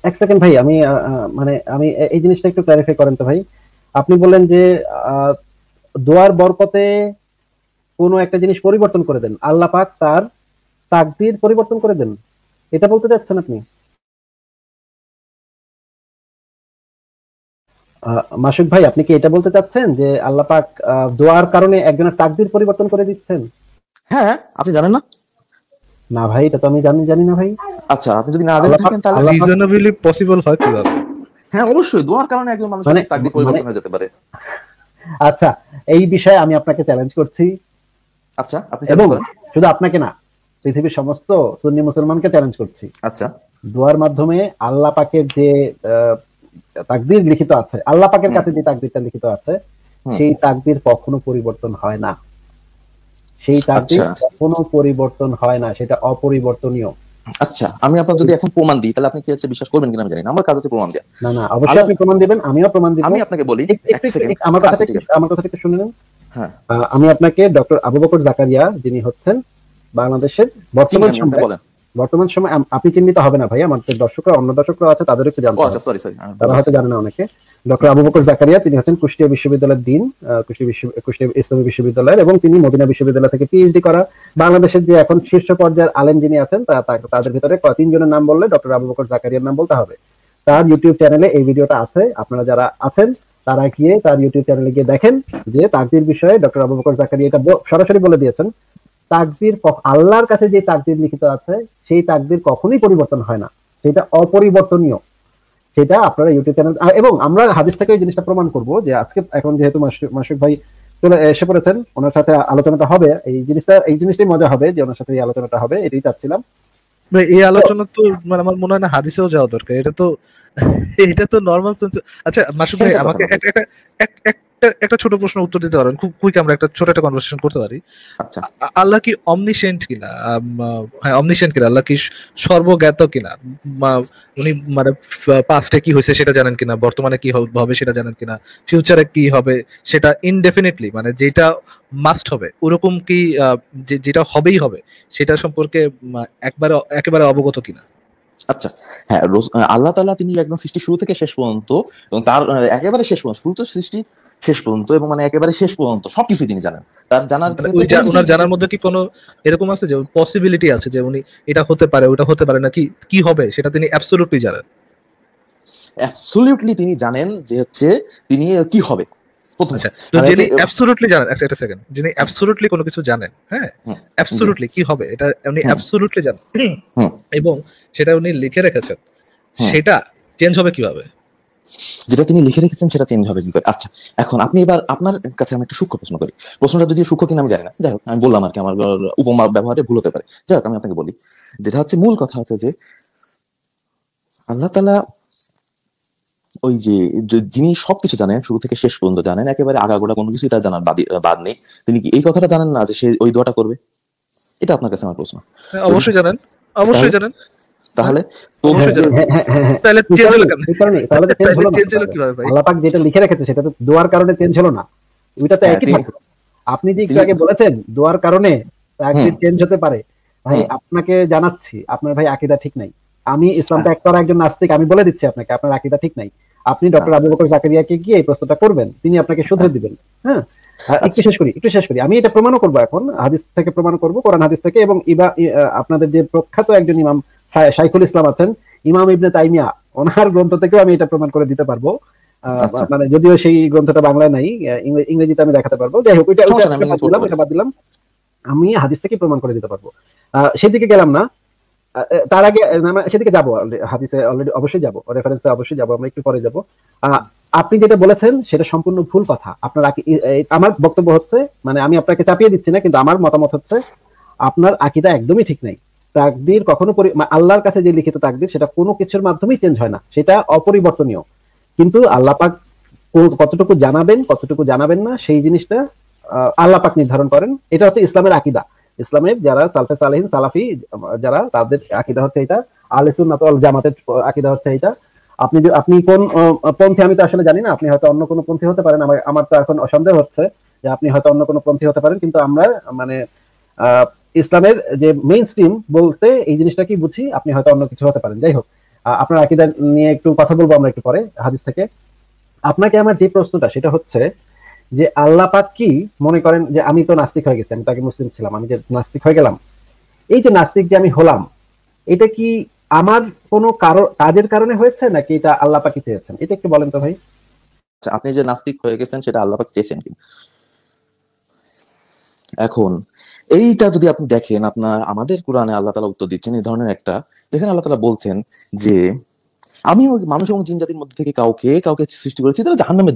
এক সেকেন্ড ভাই, আমি মানে আমি এই জিনিসটা একটু ক্লারিফাই করেন তো ভাই। আপনি বললেন যে আহ, দোয়ার বরকতে কোনো একটা জিনিস পরিবর্তন করে দেন, আল্লাহ পাক তার তাকদীর পরিবর্তন করে দেন, এটা বলতে চাচ্ছেন আপনি? মাসুক ভাই, আপনি কি এটা বলতে চাচ্ছেন যে আল্লাহ পাক দোয়ার কারণে একজনের তাকদীর পরিবর্তন করে দিচ্ছেন? হ্যাঁ, আপনি জানেন না? না ভাই, এটা তো আমি জানি জানি না ভাই। আচ্ছা, আপনি যদি না জেনে আল্লাহ পাক থাকেন তাহলে আল্লাহ পাক রিজনেবলি পসিবল হয় কিভাবে? হ্যাঁ, অবশ্যই দোয়ার কারণে একজন মানুষের মানে তাকদীর মানে পরিবর্তন হয়ে যেতে পারে। আচ্ছা, এই বিষয়ে আমি আপনাকে চ্যালেঞ্জ করছি, আচ্ছা, আপনি চ্যালেঞ্জ এবং করেন। শুধু আপনাকে না, পৃথিবীর সমস্ত সুন্নি মুসলমানকে চ্যালেঞ্জ করছি। আচ্ছা। দোয়ার মাধ্যমে আল্লাহ পাকের যে আহ, তাকদীর লিখিত আছে, আল্লাহ পাকের হুম কাছে যে তাকদীরটা লিখিত আছে, হুম। সেই তাকদীর কখনো পরিবর্তন হয় না। সেই তাকদীর আচ্ছা কখনো পরিবর্তন হয় না, সেটা অপরিবর্তনীয়। আচ্ছা, আমি আপনার যদি এখন প্রমাণ দিই তাহলে আপনি কি হচ্ছে বিশ্বাস করবেন কিনা আমি জানি না। আমার কাজ হচ্ছে প্রমাণ দেয়া। না না, অবশ্যই আল্লাহ, আপনি প্রমাণ দিবেন, আমিও প্রমাণ দিব। আমি আপনাকে বলি এক একটু সেকেন্ড। আমার কথাটা আচ্ছা একটু ঠিক আছে। আমার কথাটা একটু শুনে নেন। হ্যাঁ, আমি আপনাকে ডক্টর আবু বকর জাকারিয়া, যিনি হচ্ছেন বাংলাদেশের চিনি বর্তমান আমি, আপনি সময়ে, বলেন। আপনি চিহ্নিত হবে না ভাই, আমাদের দর্শকরা, অন্য দর্শকরা আছে, তাদের একটু ও জানতে আচ্ছা, হবে, সরি সরি, ভুল তারা হয়েছে। হয়তো জানে না অনেকে। ডক্টর আবু বকর জাকারিয়া, তিনি হচ্ছেন কুষ্টিয়া বিশ্ববিদ্যালয়ের ডিন, কুষ্টিয়া ইসলামী বিশ্ববিদ্যালয়ের, এবং তিনি মদিনা বিশ্ববিদ্যালয় থেকে পিএইচডি করা। বাংলাদেশের যে এখন শীর্ষ পর্যায়ের আলেম যিনি আছেন, তাদের ভিতরে তিনজনের নাম বললে ডক্টর আবু বকর জাকারিয়ার নাম বলতে হবে। তার ইউটিউব চ্যানেলে এই ভিডিওটা আছে, আপনারা যারা আছেন তারা গিয়ে তার ইউটিউব চ্যানেলে গিয়ে দেখেন যে তাকদীর বিষয়ে ডক্টর আবু বকর জাকারিয়া এটা সরাসরি বলে দিয়েছেন। তাকদীর আল্লাহর কাছে যে তাকদীর লিখিত আছে, সেই তাকদীর কখনোই পরিবর্তন হয় না, সেটা অপরিবর্তনীয়। সেটা আপনারা ইউটিউব চ্যানেল, এবং আমরা হাদিস থেকে এই জিনিসটা প্রমাণ করব, যে আজকে এখন যেহেতু মাসুক ভাই চলে এসে পড়েছেন, ওনার সাথে আলোচনাটা হবে, এই জিনিসটাই মজা হবে যে ওনার সাথে এই আলোচনাটা হবে, এটাই চাচ্ছিলাম। ভাই এই আলোচনা তো মানে আমার মনে হয় না হাদিসেও যাওয়া দরকার, এটা তো এটা তো নর্মাল সেন্স। আচ্ছা মাসুদ ভাই, সেন্সের কথা আমাকে না ভাই। একটা একটা ছোট প্রশ্ন উত্তর দিতে পারেন, খুব কুইক, আমরা একটা ছোট একটা কনভারসেশন করতে পারি। আচ্ছা, আল্লাহ কি অমনিসেন্ট কিনা? হ্যাঁ, অমনিসেন্ট কিনা? আল্লাহ কি সর্বজ্ঞাত কিনা? উনি মানে পাস্টে কি হয়েছে সেটা জানেন কিনা, বর্তমানে কি হবে সেটা জানেন কিনা, ফিউচারে কি হবে সেটা ইনডেফিনিটলি, মানে যেটা মাস্ট হবে ওরকম কি, যেটা হবেই হবে সেটা সম্পর্কে একেবারে অবগত কিনা? আচ্ছা। হ্যাঁ, আল্লাহ তাআলা তিনি একদম সৃষ্টি শুরু থেকে শেষ পর্যন্ত, এবং তার একেবারে শেষ পর্যন্ত, শুরু তো সৃষ্টি শেষ পর্যন্ত, এবং মানে একেবারে শেষ পর্যন্ত সবকিছু তিনি জানেন। তার জানার মানে ক্ষেত্রে কোনো কিছু ওনার জানার মধ্যে কি কোনো এরকম আছে যে পসিবিলিটি আছে যে উনি এটা হতে পারে ওটা হতে পারে, নাকি কি হবে সেটা তিনি অ্যাবসলিউটলি জানেন? অ্যাবসলিউটলি তিনি জানেন যে হচ্ছে তিনি কি হবে প্রথমে। আচ্ছা, তো মানে যিনি হচ্ছে অ্যাবসলিউটলি জানেন, একটা সেকেন্ড, যিনি অ্যাবসলিউটলি কোনো কিছু জানেন, হ্যাঁ, হুম, জি, অ্যাবসলিউটলি কি হবে এটা উনি হুম, অ্যাবসলিউটলি জানেন, হুম, এবং সেটা উনি লিখে রেখেছেন, হুম। সেটা চেঞ্জ হবে কিভাবে? যেটা তিনি লিখে রেখেছেন সেটা চেঞ্জ হবে কি করে? আচ্ছা, এখন আপনি এবার আপনার কাছে আমি একটা সূক্ষ্ম প্রশ্ন করি। প্রশ্নটা যদি সূক্ষ্ম কিনা আমি জানি না, যাই হোক আমি বললাম আর কি, আমার উপমা ব্যবহারে ভুল হতে পারে। যাই হোক আমি আপনাকে বলি, যেটা হচ্ছে মূল কথা হচ্ছে যে আল্লাহ তাআলা ওই যে যিনি সবকিছু জানেন, শুরু থেকে শেষ পর্যন্ত জানেন, একেবারে আগাগোড়া কোনো কিছুই তার জানার বাদ নেই, তিনি কি এই কথাটা জানেন না যে সে ওই দোয়াটা করবে? এটা আপনার কাছে আমার প্রশ্ন। হ্যাঁ, যদি অবশ্যই জানেন, তাহলে অবশ্যই জানেন। হ্যাঁ, তাহলে তো অবশ্যই জানেন। তাহলে এই চেঞ্জ হলো কারণে কেন? এই কারণে তাহলে তো চেঞ্জ তাহলে হলো না। চেঞ্জ হলো কিভাবে ভাই? আল্লাহ পাক যেটা লিখে রেখেছে সেটা তো দোয়ার কারণে চেঞ্জ হলো না, ওইটা তো হ্যাঁ, একই তিনি থাকলো। আপনি যে একটু তিনি আগে বলেছেন দোয়ার কারণে হুম তাকদীর চেঞ্জ হতে পারে, ভাই হুম আপনাকে জানাচ্ছি আপনার ভাই আকীদা ঠিক নাই। আমি ইসলাম হ্যাঁ, ত্যাগ করা একজন নাস্তিক, আমি বলে দিচ্ছি আপনাকে, আপনার আকীদা ঠিক নাই। আপনি হ্যাঁ, ডক্টর আবু বকর জাকারিয়াকে গিয়ে এই প্রশ্নটা করবেন, তিনি আপনাকে শুধরে হ্যাঁ, দিবেন। হ্যাঁ, একটু আচ্ছা, শেষ করি, আমি এটা প্রমাণও করবো এখন, হাদিস থেকে প্রমাণ করব, কোরআন হাদিস থেকে, এবং আপনাদের যে প্রখ্যাত একজন ইমাম শাইখুল ইসলাম আছেন, ইমাম ইবনে তাইমিয়া, ওনার গ্রন্থ থেকেও আমি এটা প্রমাণ করে দিতে পারবো। আচ্ছা, মানে যদিও সেই গ্রন্থটা বাংলায় নাই, ইংরেজিতে আমি দেখাতে পারবো। যাই হোক, ওইটা ওইটা সমস্যা নেই, আমি ওইটা বাদ ইংলিশ পড়তে দিলাম, পারি। ওইটা বাদ দিলাম। আমি হাদিস থেকে প্রমাণ করে দিতে পারবো, সেদিকে গেলাম না। তার আগে সেদিকে যাবো, হাদিসে অলরেডি অবশ্যই যাবো, রেফারেন্সে অবশ্যই যাবো, আমরা একটু পরে যাবো। আপনি যেটা বলেছেন সেটা সম্পূর্ণ ভুল কথা। আপনার আমার বক্তব্য হচ্ছে, মানে আমি আপনাকে চাপিয়ে দিচ্ছি না, কিন্তু আমার মতামত হচ্ছে আপনার আকীদা একদমই ঠিক নাই। তাকদীর কখনো আল্লাহর কাছে যে লিখিত তাকদীর, সেটা কোনো কিছুর মাধ্যমেই চেঞ্জ হয় না, সেটা অপরিবর্তনীয়। কিন্তু আল্লাহ পাক কতটুকু জানাবেন কতটুকু জানাবেন না, সেই জিনিসটা আল্লাহ পাক নির্ধারণ করেন। এটা হচ্ছে ইসলামের আকীদা। ইসলামের যারা সালফে সালেহিন সালাফি, যারা, তাদের আকীদা হচ্ছে এটা। আহলে সুন্নাত ওয়াল জামাতের আকীদা হচ্ছে এটা। আপনি কোন পন্থী আমি তো আসলে জানি না, আপনি হয়তো অন্য কোনো পন্থী হতে পারেন, আমার তো এখন সন্দেহ হচ্ছে যে আপনি হয়তো অন্য কোনো পন্থী হতে পারেন, কিন্তু আমরা মানে ইসলামের যে মেইন স্ট্রিম বলতে এই জিনিসটা কি বুঝি, আপনি হয়তো অন্য কিছু হতে পারেন। যাই হোক, আপনার আকীদা নিয়ে একটু কথা বলবো আমরা একটু পরে হাদিস থেকে। আপনাকে আমার যে প্রশ্নটা সেটা হচ্ছে যে আল্লাহ পাক কি মনে করেন যে আমি তো নাস্তিক হয়ে গেছি, আমি তো আগে মুসলিম ছিলাম, আমি যে নাস্তিক হয়ে গেলাম, এই যে নাস্তিক যে আমি হলাম, এটা কি আমার কোনো কাজের কারণে হয়েছে নাকি এটা আল্লাহ পাকই চেয়েছেন? এটা একটু বলেন তো ভাই। আচ্ছা, আপনি যে নাস্তিক হয়ে গেছেন সেটা আল্লাহ পাক চেয়েছেন কিনা। এখন এইটা যদি আপনি দেখেন, আপনার আমাদের কোরআনে আল্লাহ তাআলা উত্তর দিচ্ছেন এই ধরনের একটা, যেখানে আল্লাহ তাআলা বলছেন যে আমি মানুষ এবং জিন জাতির মধ্যে থেকে কাউকে কাউকে সৃষ্টি করেছি তারা জাহান্নামের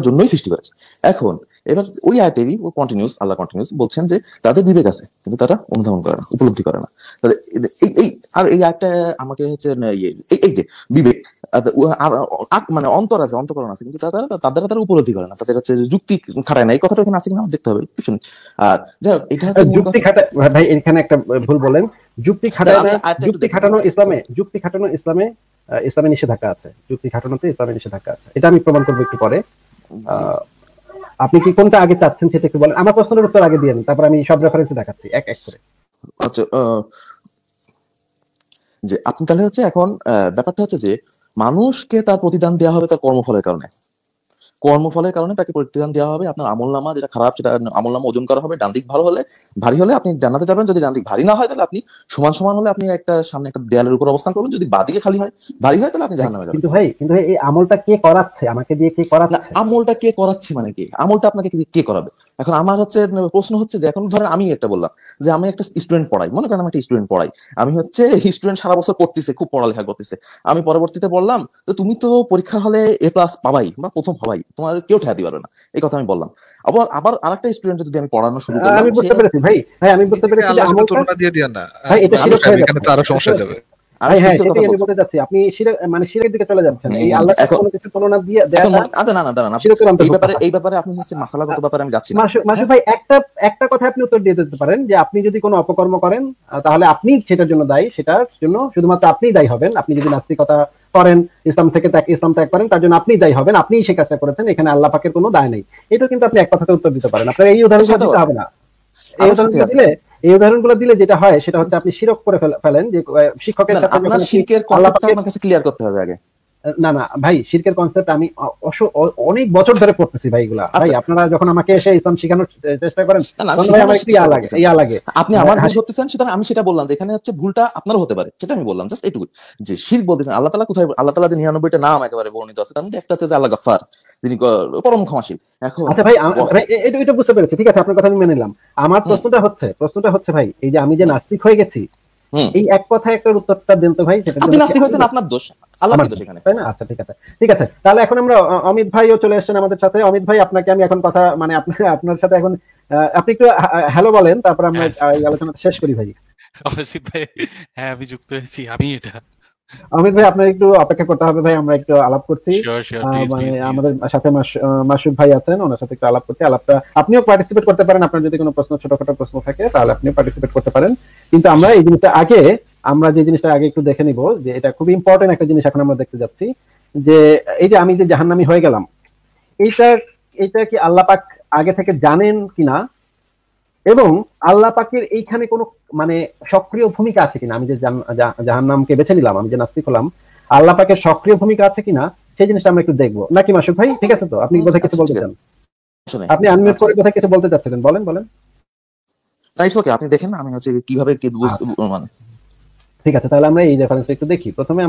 জন্যই সৃষ্টি করেছে। এখন এবার ওই আয়াতেরই ও কন্টিনিউস, আল্লাহ কন্টিনিউস বলছেন যে তাদের বিবেক আছে কিন্তু তারা অনুধাবন করে না, উপলব্ধি করে না। তাদের এই আর এই আয়াতটা আমাকে হচ্ছে এই যে বিবেক মানে অন্তর আছে, অন্তকরণ আছে, কিন্তু তারা উপলব্ধি করে না, তাদের হচ্ছে যুক্তি খাটায় না। এই কথাটা এখানে আছে কিনা দেখতে হবে, শুনুন। আর যাই হোক, এটা হচ্ছে যুক্তি খাটায় ভাই, এখানে একটা ভুল বলেন। যুক্তি খাটায় না, যুক্তি খাটানো ইসলামে, যুক্তি খাটানো ইসলামে ইসলামে নিষেধাজ্ঞা আছে, যুক্তি খাটানোতে ইসলামে নিষেধাজ্ঞা আছে, এটা আমি প্রমাণ করবো একটু পরে। আপনি কি কোনটা আগে চাচ্ছেন সেটা একটু বলেন, আমার প্রশ্নের উত্তর আগে দিয়ে দিন, তারপর আমি সব রেফারেন্স দেখাচ্ছি এক এক করে। আচ্ছা, যে আপনি তাহলে হচ্ছে এখন ব্যাপারটা হচ্ছে যে মানুষকে তার প্রতিদান দেওয়া হবে তার কর্মফলের কারণে, কর্মফলের কারণে তাকে প্রতিদান দেওয়া হবে। আপনার আমলনামা যেটা খারাপ সেটা আমলনামা ওজন করা হবে, ডান দিক ভালো হলে ভারী হলে আপনি জান্নাতে যাবেন, যদি ডান দিক ভারী না হয় তাহলে আপনি সমান সমান হলে আপনি একটা সামনে একটা দেয়ালের উপর অবস্থান করবেন, যদি বাদিকে খালি হয় ভারী হয় তাহলে আপনি জাহান্নামে যাবেন। কিন্তু ভাই এই আমলটা কে করাচ্ছে, আমাকে দিয়ে কে করাচ্ছে? আমলটা কে করাচ্ছে মানে কি, আমলটা আপনাকে কে করাবে? এখন আমার হচ্ছে প্রশ্ন হচ্ছে যে এখন ধরেন আমি একটা বললাম যে আমি একটা স্টুডেন্ট পড়াই, মনে করেন আমি একটা স্টুডেন্ট পড়াই, আমি হচ্ছে স্টুডেন্ট সারা বছর পড়তেছে, খুব পড়ালেখা করতেছে, আমি পরবর্তীতে বললাম যে তুমি তো পরীক্ষার হলে A+ পাবাই বা প্রথম হবাই, তোমার কেউ ঠেকাতে পারবে না, এই কথা আমি বললাম। আবার আবার আরেকটা স্টুডেন্ট যদি আমি পড়ানো শুরু করলাম, আমি বুঝতে পেরেছি ভাই, আমি বুঝতে পেরেছি যে আমলটা তুলনা দিয়ে দিও না ভাই, এটা শিরক হয়ে এখানে তো আরো সমস্যা যাবে। হ্যাঁ, সেটাই আমি বলতে চাচ্ছি, আপনি শিরকের দিকে চলে যাচ্ছেন। এই আল্লাহর সাথে কোনো কিছু তুলনা দিয়ে দেওয়া, আচ্ছা না দাঁড়ান, এই ব্যাপারে আপনি হচ্ছে মাসালাগত ব্যাপারে আমি যাচ্ছি না। মাসুদ ভাই, একটা কথা আপনি উত্তর দিয়ে দিতে পারেন যে আপনি যদি কোনো অপকর্ম করেন তাহলে আপনি সেটার জন্য দায়ী, সেটার জন্য শুধুমাত্র আপনিই দায়ী হবেন। আপনি যদি নাস্তিকতা করেন, ইসলাম ত্যাগ করেন, তার জন্য আপনিই দায়ী হবেন, আপনিই সেই কাজটা করেছেন, এখানে আল্লাহ পাকের কোনো দায় নেই। এটা কিন্তু আপনি এক কথাতে উত্তর দিতে পারেন। আপনার এই উদাহরণগুলো দিতে হবে না। এই উদাহরণগুলো দিলে যেটা হয় সেটা হচ্ছে আপনি শিরক করে ফেলেন, যে শিক্ষকের সাথে আপনার শিরকের কনসেপ্টটা আমার কাছে ক্লিয়ার করতে হবে আগে। না ভাই, শিরকের কনসেপ্ট আমি অনেক বছর ধরে পড়তেছি ভাই, এগুলা ভাই আপনারা যখন আমাকে এসে ইসলাম শেখানোর চেষ্টা করেন তখন ভাই আমার একটু ইয়া লাগে। আপনি আমার ভুল ধরতেছেন, সুতরাং আমি সেটা বললাম যে এখানে হচ্ছে ভুলটা আপনারও হতে পারে, সেটা আমি বললাম জাস্ট এইটুকু। যে শিরক বলতেছেন আল্লাহ তাআলা কোথায়, আল্লাহ তাআলা যে 99টা নাম একেবারে বর্ণিত আছে তার মধ্যে একটা হচ্ছে যে আল্লাহ গাফফার, যিনি পরম ক্ষমাশীল। এখন আচ্ছা ভাই, এটা বুঝতে পেরেছি, ঠিক আছে, আপনার কথা আমি মেনে নিলাম। আমার প্রশ্নটা হচ্ছে ভাই, এই যে আমি যে নাস্তিক হয়ে গেছি, এই এক কথায় একটা উত্তরটা দেন তো ভাই। আপনি নাস্তিক হয়েছেন, আপনার দোষ, আল্লাহর দোষ এখানে, তাই না? আচ্ছা ঠিক আছে, তাহলে এখন আমরা অমিত ভাইও চলে এসেছেন আমাদের সাথে। অমিত ভাই, আপনাকে আমি এখন কথা মানে আপনার সাথে এখন আপনি একটু হ্যালো বলেন, তারপর আমরা এই আলোচনাটা শেষ করি ভাই। অবশ্যই ভাই, হ্যাঁ আমি যুক্ত হয়েছি, আমি এটা। অমিত ভাই, আপনার একটু অপেক্ষা করতে হবে ভাই, আমরা একটু আলাপ করছি। মানে আমাদের সাথে মাসুদ ভাই আছেন, ওনার সাথে একটু আলাপ করছি। আলাপটা আপনিও পার্টিসিপেট করতে পারেন, আপনার যদি কোনো ছোটখাটো প্রশ্ন থাকে তাহলে আপনি পার্টিসিপেট করতে পারেন। কিন্তু আমরা এই জিনিসটা আগে একটু দেখে নিব, যে এটা খুব ইম্পর্টেন্ট একটা জিনিস এখন আমরা দেখতে যাচ্ছি, যে এই যে আমি যে জাহান্নামী হয়ে গেলাম, এইটা কি আল্লাহ পাক আগে থেকে জানেন কিনা, এবং আল্লাহ পাকের এইখানে কোনো মানে সক্রিয় ভূমিকা আছে কিনা? আমি যে জাহান্নামকে বেছে নিলাম, আমি যে নাস্তিক হলাম, আল্লাহ পাকের সক্রিয় ভূমিকা আছে কিনা সেই জিনিসটা আমরা একটু দেখবো, নাকি মাসুদ ভাই? ঠিক আছে তো, আপনি বোধহয় কিছু বলতে চান, আপনি আনমিউট করে বোধহয় কিছু বলতে চাচ্ছিলেন, বলেন। আপনি দেখেন আমি হচ্ছে কিভাবে মানে ঠিক আছে, তাহলে আমরা এই রেফারেন্স একটু দেখি। প্রথমে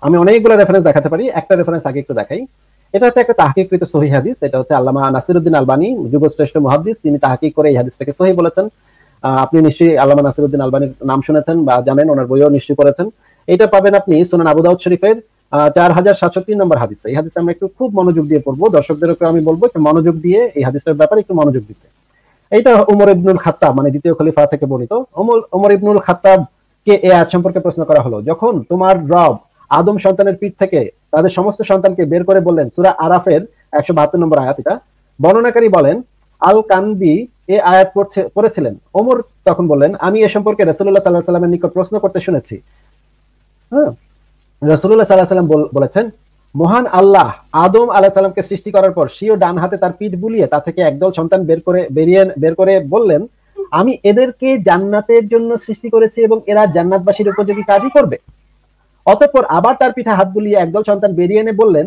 আমি অনেকগুলো রেফারেন্স দেখাতে পারি, একটা রেফারেন্স আগে একটু দেখাই। এটা হচ্ছে একটা তাহকিককৃত সহিহ হাদিস, এটা হচ্ছে আল্লামা নাসিরউদ্দিন আলবানী, যুগশ্রেষ্ঠ মুহাদ্দিস, তিনি তাহকিক করে এই হাদিসটাকে সহিহ বলেছেন। আপনি নিশ্চয়ই আল্লামা নাসিরউদ্দিন আলবানীর নাম শুনেছেন বা জানেন, ওনার বইও নিশ্চয়ই পড়েছেন। এটা পাবেন আপনি সুনান আবু দাউদ শরীফের 4703 নম্বর হাদিস। এই হাদিসটা আমরা একটু খুব মনোযোগ দিয়ে পড়বো, দর্শকদেরকে আমি বলবো একটু মনোযোগ দিয়ে এই হাদিসটার ব্যাপারে একটু মনোযোগ দিতে। এইটা ওমর ইবনুল খাত্তাব, মানে দ্বিতীয় খলিফা থেকে বর্ণিত। ওমর ইবনুল খাত্তাব কে এই আয়াত সম্পর্কে প্রশ্ন করা হলো, যখন তোমার রব আদম সন্তানের পিঠ থেকে তাদের সমস্ত সন্তানকে বের করে বললেন, সূরা আরাফের 172 নম্বর আয়াত এটা। বর্ণনাকারী বলেন আল কানবি এই আয়াত পড়েছিলেন। ওমর তখন বললেন, আমি এ সম্পর্কে রাসূলুল্লাহ সাল্লাল্লাহু আলাইহি ওয়াসাল্লামের নিকট প্রশ্ন করতে শুনেছি। রাসূলুল্লাহ সাল্লাল্লাহু আলাইহি ওয়াসাল্লাম বলেছেন, মহান আল্লাহ আদম আলাইহিস সালামকে সৃষ্টি করার পর স্বীয় ডান হাতে তার পিঠ বুলিয়ে তা থেকে একদল সন্তান বের করে বললেন, আমি এদেরকে জান্নাতের জন্য সৃষ্টি করেছি এবং এরা জান্নাতবাসীর উপযোগী কাজই করবে। অতঃপর আবার তার পিঠে হাত বুলিয়ে একদল সন্তান বেরিয়ে এনে বললেন,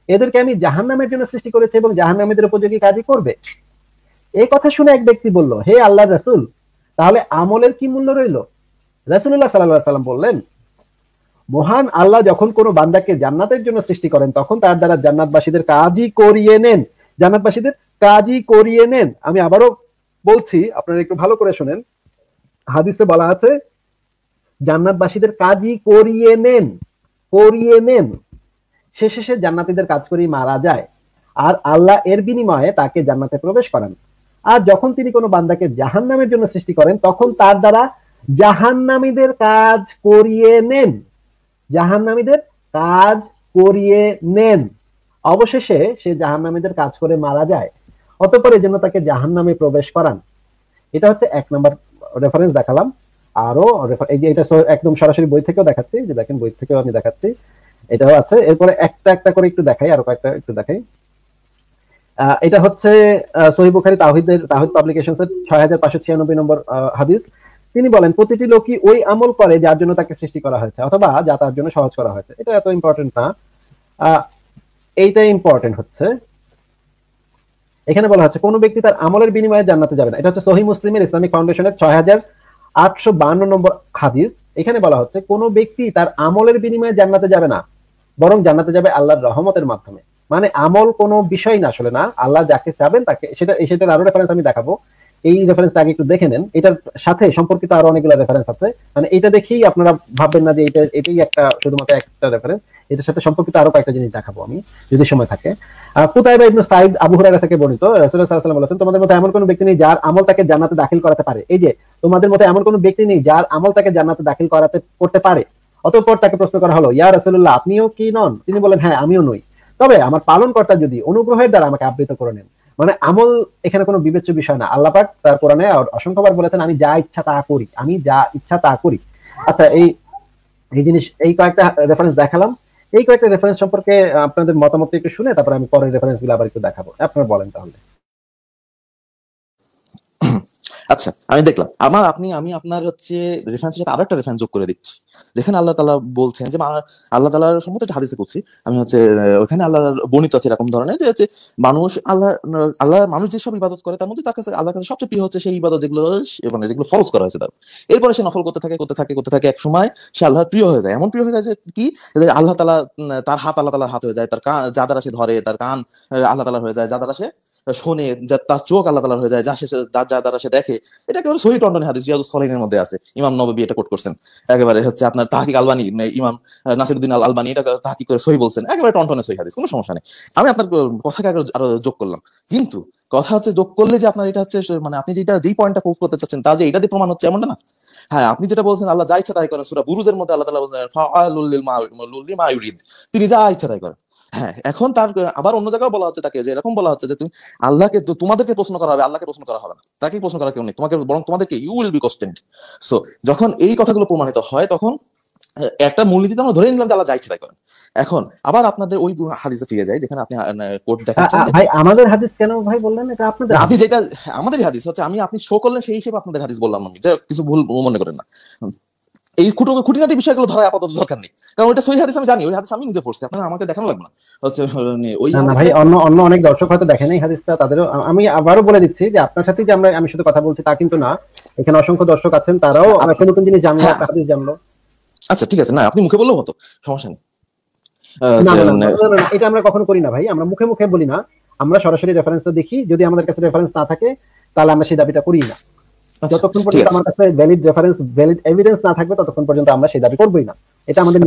এদেরকে আমি জাহান্নামের জন্য সৃষ্টি করেছি এবং জাহান্নামীদের উপযোগী কাজই করবে। এই কথা শুনে এক ব্যক্তি বলল, হে আল্লাহর রাসূল, তাহলে আমলের কি মূল্য রইল? রাসূলুল্লাহ সাল্লাল্লাহু আলাইহি সাল্লাম বললেন, মহান আল্লাহ যখন কোনো বান্দাকে জান্নাতের জন্য সৃষ্টি করেন তখন তার দ্বারা জান্নাতবাসীদের কাজই করিয়ে নেন, জান্নাতবাসীদের কাজই করিয়ে নেন। আমি আবারও বলছি, আপনারা একটু ভালো করে শুনেন। হাদিসে বলা আছে জান্নাতবাসীদের কাজই করিয়ে নেন, করিয়ে নেন। শেষে সে জান্নাতীদের কাজ করেই মারা যায়, আর আল্লাহ এর বিনিময়ে তাকে জান্নাতে প্রবেশ করান। আর যখন তিনি কোনো বান্দাকে জাহান্নামের জন্য সৃষ্টি করেন তখন তার দ্বারা জাহান্নামীদের কাজ করিয়ে নেন, জাহান্নামীদের কাজ করিয়ে নেন। অবশেষে সে জাহান্নামীদের কাজ করে মারা যায়, অতঃপর এর জন্য তাকে জাহান্নামে প্রবেশ করান। এটা হচ্ছে 1 নম্বর রেফারেন্স দেখালাম। আরো এই যে এটা একদম সরাসরি বই থেকেও দেখাচ্ছি, যে দেখেন বই থেকেও আমি দেখাচ্ছি, এটাও আছে। এরপরে একটা একটা করে একটু দেখাই, আরো কয়েকটা একটু দেখাই। এটা হচ্ছে সহিহ বুখারী তাওহীদ পাবলিকেশনস এর 6596 নম্বর হাদিস। তিনি বলেন, প্রতিটি লোকই ওই আমল করে যার জন্য তাকে সৃষ্টি করা হয়েছে অথবা যা তার জন্য সহজ করা হয়েছে। এটা এত ইম্পর্টেন্ট না, এইটাই ইম্পর্টেন্ট হচ্ছে। এখানে বলা হচ্ছে কোন ব্যক্তি তার আমলের বিনিময়ে জান্নাতে যাবে না। এটা হচ্ছে সহিহ মুসলিমের ইসলামিক ফাউন্ডেশনের 6852 নম্বর হাদিস। এখানে বলা হচ্ছে কোন ব্যক্তি তার আমলের বিনিময়ে জান্নাতে যাবে না, বরং জান্নাতে যাবে আল্লাহর রহমতের মাধ্যমে। মানে আমল কোনো বিষয় না, আসলে না, আল্লাহ যাকে চাবেন তাকে। সেটার আরো রেফারেন্স আমি দেখাবো, এই রেফারেন্সটা আগে একটু দেখে নেন। এটার সাথে সম্পর্কিত আরো অনেকগুলো রেফারেন্স আছে, মানে এটা দেখেই আপনারা ভাববেন না যে এটাই একটা শুধুমাত্র একটা রেফারেন্স। এটার সাথে সম্পর্কিত আরো কয়েকটা জিনিস দেখাবো আমি, যদি সময় থাকে। কুতাইবা ইবনে সাঈদ আবু হুরায়রা থেকে বর্ণিত, রাসূলুল্লাহ সাল্লাল্লাহু আলাইহি ওয়াসাল্লাম বলেছেন, তোমাদের মধ্যে এমন কোনো ব্যক্তি নেই যার আমল তাকে জান্নাতে দাখিল করাতে পারে। এই যে তোমাদের মধ্যে এমন কোনো ব্যক্তি নেই যার আমল তাকে জান্নাতে দাখিল করতে পারে। অতঃপর তাকে প্রশ্ন করা হলো, ইয়া রাসূলুল্লাহ, আপনিও কি নন? তিনি বলেন, হ্যাঁ, আমিও নই, তবে আমার পালনকর্তা যদি অনুগ্রহের দ্বারা আমাকে আবৃত করে নেন। মানে আমল এখানে কোনো বিবেচ্য বিষয় না। আল্লাহ পাক তার কোরআনে অসংখ্যবার বলেছেন, আমি যা ইচ্ছা তা করি, আমি যা ইচ্ছা তা করি। আচ্ছা, এই জিনিস, এই কয়েকটা রেফারেন্স দেখালাম। এই কয়েকটা রেফারেন্স সম্পর্কে আপনাদের মতামত একটু শুনে তারপর আমি পরের রেফারেন্স গুলো আবার একটু দেখাবো। আপনারা বলেন তাহলে। আচ্ছা, আমি দেখলাম আমি আপনার হচ্ছে রেফারেন্সের সাথে আরেকটা রেফারেন্স যোগ করে দিচ্ছি, যেখানে আল্লাহ তাআলা বলছেন যে আল্লাহ তাআলার সম্মত একটা হাদিসে করছি আমি, হচ্ছে ওখানে আল্লাহর বর্ণিত আছে এরকম ধরনের যে হচ্ছে মানুষ যেসব ইবাদত করে তার মধ্যে তার কাছে আল্লাহর কাছে সবচেয়ে প্রিয় হচ্ছে সেই ইবাদত যেগুলো মানে যেগুলো ফরজ করা হয়েছে তার। এরপরে সে নফল করতে থাকে, এক সময় সে আল্লাহর প্রিয় হয়ে যায়। এমন প্রিয় হয়ে যায় যে কি, আল্লাহ তাআলা তার হাত আল্লাহ তাআলার হাত হয়ে যায়, তার কান যা দ্বারা সে ধরে, তার কান আল্লাহ তাআলার হয়ে যায়, যা দ্বারা সে শোনে, তার চোখ আল্লাহ তাআলার হয়ে যায়, যা দ্বারা সে দেখে। এটা একেবারে সহিহ টন্ডনী হাদিস, রিয়াজুস সালিহিনের মধ্যে আছে। ইমাম নববী এটা কোট করছেন। একেবারে হচ্ছে আপনার তাহকিক আলবানী, ইমাম নাসিরউদ্দিন আল আলবানী এটা তাহকিক করে সহিহ বলছেন। একেবারে টনটনে সহিহ হাদিস, কোনো সমস্যা নেই। আমি আপনার কথাকে আরো যোগ করলাম, কিন্তু কথা হচ্ছে যোগ করলে যে আপনার এটা হচ্ছে মানে আপনি যেই পয়েন্টটা কোট করতে চাচ্ছেন তা যে এটা দিয়ে প্রমাণ হচ্ছে এমনটা না। হ্যাঁ, আপনি যেটা বলছেন আল্লাহ যা ইচ্ছা তাই করেন, সূরা বুরুজের মধ্যে আল্লাহ তাআলা বলেন ফাআলুল লিমা ইউরিদ, তিনি যা ইচ্ছা তাই করেন। হ্যাঁ, এখন তার আবার অন্য জায়গায় বলা হচ্ছে তাকে, যে এরকম বলা হচ্ছে যে তুমি আল্লাহকে, তোমাদেরকে প্রশ্ন করা হবে, আল্লাহকে প্রশ্ন করা হবে না, তাকে প্রশ্ন করা কেউ নেই তোমাকে, বরং তোমাদেরকে ইউ উইল বি কোশ্চেনড। সো যখন এই কথাগুলো প্রমাণিত হয় তখন একটা মূলনীতিতে আমরা ধরে নিলাম যে আল্লাহ যা ইচ্ছা তাই করেন। এখন আবার আপনাদের ওই হাদিসে ফিরে যাই, যেখানে আপনি কোট দেখাচ্ছেন ভাই আমাদের হাদিস কেন ভাই বললেন? এটা আপনাদের আপনি যেটা আমাদের হাদিস হচ্ছে, আপনি শো করলেন সেই হিসেবে আপনাদের হাদিস বললাম আমি, কিছু ভুল মনে করেন না। এই খুঁটিনাটি বিষয়গুলো ধরা আপাতত দরকার নেই, কারণ ওইটা সহিহ হাদিস আমি জানি, ওই হাদিস আমি নিজে পড়ছি, আপনারা আমাকে দেখানো লাগবে না। হচ্ছে ওই না ভাই, অন্য অনেক দর্শক হয়তো দেখেন এই হাদিসটা, তাদেরও আমি আবারও বলে দিচ্ছি যে আপনার সাথে যে আমি শুধু কথা বলছি তা কিন্তু না, এখানে অসংখ্য দর্শক আছেন, তারাও নতুন নতুন জিনিস জানলো, একটা হাদিস জানলো। আচ্ছা ঠিক আছে, না আপনি মুখে বললেও হতো, সমস্যা নেই। না, এটা আমরা কখনো করি না ভাই, আমরা মুখে মুখে বলি না, আমরা সরাসরি রেফারেন্সটা দেখি, যদি আমাদের কাছে রেফারেন্স না থাকে তাহলে আমরা সেই দাবিটা করি না। যতক্ষণ পর্যন্ত আমার কাছে ভ্যালিড রেফারেন্স, ভ্যালিড এভিডেন্স না থাকবে ততক্ষণ পর্যন্ত আমরা সেই দাবি করবই না। এটা আমাদের।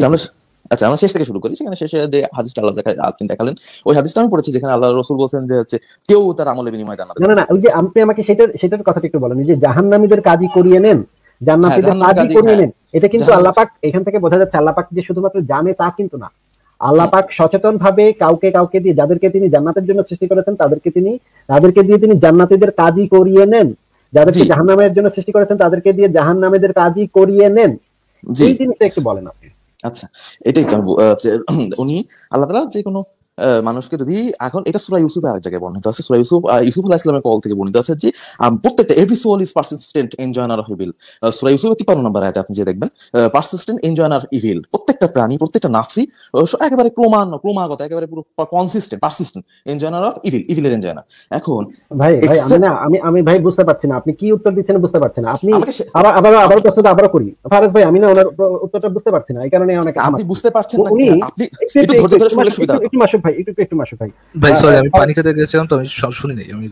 আচ্ছা, আমরা শেষ থেকে শুরু করি। সেখানে শেষে যে হাদিসটা আল্লাহ আপনি দেখালেন, ওই হাদিসটা আমি পড়েছি যেখানে আল্লাহ রাসূল বলেছেন যে হচ্ছে কেউ তার আমলের বিনিময়ে জান্নাত। না, ওই যে আপনি আমাকে সেটার কথাটা একটু বলেন, যে জাহান্নামীদের কাজই করিয়ে নেন, জান্নাতীদের কাজই করিয়ে নেন। এটা কিন্তু আল্লাহ পাক, এখান থেকে বোঝা যাচ্ছে আল্লাহ পাক যে শুধুমাত্র জানে তা কিন্তু না। আল্লাহ পাক সচেতন ভাবে কাউকে দিয়ে, যাদেরকে তিনি জান্নাতের জন্য সৃষ্টি করেছেন তাদেরকে দিয়ে তিনি জান্নাতীদের কাজই করিয়ে নেন, যাদেরকে জাহান্নামের জন্য সৃষ্টি করেছেন তাদেরকে দিয়ে জাহান্নামীদের কাজই করিয়ে নেন। এই জিনিসটা একটু বলেন আপনি। আচ্ছা, এটাই উনি আল্লাহ তাআলা যে কোনো মানুষকে যদি এখন এটা সূরা ইউসুফে আরেক জায়গায় বর্ণিত আছে, সূরা ইউসুফ আলাইহিস সালামের কল থেকে বর্ণিত আছে যে প্রত্যেকটা every soul is persistent enjoiner of evil. সূরা ইউসুফের 53 নম্বর আয়াতে আপনি যে দেখবেন পারসিস্টেন্ট এনজয়নার ইভিল, প্রত্যেকটা প্রাণী প্রত্যেকটা নাফসি একেবারে ক্রমাগত একেবারে পুরো consistent persistent enjoiner of evil, ইভিলের এনজয়নার। এখন ভাই আমি ভাই বুঝতে পারছি না আপনি কি উত্তর দিচ্ছেন, বুঝতে পারছি না আপনি। আমাকে আবার প্রশ্নটা আবার করি ফারাজ ভাই, আমি না ওনার উত্তরটা বুঝতে পারছি না, এই কারণে অনেক আপনি বুঝতে পারছেন না, উনি আপনি একটু ধৈর্য ধরে শুনলে সুবিধা হবে। একটু মাসুক ভাই, একটু মাসুক ভাই। ভাই সরি, আমি পানি খেতে গেছিলাম তো আমি শুনি নাই। আমি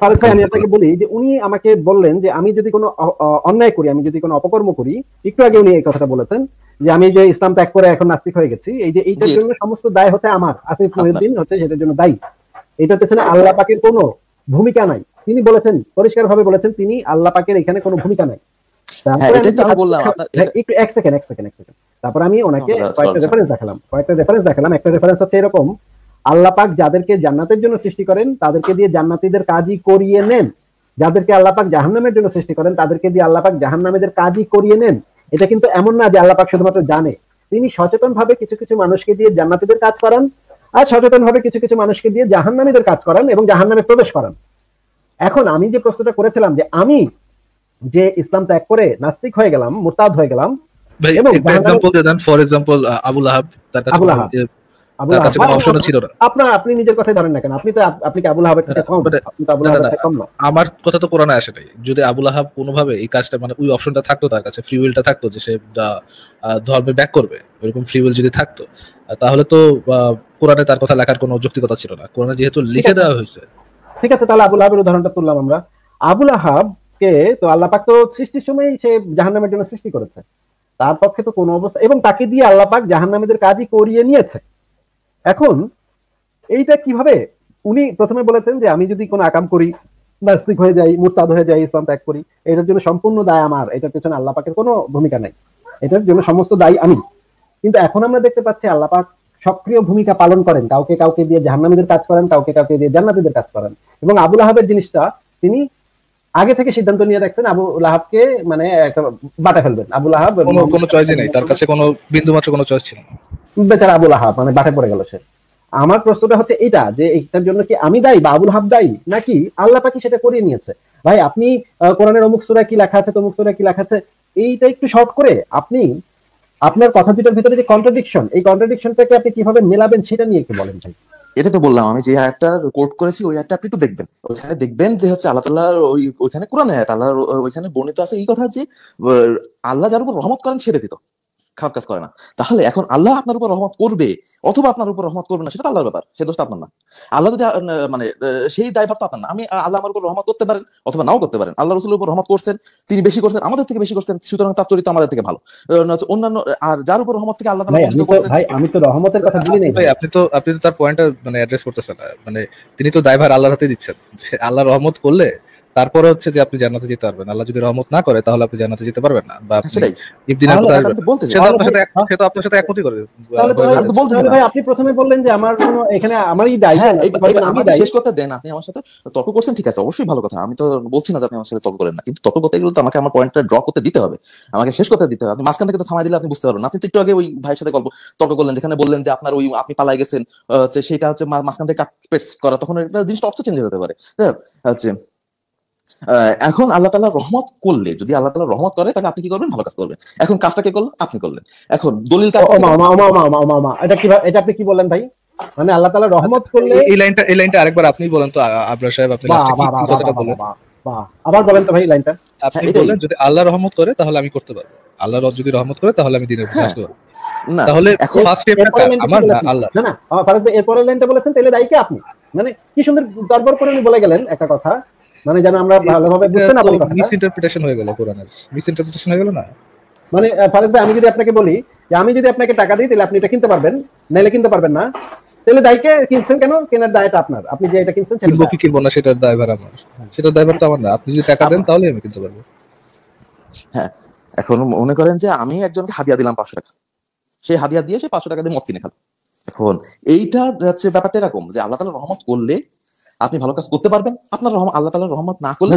ফারাজ ভাই আমি আপনাকে বলি যে উনি আমাকে বললেন যে আমি যদি কোনো অন্যায় করি, আমি যদি কোনো অপকর্ম করি, একটু আগে উনি এই কথাটা বলেছেন যে আমি যে ইসলাম ত্যাগ করে এখন নাস্তিক হয়ে গেছি, এই যে এইটার জন্য সমস্ত দায় হচ্ছে আমার, আসিফ মহিউদ্দিন হচ্ছে সেটার জন্য দায়ী। এটা হচ্ছে না আল্লাহ পাকের কোনো ভূমিকা নাই, তিনি বলেছেন পরিষ্কার ভাবে বলেছেন তিনি আল্লাহ পাকের এখানে কোনো ভূমিকা নাই। একটু এক সেকেন্ড। তারপর আমি ওনাকে কয়েকটা রেফারেন্স দেখালাম। একটা রেফারেন্স হচ্ছে এরকম, আল্লাহ পাক যাদেরকে জান্নাতের জন্য সৃষ্টি করেন তাদেরকে দিয়ে জান্নাতীদের কাজই করিয়ে নেন, যাদেরকে আল্লাহ পাক জাহান্নামের জন্য সৃষ্টি করেন তাদেরকে দিয়ে আল্লাহ পাক জাহান্নামীদের কাজই করিয়ে নেন। এটা কিন্তু এমন না যে আল্লাহ পাক শুধুমাত্র জানে, তিনি সচেতন ভাবে কিছু কিছু মানুষকে দিয়ে জান্নাতীদের কাজ করান, আর সচেতন ভাবে কিছু কিছু মানুষকে দিয়ে জাহান্নামীদের কাজ করান এবং জাহান্নামে প্রবেশ করান। এখন আমি যে প্রশ্নটা করেছিলাম যে আমি যে ইসলাম ত্যাগ করে নাস্তিক হয়ে গেলাম, মুরতাদ হয়ে গেলাম, এবং এক্সাম্পল দেন, ফর এক্সাম্পল আবু লাহাব, তার কাছে কোনো অপশন ছিল না। আপনি নিজের কথাই ধরেন না কেন, আপনি কি আবু লাহাবের থেকে কম? আপনি তো আবু লাহাবের থেকে কম না। আমার কথা তো কোরআনে আসে নাই। যদি আবু লাহাব কোনোভাবে এই কাজটা মানে ওই অপশনটা থাকতো, তার কাছে ফ্রি উইলটা থাকতো যে সে ধর্মে ব্যাক করবে, এরকম ফ্রি উইল যদি থাকতো, তাহলে তো কোরআনে তার কথা লেখার কোনো যৌক্তিকতা ছিল না। কোরআনে যেহেতু লিখে দেওয়া হয়েছে। ঠিক আছে, তাহলে আবু লাহাবের উদাহরণটা তুললাম আমরা। আবু লাহাবকে তো আল্লাহ পাক তো সৃষ্টির সময় সে জাহান্নামের জন্য সৃষ্টি করেছে, তার পক্ষে তো কোনো অবস্থা, এবং তাকে দিয়ে আল্লাহ পাক জাহান্নামীদের কাজই করিয়ে নিয়েছে। এখন এইটা কিভাবে, উনি প্রথমে বলেছেন যে আমি যদি কোনো আকাম করি, নাস্তিক হয়ে যাই, মুরতাদ হয়ে যাই, ইসলাম ত্যাগ করি, এটার জন্য সম্পূর্ণ দায় আমার, এটার পেছনে আল্লাহ পাকের কোনো ভূমিকা নাই, এটার জন্য সমস্ত দায় আমি। কিন্তু এখন আমরা দেখতে পাচ্ছি আল্লাহ পাক সক্রিয় ভূমিকা পালন করেন, কাউকে কাউকে দিয়ে জাহান্নামীদের কাজ করেন, কাউকে কাউকে দিয়ে জান্নাতীদের কাজ করেন। এবং আবু লাহাবের জিনিসটা তিনি আগে থেকে সিদ্ধান্ত নিয়ে রাখছেন আবু লাহাবকে মানে একটা বাটা ফেলবেন। আবু লাহাব কোনো চয়েসই নাই, তার কাছে কোনো বিন্দুমাত্র কোনো চয়েস ছিল না, বেচারা আবু লাহাব মানে বাটে পড়ে গেল সে। আমার প্রশ্নটা হচ্ছে এটা যে এটার জন্য কি আমি দায়ী বা আবু লাহাব দায়ী, নাকি আল্লাহ পাক সেটা করিয়ে নিয়েছে? ভাই আপনি কোরআনের অমুক সূরায় কি লেখা আছে, তমুক সূরায় কি লেখা আছে, এইটা একটু শর্ট করে আপনি আপনার কথা দুটোর ভিতরে যে কন্ট্রাডিকশন, এই কন্ট্রাডিকশনটাকে আপনি কিভাবে মেলাবেন সেটা নিয়ে একটু বলেন ভাই। এটা তো বললাম আমি যে আয়াতটা কোট করেছি, ওই আয়াতটা আপনি একটু দেখবেন, ওইখানে দেখবেন যে হচ্ছে আল্লাহ তাআলা ওইখানে কোরআনে আয়াত আল্লাহ ওইখানে বর্ণিত আছে এই কথা যে আল্লাহ যার উপর রহমত করেন ছেড়ে দিত, খারাপ কাজ করে না। তাহলে এখন আল্লাহ আপনার উপর রহমত করবে অথবা আপনার উপর রহমত করবে না, সেটা আল্লাহর ব্যাপার, সে দোষটা আপনার না। আল্লাহ যদি মানে সেই দায়ভার তো আপনার না। আমি আল্লাহ আমার উপর রহমত করতে পারেন অথবা নাও করতে পারেন, আল্লাহ রাসূলের উপর রহমত করছেন, তিনি বেশি করছেন, আমাদের থেকে বেশি করছেন, সুতরাং তার চরিত্র আমাদের থেকে ভালো। অন্যান্য আর যার উপর রহমত থেকে আল্লাহ তাআলা করছেন। ভাই আমি তো রহমতের কথা বলি নাই ভাই, আপনি তো তার পয়েন্টটা মানে অ্যাড্রেস করতেছেন না। মানে তিনি তো দায়ভার আল্লাহর হাতে দিচ্ছেন, যে আল্লাহ রহমত করলে তারপরে হচ্ছে যে আপনি জান্নাতে যেতে পারবেন, আল্লাহ যদি রহমত না করে তাহলে আপনি জান্নাতে যেতে পারবেন না, বা আপনি ইবদিনের কথা সে তো আপনার সাথে একমতই করে। ভাই আপনি প্রথমে বললেন যে আমার কোনো এখানে আমারই দায়, আমাকে শেষ করতে দেন। আপনি আমার সাথে তর্ক করছেন, ঠিক আছে, অবশ্যই ভালো কথা, আমি তো বলছি না যে আপনি আমার সাথে তর্ক করেন না, কিন্তু তর্ক করতে গেলে তো আমাকে আমার পয়েন্টটা ড্র করতে দিতে হবে, আমাকে শেষ করতে দিতে হবে। আপনি মাঝখান থেকে তো থামাই দিলে আপনি বুঝতে পারবেন না। আপনি তো একটু আগে ওই ভাইয়ের সাথে তর্ক করলেন, যেখানে বললেন যে আপনার ওই আপনি পালাই গেছেন, সেটা হচ্ছে মাঝখান থেকে কাট পেস্ট করা, তখন এটা জিনিসটা অর্থ চেঞ্জ হতে পারে। হচ্ছে এখন আল্লাহ তাআলা রহমত করলে, যদি আল্লাহ তাআলা রহমত করে তাহলে আপনি কি করবেন? ভালো কাজ করবেন। এখন কাজটা কে করলেন? আপনি করলেন। এখন দলিলটা এটা কি, এটা আপনি কি বললেন ভাই? মানে আল্লাহ তাআলা রহমত করলে, এই লাইনটা আরেকবার আপনি বলেন তো আবরার সাহেব, আপনি কথাটা বলেন। আবার বলেন তো ভাই লাইনটা। আপনি বলেন যদি আল্লাহ রহমত করে তাহলে আমি করতে পারবো, আল্লাহ যদি রহমত করে তাহলে আমি দিনের বুঝতে পারবো। তাহলে ফার্স্ট স্টেপটা আমার না আল্লাহ। না ফারাজ ভাই এরপরের লাইনটা বলেছেন, তাহলে দায়ী কে আপনি? মানে কি সুন্দর দরবার করে উনি বলে গেলেন একটা কথা, মানে যেন আমরা ভালোভাবে বুঝতে না পারি। মিস ইন্টারপ্রিটেশন হয়ে গেল, কোরআনের মিস ইন্টারপ্রিটেশন হয়ে গেল না। মানে ফারাজ ভাই আমি যদি আপনাকে বলি যে আমি যদি আপনাকে টাকা দিই তাহলে আপনি এটা কিনতে পারবেন, নাইলে কিনতে পারবেন না, তাহলে দায়কে কিনছেন কেন? কেনার দায়টা আপনার, আপনি যে এটা কিনছেন সেটা কি কিনবো না সেটার দায়ভার আমার, সেটার দায়ভার তো আমার না। আপনি যদি টাকা দেন তাহলে আমি কিনতে পারবো। হ্যাঁ, এখন মনে করেন যে আমি একজনকে হাদিয়া দিলাম 500 টাকা, সেই হাদিয়া দিয়ে সে 500 টাকা দিয়ে মদ কিনে খাবে। এখন এইটা হচ্ছে ব্যাপারটা এরকম যে আল্লাহ তাআলা রহমত করলে আপনি ভালো কাজ করতে পারবেন, আপনার আল্লাহ তাআলা রহমত না করলে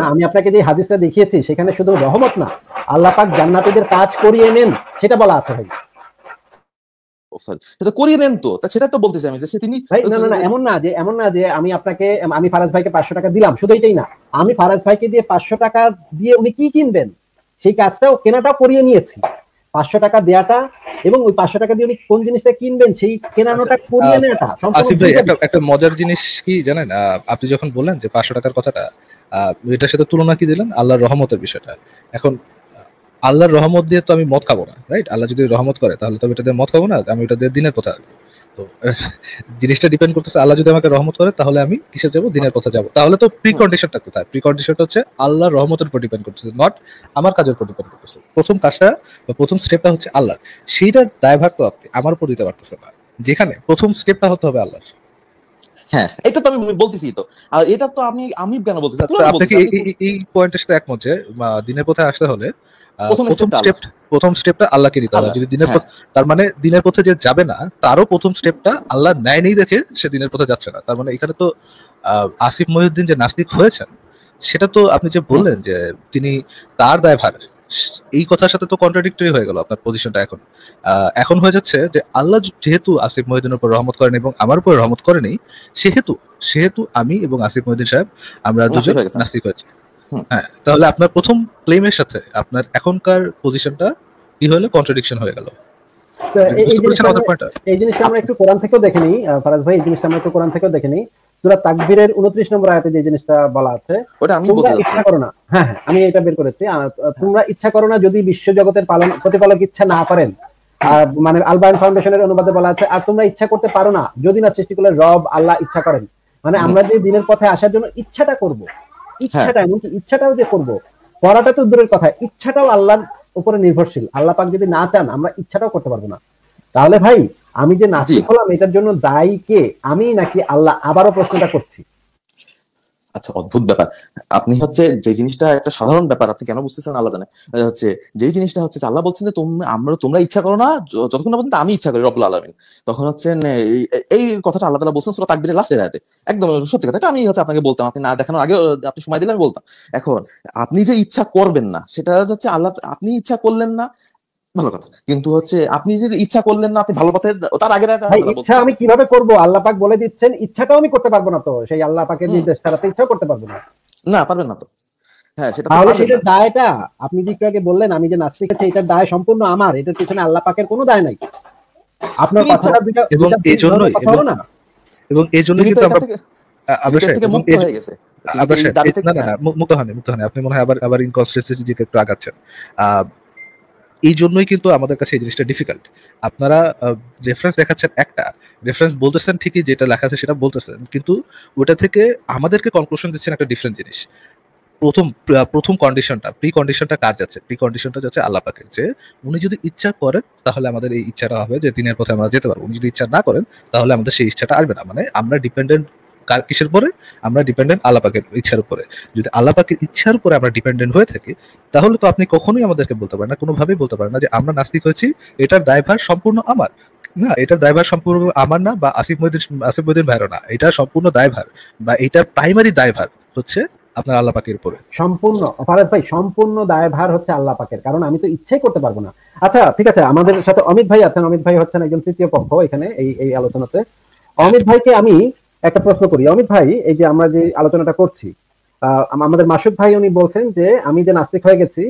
না। আমি আপনাকে যে হাদিসটা দেখিয়েছি সেখানে শুধু রহমত না, আল্লাহ পাক জান্নাতীদের কাজ করিয়ে নেন সেটা বলা আছে ভাই। সেটা করিয়ে নেন তো, তা সেটা তো বলতেছি আমি যে তিনি ভাই না না না, এমন না যে আমি ফারাজ ভাইকে 500 টাকা দিলাম, শুধু এটাই না, আমি ফারাজ ভাইকে দিয়ে 500 টাকা দিয়ে উনি কি কিনবেন সেই কাজটাও কেনাটাও করিয়ে নিয়েছি। 500 টাকা দেয়াটা এবং ওই 500 টাকা দিয়ে উনি কোন জিনিসটা কিনবেন সেই কেনানোটা করিয়ে নেওয়াটা আসিফ ভাই একটা মজার জিনিস কি জানেন, আপনি যখন বললেন যে 500 টাকার কথাটা, এটার সাথে তুলনা কি দিলেন আল্লাহর রহমতের বিষয়টা। এখন আল্লাহর রহমত দিয়ে তো আমি মদ খাবো না, রাইট? আল্লাহ যদি রহমত করে তাহলে তো এটা দিয়ে মদ খাবো না, আমি এটা দিয়ে দিনের পথে আসবো। তো জিনিসটা ডিপেন্ড করতেছে, আল্লাহ যদি আমাকে রহমত করে তাহলে আমি কিসে যাবো? দিনের পথে যাবো। তাহলে তো প্রি কন্ডিশনটা কোথায়? প্রি কন্ডিশনটা হচ্ছে আল্লাহর রহমতের উপর ডিপেন্ড করতেছে, নট আমার কাজের উপর ডিপেন্ড করতেছে। প্রথম কাজটা বা প্রথম স্টেপটা হচ্ছে আল্লাহ, সেইটার দায়ভার তো আপনি আমার উপর দিতে পারতেছে না, যেখানে প্রথম স্টেপটা হতে হবে আল্লাহর। হ্যাঁ, এটা তো আমি বলতেছি তো। আর এটা তো আমি কেন বলতেছি, আপনি কি এই পয়েন্টের সাথে একমত যে দিনের পথে আসতে হলে প্রথম স্টেপটা আল্লাহকে দিতে হবে? যদি দিনের পথ, তার মানে দিনের পথে যে যাবে না তারও প্রথম স্টেপটা আল্লাহ নেয় নেই দেখে সে দিনের পথে যাচ্ছে না। তার মানে এখানে তো আসিফ মহিউদ্দিন যে নাস্তিক হয়েছেন সেটা তো আপনি যে বললেন যে তিনি তার দায়ভার, এই কথার সাথে তো কন্ট্রাডিক্টরি হয়ে গেল আপনার পজিশনটা। এখন হয়ে যাচ্ছে যে আল্লাহ যেহেতু আসিফ মহিউদ্দিনের উপর রহমত করেন এবং আমার উপর রহমত করেনি, সেহেতু আমি এবং আসিফ মহিউদ্দিন সাহেব আমরা দুজন নাস্তিক হয়েছি। হ্যাঁ, তাহলে আপনার প্রথম ক্লেমের সাথে আপনার এখনকার পজিশনটা কি হলো? কন্ট্রাডিকশন হয়ে গেল। এই জিনিসটা আমরা একটু কোরআন থেকেও দেখে নিই ফারাজ ভাই, এই জিনিসটা আমরা একটু কোরআন থেকেও দেখে নিই। সূরা তাকবীরের 29 নম্বর আয়াতে যে জিনিসটা বলা আছে, তোমরা ইচ্ছা করো না, হ্যাঁ আমি এটা বের করেছি, তোমরা ইচ্ছা করো না যদি বিশ্ব জগতের প্রতিপালক ইচ্ছা না করেন, মানে আলবায়ন ফাউন্ডেশনের অনুবাদে বলা আছে, আর তোমরা ইচ্ছা করতে পারো না যদি না সৃষ্টিকুলের রব আল্লাহ ইচ্ছা করেন। মানে আমরা যে দিনের পথে আসার জন্য ইচ্ছাটা করব, ইচ্ছাটা এমনকি ইচ্ছাটাও যে করব, করাটা তো দূরের কথা, ইচ্ছাটাও আল্লাহর উপরে নির্ভরশীল। আল্লাহ পাক যদি না চান আমরা ইচ্ছাটাও করতে পারবো না। তাহলে ভাই আমি যে নাস্তিক হলাম এটার জন্য দায়ী কে, আমি নাকি আল্লাহ? আবারও প্রশ্নটা করছি। আচ্ছা, অদ্ভুত ব্যাপার। আপনি হচ্ছে যে জিনিসটা একটা সাধারণ ব্যাপার, আপনি কেন বুঝতেছেন আল্লাহ জানে। হচ্ছে যে জিনিসটা হচ্ছে আল্লাহ বলছেন যে তোমরা ইচ্ছা করো না যতক্ষণ না পর্যন্ত আমি ইচ্ছা করি, রব্বুল আলামিন। তখন হচ্ছে এই কথাটা আল্লাহ তাআলা বলছেন সূরা তাকবীরের লাস্টের আয়াতে। একদম সত্যি কথা, আমি হচ্ছে আপনাকে বলতাম, আপনি না দেখানোর আগে আপনি সময় দিলে আমি বলতাম। এখন আপনি যে ইচ্ছা করবেন না সেটা হচ্ছে আল্লাহ, আপনি ইচ্ছা করলেন না ভালো কথা, কিন্তু হচ্ছে আপনি যে ইচ্ছা করলেন না আপনি ভালো পথে, তার আগের ইচ্ছা আমি কিভাবে করব? আল্লাহ পাক বলে দিচ্ছেন ইচ্ছাটাও আমি করতে পারবো না, তো সেই আল্লাহ পাকের নির্দেশ ছাড়া তো ইচ্ছাও করতে পারবো না। না, পারবেন না তো। হ্যাঁ, সেটা তাহলে সেটার দায়টা আপনি যে একটু আগে বললেন আমি যে নাস্তিক আছি, এটার দায় সম্পূর্ণ আমার, এটার পিছনে আল্লাহ পাকের কোনো দায় নাই। আপনার কথাটা দুইটা এবং এইজন্যই এবং এইজন্যই কিন্তু আমরা মুক্ত হয়নি। আপনি মনে হয় আবার ইনকনসিস্টেন্সির দিকে একটু আগাচ্ছেন। এই জন্যই কিন্তু আমাদের কাছে এই জিনিসটা ডিফিকাল্ট। আপনারা রেফারেন্স দেখাচ্ছেন, একটা রেফারেন্স বলতেছেন ঠিকই, যেটা লেখা আছে সেটা বলতেছেন, কিন্তু ওটা থেকে আমাদেরকে কনক্লুশন দিচ্ছেন একটা ডিফারেন্ট জিনিস। প্রথম কন্ডিশনটা, প্রি কন্ডিশনটা কার যাচ্ছে? প্রি কন্ডিশনটা যাচ্ছে আল্লাহ পাকের, যে উনি যদি ইচ্ছা করেন তাহলে আমাদের এই ইচ্ছাটা হবে যে দিনের পথে আমরা যেতে পারবো। উনি যদি ইচ্ছা না করেন তাহলে আমাদের সেই ইচ্ছাটা আসবে না। মানে আমরা ডিপেন্ডেন্ট কিসের উপরে? আমরা ডিপেন্ডেন্ট আল্লাহ পাকের ইচ্ছার উপরে। যদি আল্লাহ পাকের ইচ্ছার উপরে আমরা ডিপেন্ডেন্ট হয়ে থাকি তাহলে তো আপনি কখনোই আমাদেরকে বলতে পারেন না, কোনোভাবেই বলতে পারেন না যে আমরা নাস্তিক হয়েছি, এটার দায়ভার সম্পূর্ণ আমার না, এটার দায়ভার সম্পূর্ণ আমার না, বা আসিফ মহিউদ্দিন ভাইয়েরও না। এটা সম্পূর্ণ দায়ভার বা এটার প্রাইমারি দায়ভার হচ্ছে আপনার আল্লাহ পাকের উপরে। সম্পূর্ণ ফারাজ ভাই, সম্পূর্ণ দায়ভার হচ্ছে আল্লাহ পাকের, কারণ আমি তো ইচ্ছাই করতে পারবো না। আচ্ছা ঠিক আছে, আমাদের সাথে অমিত ভাই আছেন। অমিত ভাই হচ্ছেন একজন তৃতীয় পক্ষ এখানে এই আলোচনাতে। অমিত ভাইকে আমি একটা প্রশ্ন করি। অমিত ভাই, এই যে আমরা যে আলোচনাটা করছি, আমাদের মাসুদ ভাই উনি বলছেন যে আমি যে নাস্তিক হয়ে গেছি,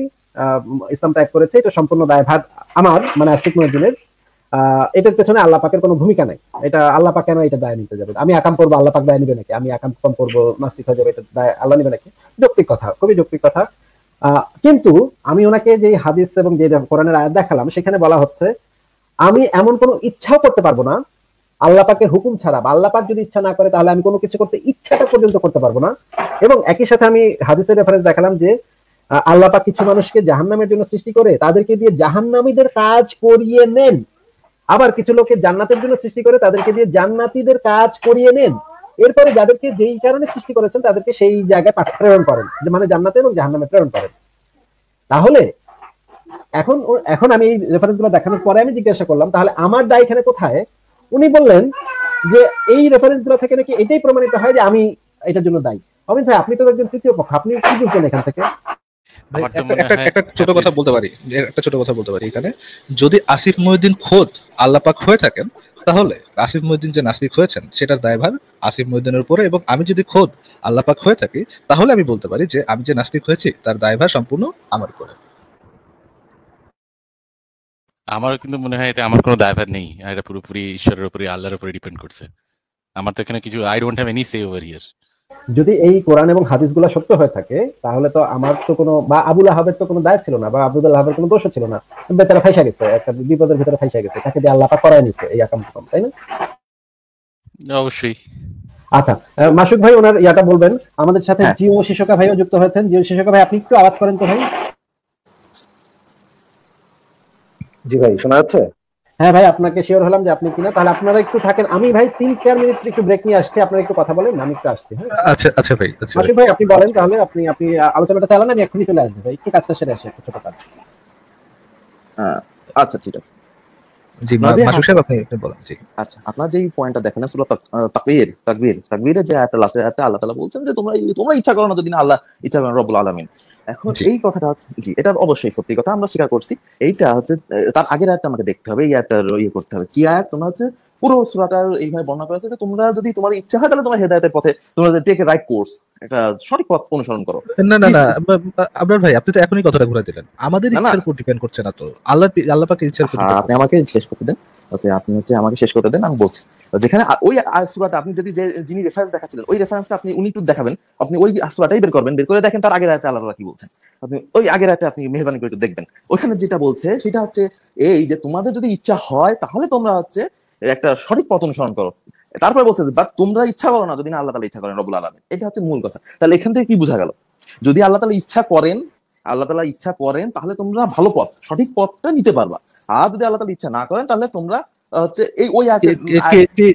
ইসলাম ত্যাগ করেছি, এটা সম্পূর্ণ দায়ভার আমার, মানে আসিফ মহিউদ্দিনের। এটার পেছনে আল্লাহ পাকের কোনো ভূমিকা নেই। এটা আল্লাহ পাক কেন এটা দায় নিতে যাবে? আমি আকাম করবো, আল্লাহ পাক দায় নিবে নাকি? আমি আকাম কম করবো, নাস্তিক হয়ে যাবে, এটা দায় আল্লাহ নিবে নাকি? যৌক্তিক কথা, খুবই যৌক্তিক কথা। কিন্তু আমি ওনাকে যে হাদিস এবং যে কোরআনের আয়াত দেখালাম সেখানে বলা হচ্ছে আমি এমন কোনো ইচ্ছাও করতে পারবো না আল্লাহ পাকের হুকুম ছাড়া, বা আল্লাহ পাক যদি ইচ্ছা না করে তাহলে আমি কোনো কিছু করতে ইচ্ছাটা পর্যন্ত করতে পারবো না। এবং একই সাথে আমি হাদিসের রেফারেন্স দেখালাম যে আল্লাহ পাক কিছু মানুষকে জাহান্নামের জন্য সৃষ্টি করে তাদেরকে দিয়ে জাহান্নামীদের কাজ করিয়ে নেন, আবার কিছু লোকে জান্নাতের জন্য সৃষ্টি করে তাদেরকে দিয়ে জান্নাতীদের কাজ করিয়ে নেন। এরপরে যাদেরকে যেই কারণে সৃষ্টি করেছেন তাদেরকে সেই জায়গায় প্রেরণ করেন, মানে জান্নাতে এবং জাহান্নামে প্রেরণ করেন। তাহলে এখন আমি এই রেফারেন্স গুলো দেখানোর পরে আমি জিজ্ঞাসা করলাম তাহলে আমার দায় এখানে কোথায়? উনি বললেন যে এই রেফারেন্স গুলো থেকে নাকি এটাই প্রমাণিত হয় যে আমি এটার জন্য দায়ী। অমিত ভাই, আপনি তো একজন তৃতীয় পক্ষ, আপনি কি বুঝলেন এখান থেকে? ভাই আমার তো একটা মনে একটা হয় একটা ছোট কথা হাদিস বলতে পারি, একটা ছোট কথা বলতে পারি এখানে। যদি আসিফ মহিউদ্দিন খোদ আল্লাহ পাক হয়ে থাকেন, তাহলে আসিফ মহিউদ্দিন যে নাস্তিক হয়েছেন সেটার দায়ভার আসিফ মহিউদ্দিনের উপরে, এবং আমি যদি খোদ আল্লাহ পাক হয়ে থাকি তাহলে আমি বলতে পারি যে আমি যে নাস্তিক হয়েছি তার দায়ভার সম্পূর্ণ আমার উপরে। আমারও কিন্তু মনে হয় এতে আমার কোনো দায়ভার নেই, আর এটা পুরোপুরি ঈশ্বরের উপরে, আল্লাহর উপরে ডিপেন্ড করছে। আমার তো এখানে কিছু, I don't have any say over here. যদি এই কোরআন এবং হাদিসগুলো সত্য হয়ে থাকে, তাহলে তো আমার তো কোনো, বা আবুল আহাবের তো কোনো দায় ছিল না, বা আব্দুল আহাবের কোনো দোষ ছিল না, বেচারা ফাইসা গেছে, একটা বিপদের ভিতরে ফাইসা গেছে, তাকে দিয়ে আল্লাহ পাক করায় নিচ্ছে এই আকাম কুকাম, তাই না? অবশ্যই। আচ্ছা, মাসুদ ভাই ওনার ইয়াটা বলবেন। আমাদের সাথে হ্যাঁ জিও শিশোকা ভাইও যুক্ত হয়েছেন। জিও শিশোকা ভাই, আপনি একটু আওয়াজ করেন তো ভাই। জি ভাই, শোনা যাচ্ছে? হ্যাঁ ভাই, আপনাকে শিওর হলাম যে আপনি কিনা। তাহলে আপনারা একটু থাকেন, আমি ভাই 3-4 মিনিট একটু ব্রেক নিয়ে আসছি, আপনারা একটু কথা বলেন, আমি একটু আসছি। হ্যাঁ আচ্ছা আচ্ছা ভাই, আচ্ছা ভাই। মাসুদ ভাই, আপনি বলেন তাহলে, আপনি আপনি আলোচনাটা চালান, আমি এক্ষুনি চলে আসবো ভাই, একটু কাজটা সেরে আসি, একটা ছোট কাজ। আচ্ছা ঠিক আছে। জি আপনার যে মাসুদ সাহেব, আপনি আপনি বলেন। জি আচ্ছা, আপনার যে পয়েন্টটা দেখেন সূরা তাকবীরে যে একটা লাস্টে একটা আল্লাহ তাআলা বলছেন যে তোমরা ইচ্ছা করো না যদি না আল্লাহ ইচ্ছা করেন রব্বুল আলামিন। এখন জি এই কথাটা হচ্ছে, জি এটা অবশ্যই সত্যি কথা, আমরা স্বীকার করছি। এইটা হচ্ছে তার আগের আয়াতটা আমাকে দেখতে হবে, এই আয়াতটার ইয়ে করতে হবে। কি আয়াত? তোমরা হচ্ছে পুরো সূরাটা এইভাবে বর্ণনা করা আছে যে তোমরা যদি তোমাদের ইচ্ছা হয় তাহলে তোমার হেদায়েতের পথে তোমরা টেক এ রাইট কোর্স, একটা সঠিক পথ অনুসরণ করো। না না না, Please, আপনার ভাই আপনি তো এখনই কথাটা ঘুরে দিলেন। আমাদের না না, ইচ্ছার উপর ডিপেন্ড করছে না তো, আল্লাহ পাকের ইচ্ছার উপর হ্যাঁ ডিপেন্ড আপনি করছে। আমাকে শেষ করতে দেন। ওকে, আপনি হচ্ছে আমাকে শেষ করতে দেন, আমি বলছি। যেখানে ওই সূরাটা আপনি যদি যিনি রেফারেন্স দেখাচ্ছিলেন ওই রেফারেন্সটা আপনি উনি একটু দেখাবেন, আপনি ওই সূরাটাই বের করবেন, বের করে দেখেন তার আগের আয়াতে আল্লাহ তাআলা কি বলছেন। আপনি ওই আগের আয়াতে আপনি মেহেরবানি করে একটু দেখবেন, ওখানে যেটা বলছে সেটা হচ্ছে এই যে তোমাদের যদি ইচ্ছা হয় তাহলে তোমরা হচ্ছে একটা সঠিক পথ অনুসরণ করো। তারপরে বলছে বাট তোমরা ইচ্ছা করো না যদি না আল্লাহ তাআলা ইচ্ছা করেন রব্বুল আলামিন। এটা হচ্ছে মূল কথা। তাহলে এখান থেকে কি বোঝা গেল? যদি আল্লাহ তাআলা ইচ্ছা করেন, আল্লাহ তাআলা ইচ্ছা করেন তাহলে তোমরা ভালো পথ, সঠিক পথটা নিতে পারবা। আর যদি আল্লাহ তাআলা ইচ্ছা না করেন তাহলে তোমরা হচ্ছে এই ওই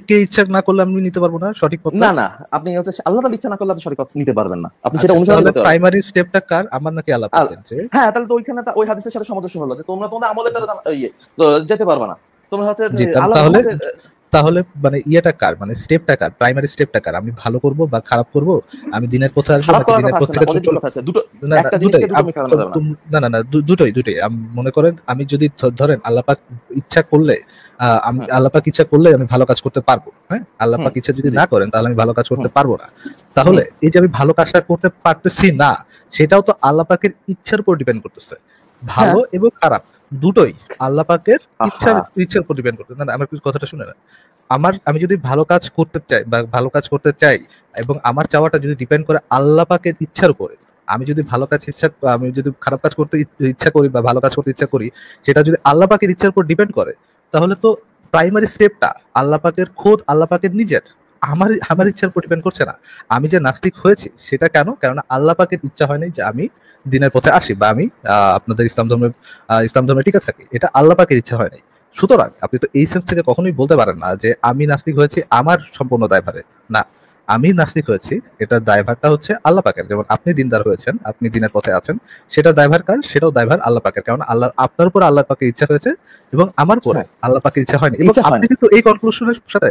কে ইচ্ছা না করলে আমি নিতে পারবো না সঠিক পথ? না না, আপনি হচ্ছে আল্লাহ তাআলা ইচ্ছা না করলে আপনি সঠিক পথ নিতে পারবেন না, আপনি সেটা অনুসরণ তাহলে করতে পারবেন। প্রাইমারি স্টেপটা কার, আমার নাকি আল্লাহ পাকের? যে হ্যাঁ, তাহলে তো ওইখানে ওই হাদিসের সাথে সামঞ্জস্য হলো যে তোমরা তোমাদের আমলের দ্বারা ইয়ে যেতে পারবা না, তোমরা হচ্ছে জি আল্লাহ তাহলে রহমতের। তাহলে মানে ইয়েটা কার, মানে স্টেপটা কার, প্রাইমারি স্টেপটা কার? আমি ভালো করব বা খারাপ করব, আমি দিনের পথে আসবো খারাপ নাকি করার দিনের কথা পথ আসছে না, থেকে পজিটিভ কথা আছে। দুটো, না না একটা দুটোই জিনিসকে দুটো মিশানো যাবে না। না না না দুটোই দুটোই মনে করেন, আমি যদি ধরেন আল্লাহ পাক ইচ্ছা করলে, আমি হুম আল্লাহ পাক ইচ্ছা করলে আমি ভালো কাজ করতে পারবো, হ্যাঁ, আল্লাহ হুম পাক ইচ্ছা যদি জি না করেন তাহলে আমি ভালো কাজ করতে হুম পারবো না। তাহলে এই যে আমি ভালো কাজটা করতে পারতেছি না, সেটাও তো আল্লাহ পাকের ইচ্ছার উপর ডিপেন্ড করতেছে। হ্যাঁ ভালো এবং খারাপ দুটোই আল্লাহ পাকের আহা ইচ্ছার উপর ডিপেন্ড করতেছে। না না, আমার কথাটা শুনে না। আমি যদি ভালো কাজ করতে চাই বা ভালো কাজ করতে চাই, এবং আমার চাওয়াটা যদি ডিপেন্ড করে আল্লাহ পাকের ইচ্ছার উপরে, আমি যদি ভালো কাজ আমি যদি খারাপ কাজ করতে ইচ্ছা করি বা ভালো কাজ করতে ইচ্ছা করি, সেটা যদি আল্লাহ পাকের ইচ্ছার উপর ডিপেন্ড করে, তাহলে তো প্রাইমারি স্টেপটা আল্লাহ পাকের, খোদ আল্লাহ পাকের নিজের, আমার ইচ্ছার উপর ডিপেন্ড করছে না। আমি যে নাস্তিক হয়েছি সেটা কেন? কেননা আল্লাহ পাকের ইচ্ছা হয় নাই যে আমি দিনের পথে আসি বা আমি আপনাদের ইসলাম ধর্মে টিকে থাকি। এটা আল্লাহ পাকের ইচ্ছা হয় নাই। সুতরাং আপনি তো এই সেন্স থেকে কখনোই বলতে পারেন না যে আমি নাস্তিক হয়েছি আমার সম্পূর্ণ দায়ভারে। না, আমি নাস্তিক হয়েছি এটার দায়ভারটা হচ্ছে আল্লাহ পাকের। যেমন আপনি দিনদার হয়েছেন, আপনি দিনের পথে আছেন, সেটা দায়ভার কার? সেটাও দায়ভার আল্লাহ পাকের। কারণ আল্লাহ আপনার উপর আল্লাহ পাকের ইচ্ছা হয়েছে এবং আমার উপরে হ্যাঁ আল্লাহ পাকের ইচ্ছা হয়নি। এবং ইচ্ছা হয় আপনি না। কিন্তু এই কনক্লুশনের সাথে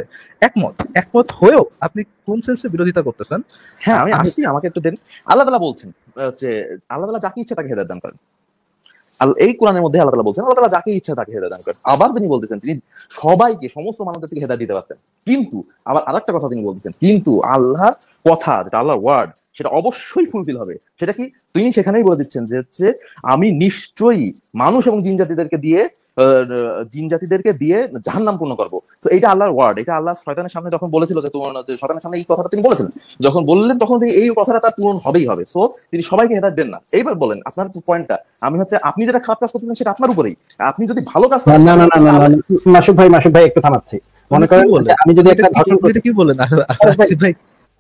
একমত হয়েও আপনি কোন সেন্সে বিরোধিতা করতেছেন? হ্যাঁ আমি আমি আসছি, আমাকে একটু দেন। আল্লাহ তাআলা বলছেন যে আল্লাহ তাআলা যাকে ইচ্ছা তাকে হেদায়েত দান করেন। এই কোরআনের মধ্যে আল্লাহ তাআলা বলছেন আল্লাহ তাআলা যাকে ইচ্ছা তাকে হেদায়েত দান করেন। আবার তিনি বলতেছেন তিনি সবাইকে, সমস্ত মানুষদের থেকে হেদায়েত দিতে পারতেন, কিন্তু আবার আরেকটা কথা তিনি বলতেছেন, কিন্তু আল্লাহর কথা যেটা আল্লাহর ওয়ার্ড সেটা অবশ্যই ফুলফিল হবে। সেটা কি? তিনি সেখানেই বলে দিচ্ছেন যে হচ্ছে আমি নিশ্চয়ই মানুষ এবং জিন জাতিদেরকে দিয়ে জাহান্নাম পূর্ণ করবো। তো এটা আল্লাহর ওয়ার্ড, এটা আল্লাহ শয়তানের সামনে যখন বলেছিল যে তোমার শয়তানের সামনে এই কথাটা তিনি বলেছিলেন, যখন বললেন তখন তিনি এই কথাটা তার পূরণ হবেই হবে। সো তিনি সবাইকে হেদায়েত দেন না। এইবার বলেন আপনার পয়েন্টটা, আমি হচ্ছে আপনি যেটা খারাপ কাজ করতেছেন সেটা আপনার উপরেই, আপনি যদি ভালো কাজ করেন না না না না না, মাসুদ ভাই একটু থামাচ্ছি। মনে করেন যে আমি যদি একটা ধর্ষণ করি, কি বলেন আসিফ ভাই?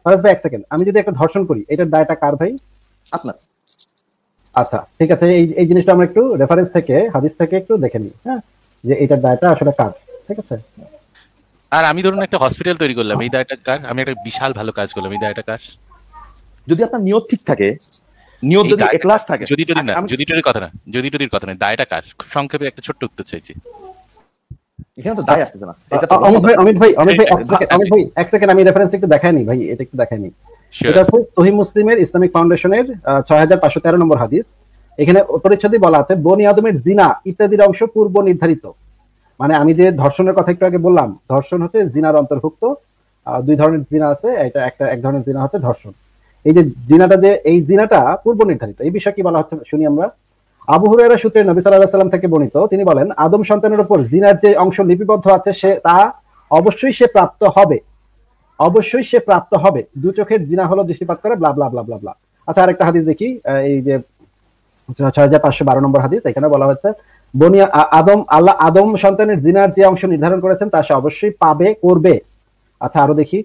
ফারাজ ভাই এক সেকেন্ড, আমি যদি একটা ধর্ষণ করি, এটার দায়টা কার ভাই? আপনার। আচ্ছা ঠিক আছে, এই জিনিসটা আমরা একটু রেফারেন্স থেকে, হাদিস থেকে একটু দেখে নিই, হ্যাঁ, যে এটার দায়টা আসলে কার। ঠিক আছে, আর আমি ধরুন একটা হসপিটাল তৈরি করলাম, এই দায়টা কার? আমি একটা বিশাল ভালো কাজ করলাম, এই দায়টা কার? যদি আপনার নিয়ত ঠিক থাকে, নিয়ত এই যদি দায়টা একলাস কার? থাকে, যদি না, যদি কথা না, যদি কথা না, দায়টা কার? খুব সংক্ষেপে একটা ছোট্ট উত্তর চাইছি। এখানে তো দায় আসতেছে না। এটা অমিত ভাই এক সেকেন্ড, আমি রেফারেন্স একটু দেখাই নি ভাই, এটা একটু দেখাই নি। এটা হচ্ছে সহিহ মুসলিমের ইসলামিক ফাউন্ডেশনের 6513 নম্বর হাদিস। এখানে পরিচ্ছদে বলা আছে বনি আদমের জিনা ইত্যাদির অংশ পূর্ব নির্ধারিত। মানে আমি যে ধর্ষণের কথা একটু আগে বললাম, ধর্ষণ হচ্ছে জিনার অন্তর্ভুক্ত। দুই ধরনের জিনা আছে, এটা এক ধরনের জিনা হচ্ছে ধর্ষণ। এই যে জিনাটা, যে এই জিনাটা পূর্ব নির্ধারিত, এই বিষয়ে কি বলা হচ্ছে শুনি আমরা। আবু হুরায়রা সূত্রে নবী সাল্লাল্লাহু আলাইহি ওয়াসাল্লাম থেকে বর্ণিত, তিনি বলেন আদম সন্তানের উপর জিনার যে অংশ লিপিবদ্ধ আছে সে তা অবশ্যই সে প্রাপ্ত হবে, অবশ্যই সে প্রাপ্ত হবে। দু চোখের জিনা হলো দৃষ্টিপাত করে, ব্লা ব্লা ব্লা ব্লা ব্লা। আচ্ছা, আরেকটা হাদিস দেখি, এই যে 6512 নম্বর হাদিস। এখানে বলা হচ্ছে বনি আদম, আল্লাহ আদম সন্তানের জিনার যে অংশ নির্ধারণ করেছেন তা সে অবশ্যই পাবে, করবে। আচ্ছা, আরো দেখি,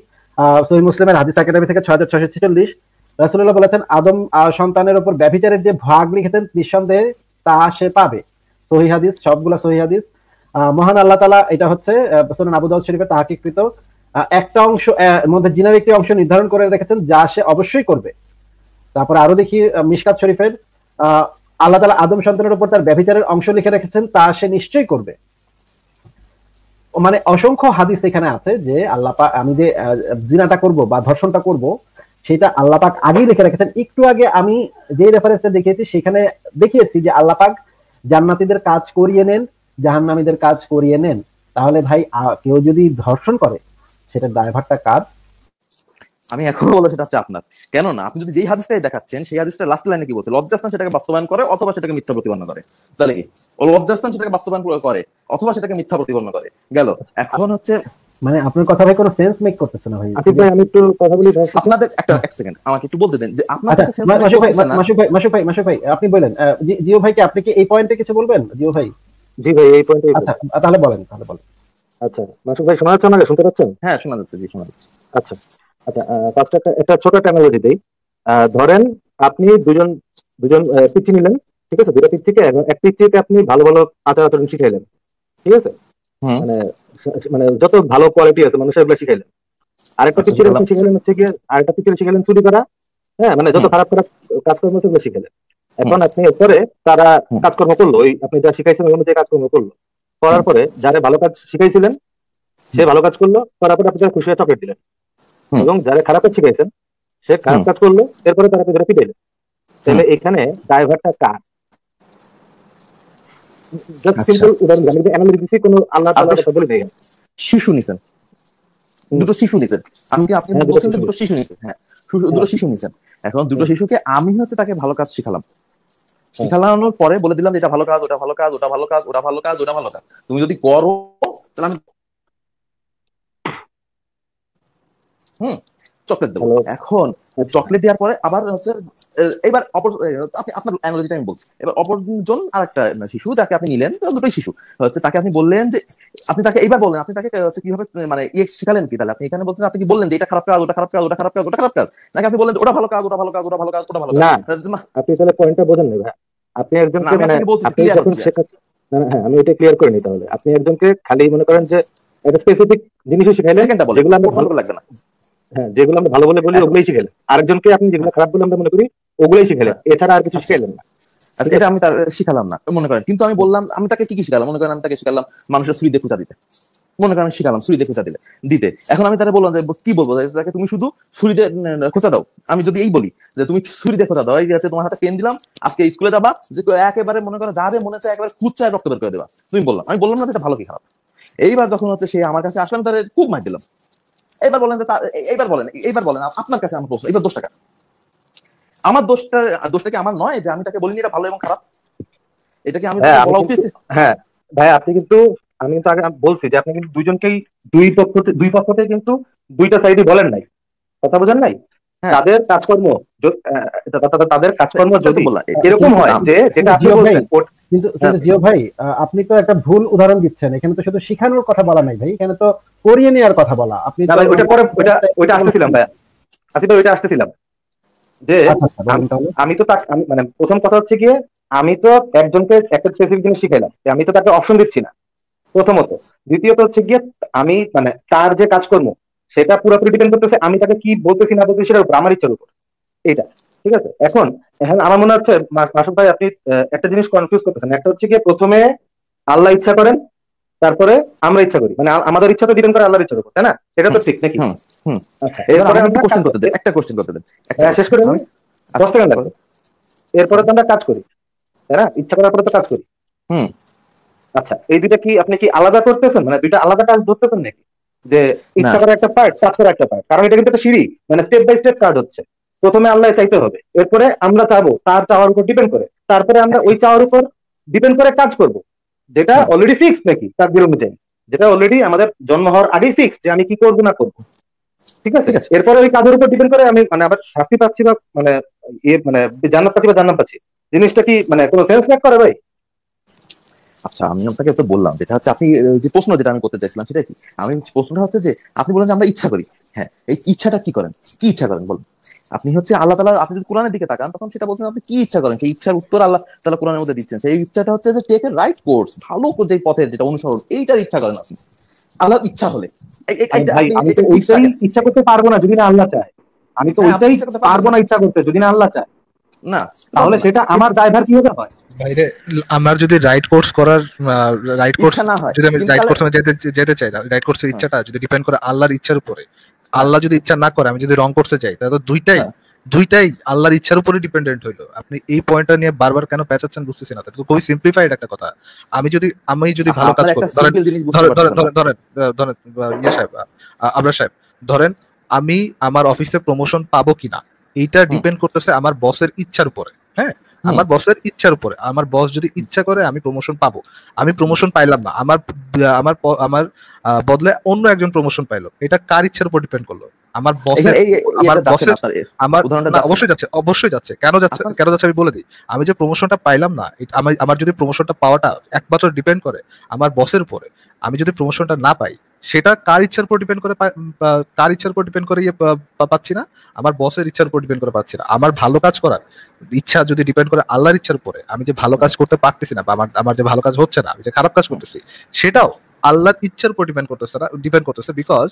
সহিহ মুসলিমের হাদিস একাডেমি থেকে 6646, রাসূলুল্লাহ বলেছেন আদম সন্তানের উপর ব্যভিচারের যে ভাগ লিখেছেন নিঃসন্দেহে তা সে পাবে। সহিহ হাদিস, সবগুলা সহিহ হাদিস। মহান আল্লাহ তাআলা, এটা হচ্ছে সুনান আবু দাউদ শরীফে তাহকিককৃত, একটা অংশ মধ্যে জিনার একটি অংশ নির্ধারণ করে রেখেছেন যা সে অবশ্যই করবে। তারপরে আরো দেখি, মিশকাত শরীফের, আল্লাহ তাআলা আদম সন্তানের উপর তার ব্যভিচারের অংশ লিখে রেখেছেন তা সে নিশ্চয়ই করবে। মানে অসংখ্য হাদিস এখানে আছে যে আল্লাহ পাক, আমি যে জিনাটা করব বা ধর্ষণটা করব সেটা আল্লাহ পাক আগেই লিখে রেখেছেন। একটু আগে আমি যে রেফারেন্সটা দেখিয়েছি সেখানে দেখিয়েছি যে আল্লাহ পাক জান্নাতীদের কাজ করিয়ে নেন, জাহান্নামীদের কাজ করিয়ে নেন। তাহলে ভাই কেউ যদি ধর্ষণ করে সেটার দায়ভারটা কার? আমি এখনো বলবো সেটা হচ্ছে আপনার। কেননা আপনি যদি যেই হাদিসটাই দেখাচ্ছেন সেই হাদিসটা লাস্ট লাইনে কি বলছে, লজ্জাস্থান সেটাকে বাস্তবায়ন করে অথবা সেটাকে মিথ্যা প্রতিপন্ন করে। তাহলে কি ও লজ্জাস্থান সেটাকে বাস্তবায়ন করে অথবা সেটাকে মিথ্যা প্রতিপন্ন করে গেল। এখন হচ্ছে মানে আপনার কথা ভাই কোনো সেন্স মেক করতেছে না ভাই। আতিফ ভাই, আমি একটু কথা বলি। আপনাদের এক সেকেন্ড আমাকে একটু বলতে দেন যে আপনার আচ্ছা, কাছে সেন্স করতেছে না। মাসুক ভাই আপনি বলেন। জিও ভাইকে আপনি কি এই পয়েন্টে কিছু বলবেন জিও ভাই? জি ভাই, এই পয়েন্টে। আচ্ছা, তাহলে বলেন। আচ্ছা, মাসুদ ভাই শোনা যাচ্ছে আমাকে? শুনতে পাচ্ছেন? হ্যাঁ, শোনা যাচ্ছে, জি শোনা যাচ্ছে। আচ্ছা আচ্ছা, ফার্স্ট একটা ছোট একটা অ্যানালজি দেই। ধরেন আপনি দুজন পিচ্চি নিলেন, ঠিক আছে? দুটো পিচ্চিকে, এক পিচ্চিকে আপনি ভালো ভালো আচার আচরণ শিখাইলেন, ঠিক আছে? মানে মানে যত ভালো কোয়ালিটি আছে মানুষের এগুলো শিখাইলেন। আরেকটা পিচ্চির আপনি শিখাইলেন হচ্ছে গিয়ে, আরেকটা পিচ্চির শিখাইলেন চুরি করা, হ্যাঁ, মানে যত খারাপ খারাপ কাজকর্ম সেগুলো শিখাইলেন। এখন আপনি এরপরে তারা কাজকর্ম করলো, ওই আপনি যা শিখাইছেন ওই অনুযায়ী কাজকর্ম করলো, করার পরে যারা ভালো কাজ শিখাইছিলেন সে ভালো কাজ করলো, করার পরে আপনি তারা খুশি হয়ে চকলেট দিলেন। এবং যারা খারাপ কাজ শিখাইছেন সে খারাপ কাজ করলো, এরপরে তারা ধরে পিটাইলেন। তাহলে এখানে ড্রাইভারটা কার? জাস্ট সিম্পল উদাহরণ, আমি অ্যানালিসিস দিছি, কোনো আল্লাহ তাআলার কথা বলে দেই। শিশু নিছেন, দুটো শিশু নিছেন। আমি কি আপনি বলছেন দুটো শিশু নিছেন? হ্যাঁ, দুটো শিশু নিছেন। এখন দুটো শিশুকে আমি হচ্ছে তাকে ভালো কাজ শিখালাম, শিখানোর পরে বলে দিলাম এটা ভালো কাজ, ওটা ভালো কাজ, ওটা ভালো কাজ, ওটা ভালো কাজ, ওটা ভালো কাজ, তুমি যদি করো তাহলে আমি চকলেট দেবো। এখন চকলেট দেওয়ার পরে আবার হচ্ছে এবার আপনি আপনার অ্যানালজিটা আমি বলছি, এবার অপরজন আরেকটা শিশু যাকে আপনি নিলেন, দুটোই শিশু হচ্ছে, তাকে আপনি বললেন যে আপনি তাকে এইবার বললেন, আপনি তাকে হচ্ছে কিভাবে মানে শিখালেন কি? তাহলে আপনি এখানে বলছেন, আপনি কি বললেন যে এটা খারাপ কাজ, ওটা খারাপ কাজ, ওটা খারাপ কাজ, ওটা খারাপ কাজ, নাকি আপনি বললেন ওটা ভালো কাজ, ওটা ভালো কাজ, ওটা ভালো কাজ, ওটা ভালো কাজ? না, আপনি তাহলে পয়েন্টটা বোঝেন না ভাই। আপনি একজনকে, মানে আপনি যখন শেখাচ্ছেন, হ্যাঁ আমি এটা ক্লিয়ার করে নিই। তাহলে আপনি একজনকে খালি মনে করেন যে একটা স্পেসিফিক জিনিসও শিখাইলেন, যেগুলো আমরা ভালো লাগবে না, হ্যাঁ, যেগুলো আমরা ভালো বলে বলি ওগুলোই শিখাইলেন। আরেকজনকে আপনি যেগুলো খারাপ বলে আমরা মনে করি ওগুলোই শিখাইলেন, এছাড়া আর কিছু শিখাইলেন না। আচ্ছা, এটা আমি তার শিখালাম না মনে করেন, কিন্তু আমি বললাম আমি তাকে কি শিখালাম, মনে করেন আমি তাকে শিখালাম মানুষের ছুরি দিয়ে খুঁটা দিতে, মনে করেন আমি শিখালাম ছুরি দিয়ে খুঁটা দিতে। এখন আমি তাকে বললাম যে কি বলবো, তাকে তুমি শুধু ছুরি দিয়ে খোঁচা দাও। আমি যদি এই বলি যে তুমি ছুরি দিয়ে খোঁচা দাও, এই যে তোমার হাতে পেন দিলাম, আজকে স্কুলে যাবা, যে একেবারে মনে করো যাদের মনে চায় একেবারে খুঁচায় রক্ত বের করে দেবা, তুমি বললাম, আমি বললাম না যেটা ভালো কি খারাপ। এইবার যখন হচ্ছে সে আমার কাছে আসলাম, তার খুব মার দিলাম। এইবার বলেন আপনার কাছে আমার প্রশ্ন, এবার 10 টাকা আমার দোষটা কি আমার নয় যে আমি তাকে বলিনি এটা ভালো এবং খারাপ? এটা কি আমি বলা উচিত? হ্যাঁ ভাই, আপনি কিন্তু, আমি কিন্তু আগে বলছি যে আপনি কিন্তু দুইজনকেই দুই পক্ষতে কিন্তু দুইটা সাইডই বলেন নাই, কথা বোঝেন নাই। তাদের কাজকর্ম যদি এরকম হয় যে যেটা আপনি বলছেন, কিন্তু জিও ভাই আপনি তো একটা ভুল উদাহরণ দিচ্ছেন। এখানে তো শুধু শিখানোর কথা বলা নাই ভাই, এখানে তো করিয়ে নেওয়ার কথা বলা। আপনি ওইটা আসতেছিলাম ভাই, ওইটা আসতেছিলাম যে আমি তো মানে প্রথম কথা হচ্ছে গিয়ে, আমি তো একজনকে একটা স্পেসিফিক জিনিস শিখাইলাম, আমি তো তাকে অপশন দিচ্ছি না প্রথমত। দ্বিতীয়ত হচ্ছে গিয়ে আমি মানে তার যে কাজকর্ম সেটা পুরোপুরি ডিপেন্ড করতেছে আমি তাকে কি বলতেছি না বলতেছি সেটার উপর, আমার ইচ্ছার উপর। এইটা ঠিক আছে। এখন আমার মনে হচ্ছে মাসুদ ভাই আপনি একটা জিনিস কনফিউজ করতেছেন। একটা হচ্ছে গিয়ে প্রথমে আল্লাহ ইচ্ছা করেন, তারপরে আমরা ইচ্ছা করি, মানে আমাদের ইচ্ছা তো ডিপেন্ড করে আল্লাহর ইচ্ছার উপর, তাই না? এটা তো ঠিক নাকি? এরপরে একটা কোশ্চেন করতে দেন, শেষ করে 10 সেকেন্ড লাগবে। এরপরে তো আমরা কাজ করি, তাই না? ইচ্ছা করার পরে তো কাজ করি। হুম। আচ্ছা, এই দুইটা কি আপনি কি আলাদা করতেছেন, মানে দুইটা আলাদা কাজ ধরতেছেন নাকি? যে না ইচ্ছা করা একটা পার্ট, কাজ করা একটা পার্ট? কারণ এটা কিন্তু একটা সিঁড়ি, মানে স্টেপ বাই স্টেপ কাজ হচ্ছে। প্রথমে আল্লাহ চাইতে হবে, এরপরে আমরা চাবো, তার চাওয়ার উপর ডিপেন্ড করে, তারপরে আমরা ওই চাওয়ার উপর ডিপেন্ড করে কাজ করব, যেটা হুম, অলরেডি ফিক্স নাকি তাকদীর অনুযায়ী, যেটা অলরেডি আমাদের জন্ম হওয়ার আগেই ফিক্স যে আমি কি করবো না করবো। ঠিক আছে, ঠিক আছে। এরপরে ওই কাজের উপর ডিপেন্ড করে আমি মানে আবার শাস্তি পাচ্ছি বা মানে মানে জান্নাত পাচ্ছি বা জান্নাত পাচ্ছি। জিনিসটা কি মানে কোনো সেন্স মেক করে ভাই? আচ্ছা, আমি আপনাকে তো বললাম, যেটা হচ্ছে আপনি যে প্রশ্ন যেটা আমি করতে চাইছিলাম সেটা কি, আমি প্রশ্নটা হচ্ছে যে আপনি বলেন যে আমরা ইচ্ছা করি। হ্যাঁ, এই ইচ্ছাটা কি করেন, কি ইচ্ছা করেন বলুন। আপনি হচ্ছে আল্লাহ তাআলা, আপনি যদি কোরআনের দিকে তাকান তখন সেটা বলছেন আপনি কি ইচ্ছা করেন, সেই ইচ্ছার উত্তর আল্লাহ তাআলা কোরআনের মধ্যে দিচ্ছেন। সেই ইচ্ছাটা হচ্ছে যে টেক এ রাইট কোর্স, ভালো যে পথের যেটা অনুসরণ, এইটার ইচ্ছা করেন আপনি আল্লাহর ইচ্ছা হলে। আরে ভাই, আপনি আমি তো এটা ফিক্স ওইটাই রাখেন। ইচ্ছা করতে পারবো না যদি না আল্লাহ চায়। আমি তো হ্যাঁ, আপনি ওইটাই ইচ্ছা করতে পারবেন পারবো না। না ইচ্ছা করতে যদি না আল্লাহ চায়। না, তাহলে পারবেন না। সেটা আমার দায়ভার কিভাবে হয়? বাইরে আমার যদি রাইট কোর্স করার রাইট কোর্স, ইচ্ছা না হয় যদি আমি কিন্তু রাইট তাহলে কোর্সে যেতে যেতে চাই, রাইট কোর্সের হ্যাঁ, ইচ্ছাটা যদি ডিপেন্ড করে আল্লাহর ইচ্ছার উপরে, হ্যাঁ, আল্লাহ যদি ইচ্ছা না করে আমি যদি রং কোর্সে যাই, তাহলে তো দুইটাই হ্যাঁ। দুইটাই আল্লাহর ইচ্ছার উপরে ডিপেন্ডেন্ট হইলো। আপনি এই পয়েন্টটা নিয়ে বারবার কেন পেঁচাচ্ছেন বুঝতেছি না। তো খুবই সিম্পলিফাইড একটা কথা। আমি যদি ভালো কাজ আপনার একটা করি, ধরেন সিম্পল জিনিস বুঝতে ধরেন ধরেন পারতেছেন না। ধরেন ধরেন ধরেন ইয়ে সাহেব, আবরার সাহেব, ধরেন আমি আমার অফিসে প্রমোশন পাবো কিনা এইটা হুম, ডিপেন্ড করতেছে আমার বসের ইচ্ছার উপরে। হ্যাঁ, হুম, আমার বসের ইচ্ছার উপরে। আমার বস যদি ইচ্ছা করে আমি প্রমোশন পাবো, আমি হুম। প্রমোশন পাইলাম না, আমার বদলে অন্য একজন প্রমোশন পাইলো, এটা কার ইচ্ছার উপর ডিপেন্ড করলো? আমার বসের। এখানে এই আমার এটা যাচ্ছে না, বসের আপনার আমার উদাহরণটা না, যাচ্ছে না। অবশ্যই যাচ্ছে, অবশ্যই যাচ্ছে। কেন যাচ্ছে আচ্ছা, কেন যাচ্ছে আমি বলে দিই। আমি যে প্রমোশনটা পাইলাম না, আমার যদি প্রমোশনটা পাওয়াটা একমাত্র ডিপেন্ড করে আমার বসের উপরে, আমি যদি প্রমোশনটা না পাই, সেটা কার ইচ্ছার উপর ডিপেন্ড করে কার ইচ্ছার উপর ডিপেন্ড করে পাচ্ছি না, আমার বসের ইচ্ছার উপর ডিপেন্ড করে পাচ্ছি না। আমার ভালো কাজ করার ইচ্ছা যদি ডিপেন্ড করে আল্লাহর ইচ্ছার উপরে, আমি যে ভালো কাজ করতে পারতেছি না বা আমার আমার যে ভালো কাজ হচ্ছে না, আমি যে খারাপ কাজ করতেছি, সেটাও আল্লাহর ইচ্ছার উপর ডিপেন্ড করতেছে। বিকজ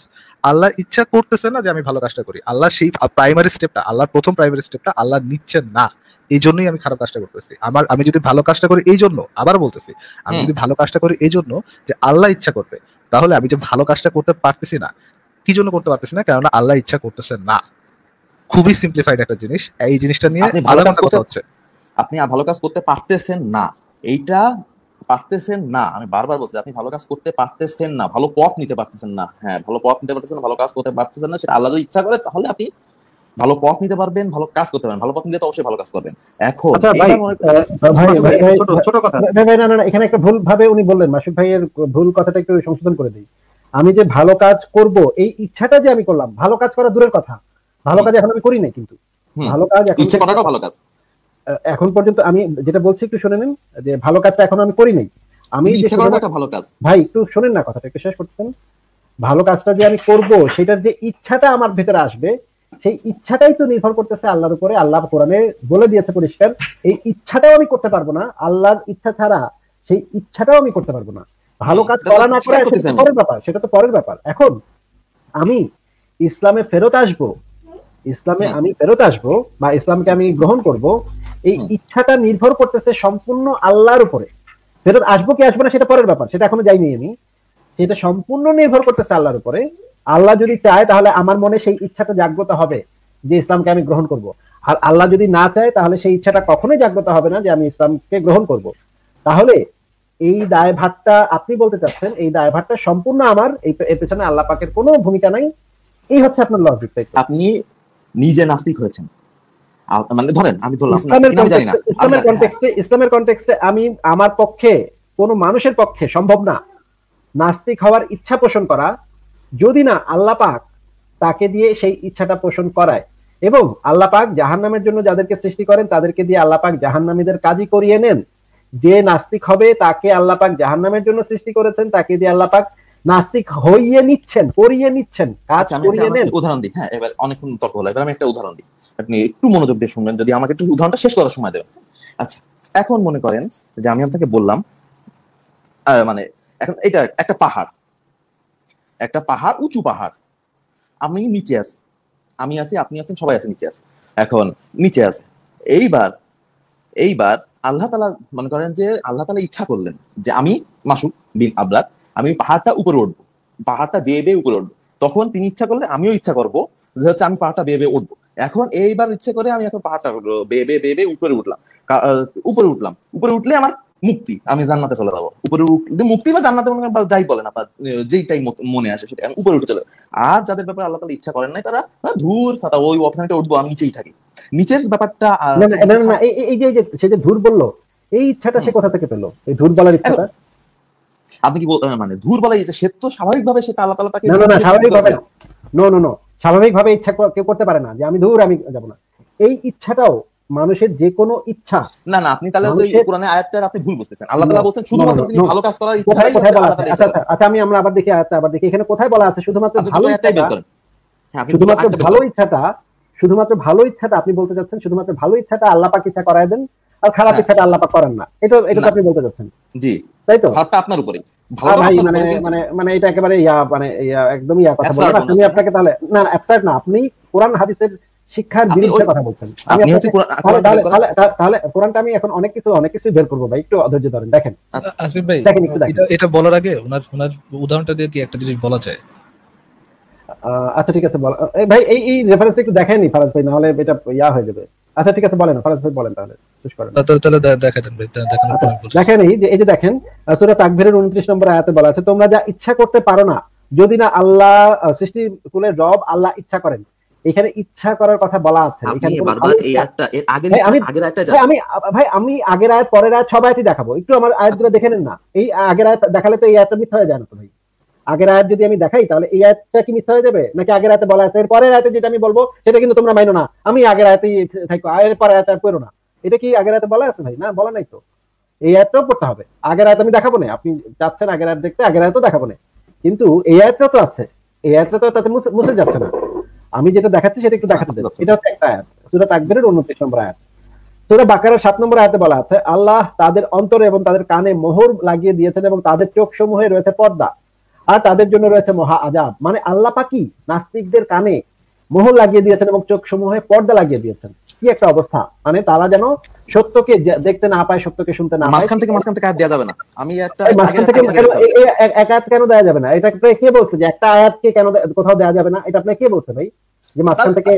আল্লাহ ইচ্ছা করতেছে না যে আমি ভালো কাজটা করি। আল্লাহ সেই প্রাইমারি স্টেপটা, আল্লাহর প্রথম প্রাইমারি স্টেপটা আল্লাহ নিচ্ছেন না। এই জন্যই আমি খারাপ কাজটা করতেছি। আমি যদি ভালো কাজটা করি এই জন্য, আবার বলতেছি, আমি হুম। যদি ভালো কাজটা করি এই জন্য যে আল্লাহ ইচ্ছা করবে, তাহলে আমি যে ভালো কাজটা করতে পারতেছি না, কি জন্য করতে পারতেছি না? কেননা আল্লাহ ইচ্ছা করতেছে না। খুবই সিম্পলিফাইড একটা জিনিস। এই জিনিসটা নিয়ে আপনি ভালো আধা কাজ ঘন্টা করতে কথা হচ্ছে। আপনি ভালো কাজ করতে পারতেছেন না, এইটা পারতেছেন না। আমি বারবার বলছি আপনি ভালো কাজ করতে পারতেছেন না, ভালো পথ নিতে পারতেছেন না। হ্যাঁ, ভালো পথ নিতে পারতেছেন না, ভালো কাজ করতে পারতেছেন না, সেটা আল্লাহ যদি ইচ্ছা করে তাহলে আপনি ভালো পথ নিতে পারবেন, ভালো কাজ করতে পারবেন। ভালো পথ নিলে তো অবশ্যই ভালো কাজ করবেন। এখন আচ্ছা ভাই, এইবার মনে ভাই মাসুদ ভাই ভাই, ভাই ছোট ছোট কথা। ভাই ভাই, না না না, এখানে একটা ভুল ভাবে উনি বললেন। মাসুদ ভাইয়ের ভুল কথাটা একটু সংশোধন করে দিই। আমি যে ভালো কাজ করব এই ইচ্ছাটা যে আমি করলাম, ভালো কাজ করা দূরের কথা, ভালো হুম, কাজ এখন আমি করি নাই কিন্তু। হুম, ভালো কাজ এখন ইচ্ছে করাটাও ভালো কাজ। এখন পর্যন্ত আমি যেটা বলছি একটু শুনে নিন, যে ভালো কাজটা এখন আমি করি নাই। আমি কিন্তু যে ইচ্ছা করাটা একটা ভালো কাজ। ভাই একটু শোনেন না, কথাটা একটু শেষ করতেন। ভালো কাজটা যে আমি করব সেটার যে ইচ্ছাটা আমার ভেতরে আসবে, সেই ইচ্ছাটাই তো নির্ভর করতেছে আল্লাহর উপরে। আল্লাহ কোরআনে বলে দিয়েছে পরিষ্কার, এই ইচ্ছাটাও আমি করতে পারবো না আল্লাহর ইচ্ছা ছাড়া, সেই ইচ্ছাটাও আমি করতে পারবো না। ভালো কাজ এটা করা তো না করা স্বীকার সেটা করতেছি তো আমি। পরের ব্যাপার, সেটা তো পরের ব্যাপার। এখন আমি ইসলামে ফেরত আসবো, ইসলামে হুম, আমি ফেরত আসবো বা ইসলামকে আমি গ্রহণ করব, এই হুম। ইচ্ছাটা নির্ভর করতেছে সম্পূর্ণ আল্লাহর উপরে। ফেরত আসবো কি আসবো না সেটা পরের ব্যাপার, সেটা এখনো যাইনি আমি। সেটা সম্পূর্ণ নির্ভর করতেছে আল্লাহর উপরে। আল্লাহ যদি চায় তাহলে আমার মনে সেই ইচ্ছাটা জাগ্রত হবে যে ইসলামকে আমি গ্রহণ করব। আর আল্লাহ যদি না চায় তাহলে সেই ইচ্ছাটা কখনোই জাগ্রত হবে না যে আমি ইসলামকে গ্রহণ করব। তাহলে এই দায়ভারটা আপনি বলতে চাচ্ছেন, এই দায়ভারটা সম্পূর্ণ আমার, এর পেছনে আল্লাহ পাকের কোনো ভূমিকা নাই। এই হচ্ছে আপনার লজিক, তাই তো? আপনি নিজে নাস্তিক হয়েছেন। মানে ধরেন আমি ধরলাম আপনি ইসলামের নাস্তিক কিনা আমি জানি না, কনটেক্সটে, আমি ইসলামের জানি, হ্যাঁ। কনটেক্সটে, ইসলামের কনটেক্সটে আমি, আমার পক্ষে, কোনো মানুষের পক্ষে সম্ভব না নাস্তিক হওয়ার ইচ্ছা পোষণ করা, যদি না আল্লাহ পাক তাকে দিয়ে সেই ইচ্ছাটা পোষণ করায়। এবং আল্লাহ পাক জাহান্নামের জন্য যাদেরকে সৃষ্টি করেন তাদেরকে দিয়ে আল্লাহ পাক জাহান্নামীদের কাজই করিয়ে নেন। যে নাস্তিক হবে তাকে আল্লাহ পাক জাহান্নামের জন্য সৃষ্টি করেছেন, তাকে দিয়ে আল্লাহ পাক নাস্তিক হইয়ে নিচ্ছেন, করিয়ে নিচ্ছেন, কাজ আচ্ছা, আমি করিয়ে নেন। একটা উদাহরণ দিই। হ্যাঁ, এবার অনেকক্ষণ তর্ক হলো, এবার আমি একটা উদাহরণ দিই। আপনি একটু মনোযোগ দিয়ে শুনবেন, যদি আমাকে একটু উদাহরণটা শেষ করার সময় দেবেন। আচ্ছা, এখন মনে করেন যে আমি আপনাকে বললাম মানে এখন এটা একটা পাহাড়, উঁচু পাহাড়। আমি নিচে আছি, আমি আছি, আপনি আছেন, সবাই আছে নিচে আছে। এখন নিচে আছে, এইবার এইবার আল্লাহ তাআলা মনে করেন যে আল্লাহ তাআলা ইচ্ছা করলেন যে আমি মাসুদ বিন আবলাদ, আমি পাহাড়টা উপরে উঠবো, পাহাড়টা বেয়ে বেয়ে উপরে উঠবো। তখন তিনি ইচ্ছা করলে আমিও ইচ্ছা করবো যে হচ্ছে আমি পাহাড়টা বেয়ে বেয়ে উঠবো। এখন এইবার ইচ্ছে করে আমি এখন পাহাড়টা বেয়ে বেয়ে উপরে উঠলাম। উপরে উঠলাম, উপরে উঠলে আমার মুক্তি, আমি জান্নাতে চলে যাবো। উপরে উঠলে মুক্তি বা জান্নাতে বা যাই বলেন আপনার, যেইটাই মনে আসে সেটা উপরে উঠে চলে। আর যাদের ব্যাপারে আল্লাহ তাআলা ইচ্ছা করেন নাই তারা ধূর ফাতা ওই ওখানে উঠবো, আমি নিচেই থাকি। নিচের ব্যাপারটা না না না না, এই যে সে যে ধূর বললো, এই ইচ্ছাটা সে কোথা থেকে পেলো, এই ধূর বলার ইচ্ছাটা? আপনি কি মানে ধূর বলাই, সে তো স্বাভাবিকভাবে সে আল্লাহ তাআলা তাকে না না না, স্বাভাবিকভাবে নো নো নো, স্বাভাবিকভাবে ইচ্ছা কেউ করতে পারে না যে আমি ধূর আমি যাব না। এই ইচ্ছাটাও মানুষের যে কোনো ইচ্ছা। না না, আপনি তাহলে ওই কোরআনের আয়াতটা আপনি ভুল বুঝতেছেন। আল্লাহ তাআলা বলেন শুধুমাত্র তিনি ভালো কাজ করার ইচ্ছাই কোথায় বলা আছে? আচ্ছা আচ্ছা, আমি আমরা আবার দেখি আয়াতটা, আবার দেখি এখানে কোথায় বলা আছে শুধুমাত্র ভালো ইচ্ছাটা, শুধুমাত্র ভালো ইচ্ছাটা, শুধুমাত্র ভালো ইচ্ছাটা আপনি বলতে চাচ্ছেন শুধুমাত্র ভালো ইচ্ছাটা আল্লাহ পাক ইচ্ছা করায় দেন, আর খারাপ ইচ্ছাটা আল্লাহ পাক করেন না, এটা তো আপনি বলতে চাচ্ছেন? জি, তাই তো? ভাবটা আপনার উপরে। ভাই মানে মানে মানে এটা একেবারে একদমই কথা বলেন আপনি। আপনাকে তাহলে না না অ্যাবসার্ড না, আপনি কোরআন হাদিসের শিক্ষার বিরুদ্ধে কথা বলছেন। তাহলে কোরআনটা আমি এখন অনেক কিছু বের করবো ভাই, একটু ধৈর্য ধরেন। দেখেন আসিফ ভাই, এটা বলার আগে ওনার উদাহরণটা দিয়ে কি একটা জিনিস বলা যায়? আচ্ছা ঠিক আছে, ভাই এই রেফারেন্সটা একটু দেখেননি ফারাজ ভাই, নাহলে এটা হয়ে যাবে। আচ্ছা ঠিক আছে, বলেন ফারাজ ভাই, বলেন তাহলে শেষ করেন। তাহলে দেখাতেন ভাই, দেখেন এই যে দেখেন সূরা তাকবীরের 29 নম্বর আয়াতে বলা আছে, তোমরা যা ইচ্ছা করতে পারো না যদি না আল্লাহ সৃষ্টি কুলের রব আল্লাহ ইচ্ছা করেন। এখানে ইচ্ছা করার কথা বলা আছে। এখানে আমি আগের আয়াত পরের আয়াত সব আয়াতই দেখাবো, একটু আমার আয়াতগুলো দেখে নেন না। এই আগের আয়াত দেখালে তো এই আয়াতটা মিথ্যা হয়ে যায় না তো ভাই। আগের আয়াত যদি আমি দেখাই তাহলে এই আয়াতটা কি মিথ্যা হয়ে যাবে, নাকি আগের আয়াতে বলা আছে এর পরের আয়াতে যেটা আমি বলবো সেটা কিন্তু তোমরা মাইনো না, আমি আগের আয়াতেই থাকো, এর পরের আয়াতে আর পড়ো না? এটা কি আগের আয়াতে বলা আছে ভাই? না, বলা নাই তো। এই আয়াতটাও পড়তে হবে। আগের আয়াত আমি দেখাবো না, আপনি চাচ্ছেন আগের আয়াত দেখতে, আগের আয়াতও দেখাবো না, কিন্তু এই আয়াতটাও তো আছে, এই আয়াতটা তো তাতে মুছে যাচ্ছে না। আমি যেটা দেখাচ্ছি সেটা একটু দেখাতে দেন। এটা হচ্ছে একটা আয়াত, সূরা তাকবীরের 29 নম্বর আয়াত। সূরা বাকারার 7 নম্বর আয়াতে বলা আছে, আল্লাহ তাদের অন্তরে এবং তাদের কানে মোহর লাগিয়ে দিয়েছেন এবং তাদের চোখ সমূহে রয়েছে পর্দা, আর তাদের জন্য রয়েছে মহা আযাব। মানে আল্লাহ পাকই নাস্তিকদের কানে মোহর লাগিয়ে দিয়েছেন এবং চোখ সমূহে পর্দা লাগিয়ে দিয়েছেন। কি একটা অবস্থা! মানে তারা যেন সত্যকে দেখতে না পায়, সত্যকে শুনতে না পায়। মাঝখান থেকে আয়াত দেয়া যাবে না। আমি একটা মাঝখান থেকে এক আয়াত কেন দেয়া যাবে না? এটা কে বলছে যে একটা আয়াতকে কেন কোথাও দেয়া যাবে না? এটা আপনি কে বলছে ভাই, যে মাঝখান থেকে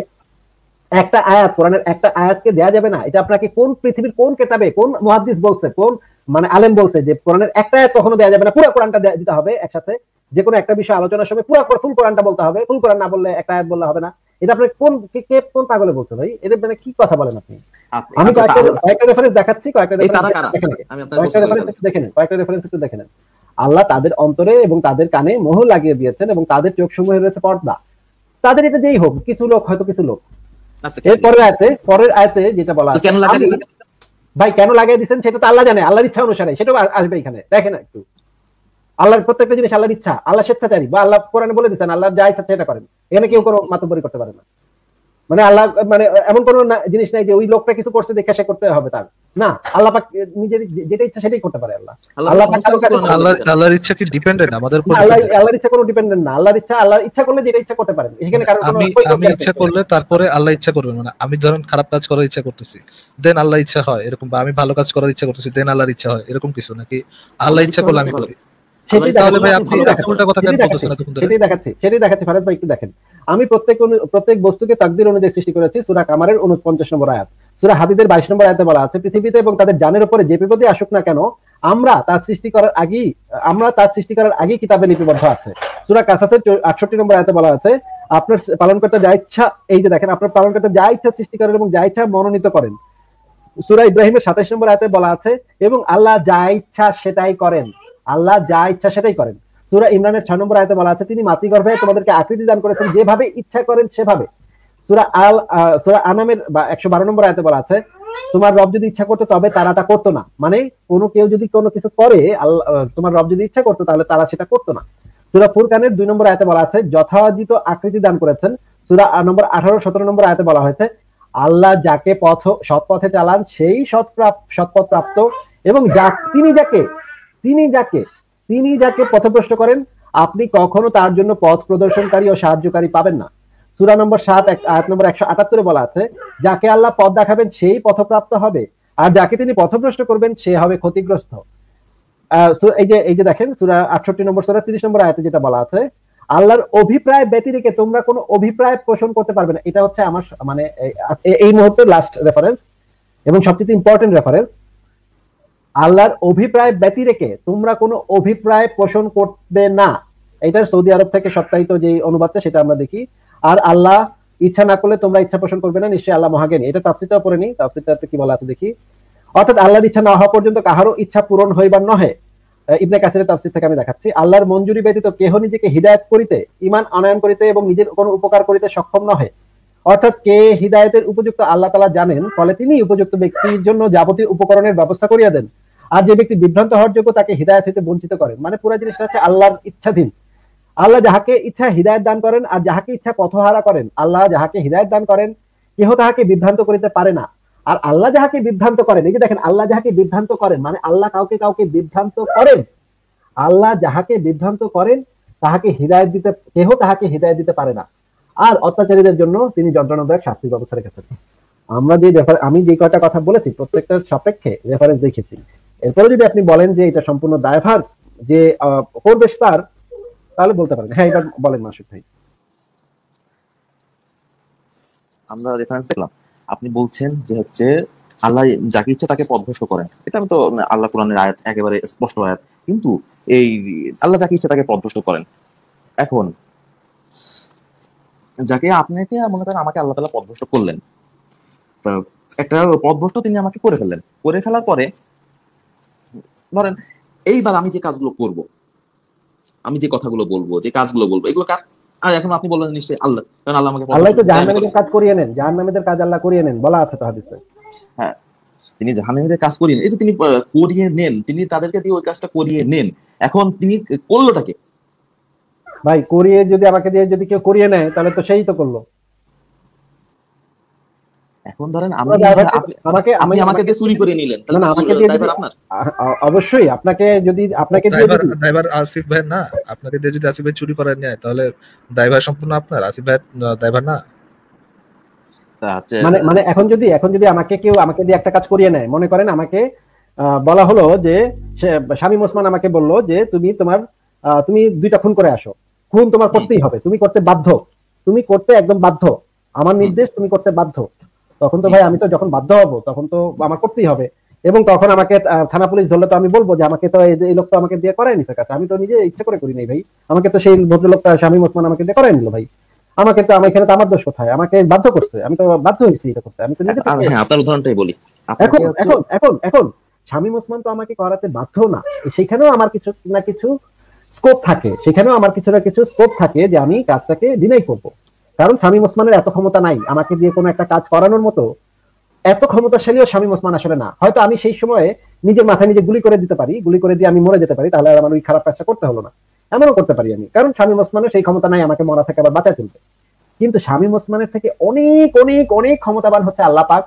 একটা আয়াত, কোরআনের একটা আয়াতকে দেয়া যাবে না? এটা আপনাকে কোন পৃথিবীর কোন কিতাবে, কোন মুহাদ্দিস বলছে, কোন মানে আলেম বলছে যে কোরআনের একটা আয়াত কখনো দেয়া যাবে না? পুরো কোরআনটা দিতে হবে একসাথে, যে কোনো একটা বিষয় আলোচনার সময় পুরো ফুল কোরআনটা বলতে হবে, ফুল কোরআন না বললে একটা আয়াত বললে হবে না। এটা আপনি কোন পাগলে বলছে ভাই? এটা মানে কি কথা বলেন আপনি? আমি কয়েকটা রেফারেন্স দেখাচ্ছি, কয়েকটা রেফারেন্স একটু দেখে নেন। আল্লাহ তাদের অন্তরে এবং তাদের কানে মোহর লাগিয়ে দিয়েছেন এবং তাদের চোখ সমূহে রয়েছে পর্দা। তাদের এটা যেই হোক, কিছু লোক হয়তো কিছু লোক। এর পরের আয়াতে যেটা বলা আছে, ভাই কেন লাগিয়ে দিচ্ছেন সেটা তো আল্লাহ জানে, আল্লাহর ইচ্ছা অনুসারে সেটাও আসবে এখানে। দেখেন একটু, আল্লাহর প্রত্যেকটা জিনিস আল্লাহর ইচ্ছা, আল্লাহ স্বেচ্ছাচারী, বা আল্লাহ কোরআনে বলে দিচ্ছেন আল্লাহ যা ইচ্ছা সেটা করেন। এখানে কেউ কোনো মাতব্বরি করতে পারে না। মানে আল্লাহ মানে এমন কোন জিনিস নাই যে ওই লোকটা কিছু করছে দেখে সে করতে হবে তার না। আল্লাহ পাক নিজের যেটা ইচ্ছা সেটাই করতে পারে। আল্লাহর ইচ্ছা কি ডিপেন্ডেন্ট আমাদের উপর? আল্লাহর ইচ্ছা কোনো ডিপেন্ডেন্ট না। আল্লাহর ইচ্ছা করলে যেটা ইচ্ছা করতে পারেন। এখানে কারণ আমি ইচ্ছা করলে তারপরে আল্লাহ ইচ্ছা করবেন। মানে আমি ধরেন খারাপ কাজ করার ইচ্ছা করতেছি, দেন আল্লাহ ইচ্ছা হয় এরকম, বা আমি ভালো কাজ করার ইচ্ছা করতেছি, দেন আল্লাহর ইচ্ছা হয় এরকম কিছু, নাকি আল্লাহ ইচ্ছা করলে আমি করি? সেটাই দেখাচ্ছি ফারাজ ভাই, একটু দেখেন। আমি প্রত্যেক বস্তুকে তাকদীর অনুযায়ী সৃষ্টি করেছি, সূরা কামারের 49 নম্বর আয়াত। সূরা হাদীদের 22 নম্বর আয়াতে বলা আছে, পৃথিবীতে এবং তাদের জানের উপরে যে বিপদই আসুক না কেন, আমরা তার সৃষ্টি করার আগেই কিতাবে লিপিবদ্ধ আছে। সূরা কাসাসের 68 নম্বর আয়াতে বলা আছে, আপনার পালনকর্তা যা ইচ্ছা, এই যে দেখেন, আপনার পালনকর্তা যা ইচ্ছা সৃষ্টি করেন এবং যা ইচ্ছা মনোনীত করেন। সূরা ইব্রাহিমের 27 নম্বর আয়াতে বলা আছে, এবং আল্লাহ যা ইচ্ছা সেটাই করেন। আল্লাহ যা ইচ্ছা সেটাই করেন। সূরা ইমরানের 6 নম্বর আয়াতে বলা আছে, তিনি মাতৃগর্ভে তোমাদেরকে আকৃতি দান করেছেন, যেভাবে ইচ্ছা করেন সেভাবে। সূরা আনামের 112 নম্বর আয়াতে বলা আছে, তোমার রব যদি ইচ্ছা করতো তবে তারা তা করতো না। মানে কেউ যদি কোনো কিছু করে, তোমার রব যদি ইচ্ছা করতো তাহলে তারা সেটা করতো না। সূরা ফুরকানের 2 নম্বর আয়াতে বলা আছে, যথাযথ আকৃতি দান করেছেন। সূরা নম্বর 18-17 নম্বর আয়াতে বলা হয়েছে, আল্লাহ যাকে সৎ পথে চালান সেই সৎপথ প্রাপ্ত, এবং তিনি যাকে পথভ্রষ্ট করেন আপনি কখনো তার জন্য পথ প্রদর্শনকারী ও সাহায্যকারী পাবেন না। সূরা নম্বর 7 আয়াত নম্বর 178 বলা আছে, যাকে আল্লাহ পথ দেখাবেন সেই পথপ্রাপ্ত হবে, আর যাকে তিনি পথভ্রষ্ট করবেন সে হবে ক্ষতিগ্রস্ত। এই যে দেখেন সূরা 68 নম্বর সূরা 30 নম্বর আয়াতে যেটা বলা আছে, আল্লাহর অভিপ্রায় ব্যতিরেকে তোমরা কোনো অভিপ্রায় পোষণ করতে পারবে না। এটা হচ্ছে আমার মানে এই মুহূর্তে লাস্ট রেফারেন্স। এবং সবচেয়ে ইম্পর্টেন্ট রেফারেন্স, আল্লাহর অভিপ্রায় ব্যতি রেখে তোমরা কোনো অভিপ্রায় পোষণ করবে না। এটার সৌদি আরব থেকে সত্যায়িত যে অনুবাদটা সেটা আমরা দেখি। আর আল্লাহ ইচ্ছা না করলে তোমরা ইচ্ছা পোষণ করবে না, নিশ্চয়ই আল্লাহ মহাজ্ঞানী। এটা তাফসীরটাও পড়ে নিই, তাফসীরটাতে কি বলা আছে দেখি। অর্থাৎ আল্লাহর ইচ্ছা না হওয়া পর্যন্ত কাহারও ইচ্ছা পূরণ হইবার নহে। ইবনে কাসিরের তাফসীর থেকে আমি দেখাচ্ছি, আল্লাহর মঞ্জুরি ব্যতীত কেহ নিজেকে হিদায়াত করিতে, ঈমান আনয়ন করিতে এবং নিজের কোনো উপকার করিতে সক্ষম নহে। অর্থাৎ কে হিদায়াতের উপযুক্ত আল্লাহ তাআলা জানেন, ফলে তিনি উপযুক্ত ব্যক্তির জন্য যাবতীয় উপকরণের ব্যবস্থা করিয়া দেন। আর যে ব্যক্তি বিভ্রান্ত হওয়ার যোগ্য তাকে হিদায়াত হইতে বঞ্চিত করেন। মানে পুরো জিনিসটা হচ্ছে আল্লাহর ইচ্ছাধীন। আল্লাহ যাহাকে ইচ্ছা হিদায়াত দান করেন, আর যাহাকে ইচ্ছা পথহারা করেন। আল্লাহ যাহাকে হিদায়াত দান করেন, কেহ তাহাকে বিভ্রান্ত করিতে পারে না। আর আল্লাহ যাহাকে বিভ্রান্ত করেন, এই যে দেখেন, আল্লাহ যাহাকে বিভ্রান্ত করেন মানে আল্লাহ কাউকে কাউকে বিভ্রান্ত করেন। আল্লাহ যাহাকে বিভ্রান্ত করেন তাহাকে হিদায়াত দিতে, কেহ তাহাকে হিদায়াত দিতে পারে না। আর অত্যাচারীদের জন্য তিনি যন্ত্রণাদায়ক শাস্তির ব্যবস্থা রেখেছেন। আমরা যে আমি যে কয়টা কথা বলেছি প্রত্যেকটার সাপেক্ষে রেফারেন্স দেখেছি। এরপরে যদি আপনি বলেন যে এটা সম্পূর্ণ দায়ভার যে করবে তার, তাহলে বলতে পারেন। হ্যাঁ, এবার বলেন মাসুদ ভাই। আমরা রেফারেন্স দেখলাম, আপনি বলছেন যে হচ্ছে আল্লাহ যাকে ইচ্ছা তাকে পথভ্রষ্ট করেন। এটা আমি তো আল্লাহ কোরআনের আয়াত, একেবারে স্পষ্ট আয়াত। কিন্তু এই আল্লাহ যাকে ইচ্ছা তাকে পথভ্রষ্ট করেন, এখন যাকে আপনাকে মনে করেন আমাকে আল্লাহ তাআলা পথভ্রষ্ট করলেন, তো একটা পথভ্রষ্ট তিনি আমাকে করে ফেললেন। করে ফেলার পরে ধরেন এইবার আমি যে কাজগুলো করব, আমি যে কথাগুলো বলবো, যে কাজগুলো বলবো, এগুলো কার? আর এখন আপনি বললেন নিশ্চয়ই আল্লাহ, কারণ আল্লাহ আমাকে আল্লাহ তো জাহান্নামীদের কাজ করিয়ে নেন, জাহান্নামীদের কাজ আল্লাহ করিয়ে নেন, বলা আছে তো হাদিসে। হ্যাঁ, তিনি জাহান্নামীদের কাজ করিয়ে নেন। এই যে তিনি করিয়ে নেন, তিনি তাদেরকে দিয়ে ওই কাজটা করিয়ে নেন। এখন তিনি করলোটাকে ভাই, করিয়ে যদি আমাকে দিয়ে যদি কেউ করিয়ে নেয় তাহলে তো সেই তো করলো। এখন ধরেন আমি আমাকে দিয়ে চুরি করে নিলেন, তাহলে আমাকে দিয়ে আপনার অবশ্যই আপনাকে দিয়ে ড্রাইভার আসিফ ভাই না, আপনাকে দিয়ে যদি আসিফ ভাই চুরি করে নেয় তাহলে ড্রাইভার সম্পূর্ণ আপনার, আসিফ ভাই ড্রাইভার না। মানে এখন যদি আমাকে কেউ আমাকে দিয়ে একটা কাজ করিয়ে নেয়, মনে করেন আমাকে বলা হলো যে শামীম ওসমান আমাকে বললো যে তুমি 2টা খুন করে আসো, খুন তোমার করতেই হবে, তুমি করতে বাধ্য, তুমি করতে একদম বাধ্য, আমার নির্দেশ তুমি করতে বাধ্য। তখন তো ভাই আমি তো যখন বাধ্য হব তখন তো আমার করতেই হবে। এবং তখন আমাকে থানা পুলিশ ধরলে তো আমি বলবো যে আমাকে তো এই লোক তো আমাকে দিয়ে করাই নিছে কাজ, আমি তো নিজে ইচ্ছা করে করি নাই ভাই, আমাকে তো সেই ভদ্রলোকটা শামীম ওসমান আমাকে দিয়ে করাই নিল ভাই। আমাকে তো এখানে তো আমার দোষ কোথায়? আমাকে বাধ্য করছে, আমি তো বাধ্য হয়েছি এটা করতে, আমি তো নিজে। হ্যাঁ, আপনার উদাহরণটাই বলি। এখন শামীম ওসমান তো আমাকে করাতে বাধ্য না, সেখানেও আমার কিছু না কিছু স্কোপ থাকে, সেখানেও আমার কিছু না কিছু স্কোপ থাকে যে আমি কাজটাকে ডিনাই করব। কারণ শামীম ওসমানের এত ক্ষমতা নাই আমাকে দিয়ে কোনো একটা কাজ করানোর মতো, এত ক্ষমতাশালীও শামীম ওসমান আসলে না। হয়তো আমি সেই সময়ে নিজের মাথায় নিজে গুলি করে দিতে পারি, গুলি করে দিয়ে আমি মরে যেতে পারি, তাহলে আর আমার ওই খারাপ কাজটা করতে হলো না, এমনও করতে পারি আমি। কারণ শামীম ওসমানের সেই ক্ষমতা নাই আমাকে মরা থেকে আবার বাঁচায় তুলতে। কিন্তু শামীম ওসমানের থেকে অনেক অনেক অনেক ক্ষমতাবান হচ্ছে আল্লাহ পাক।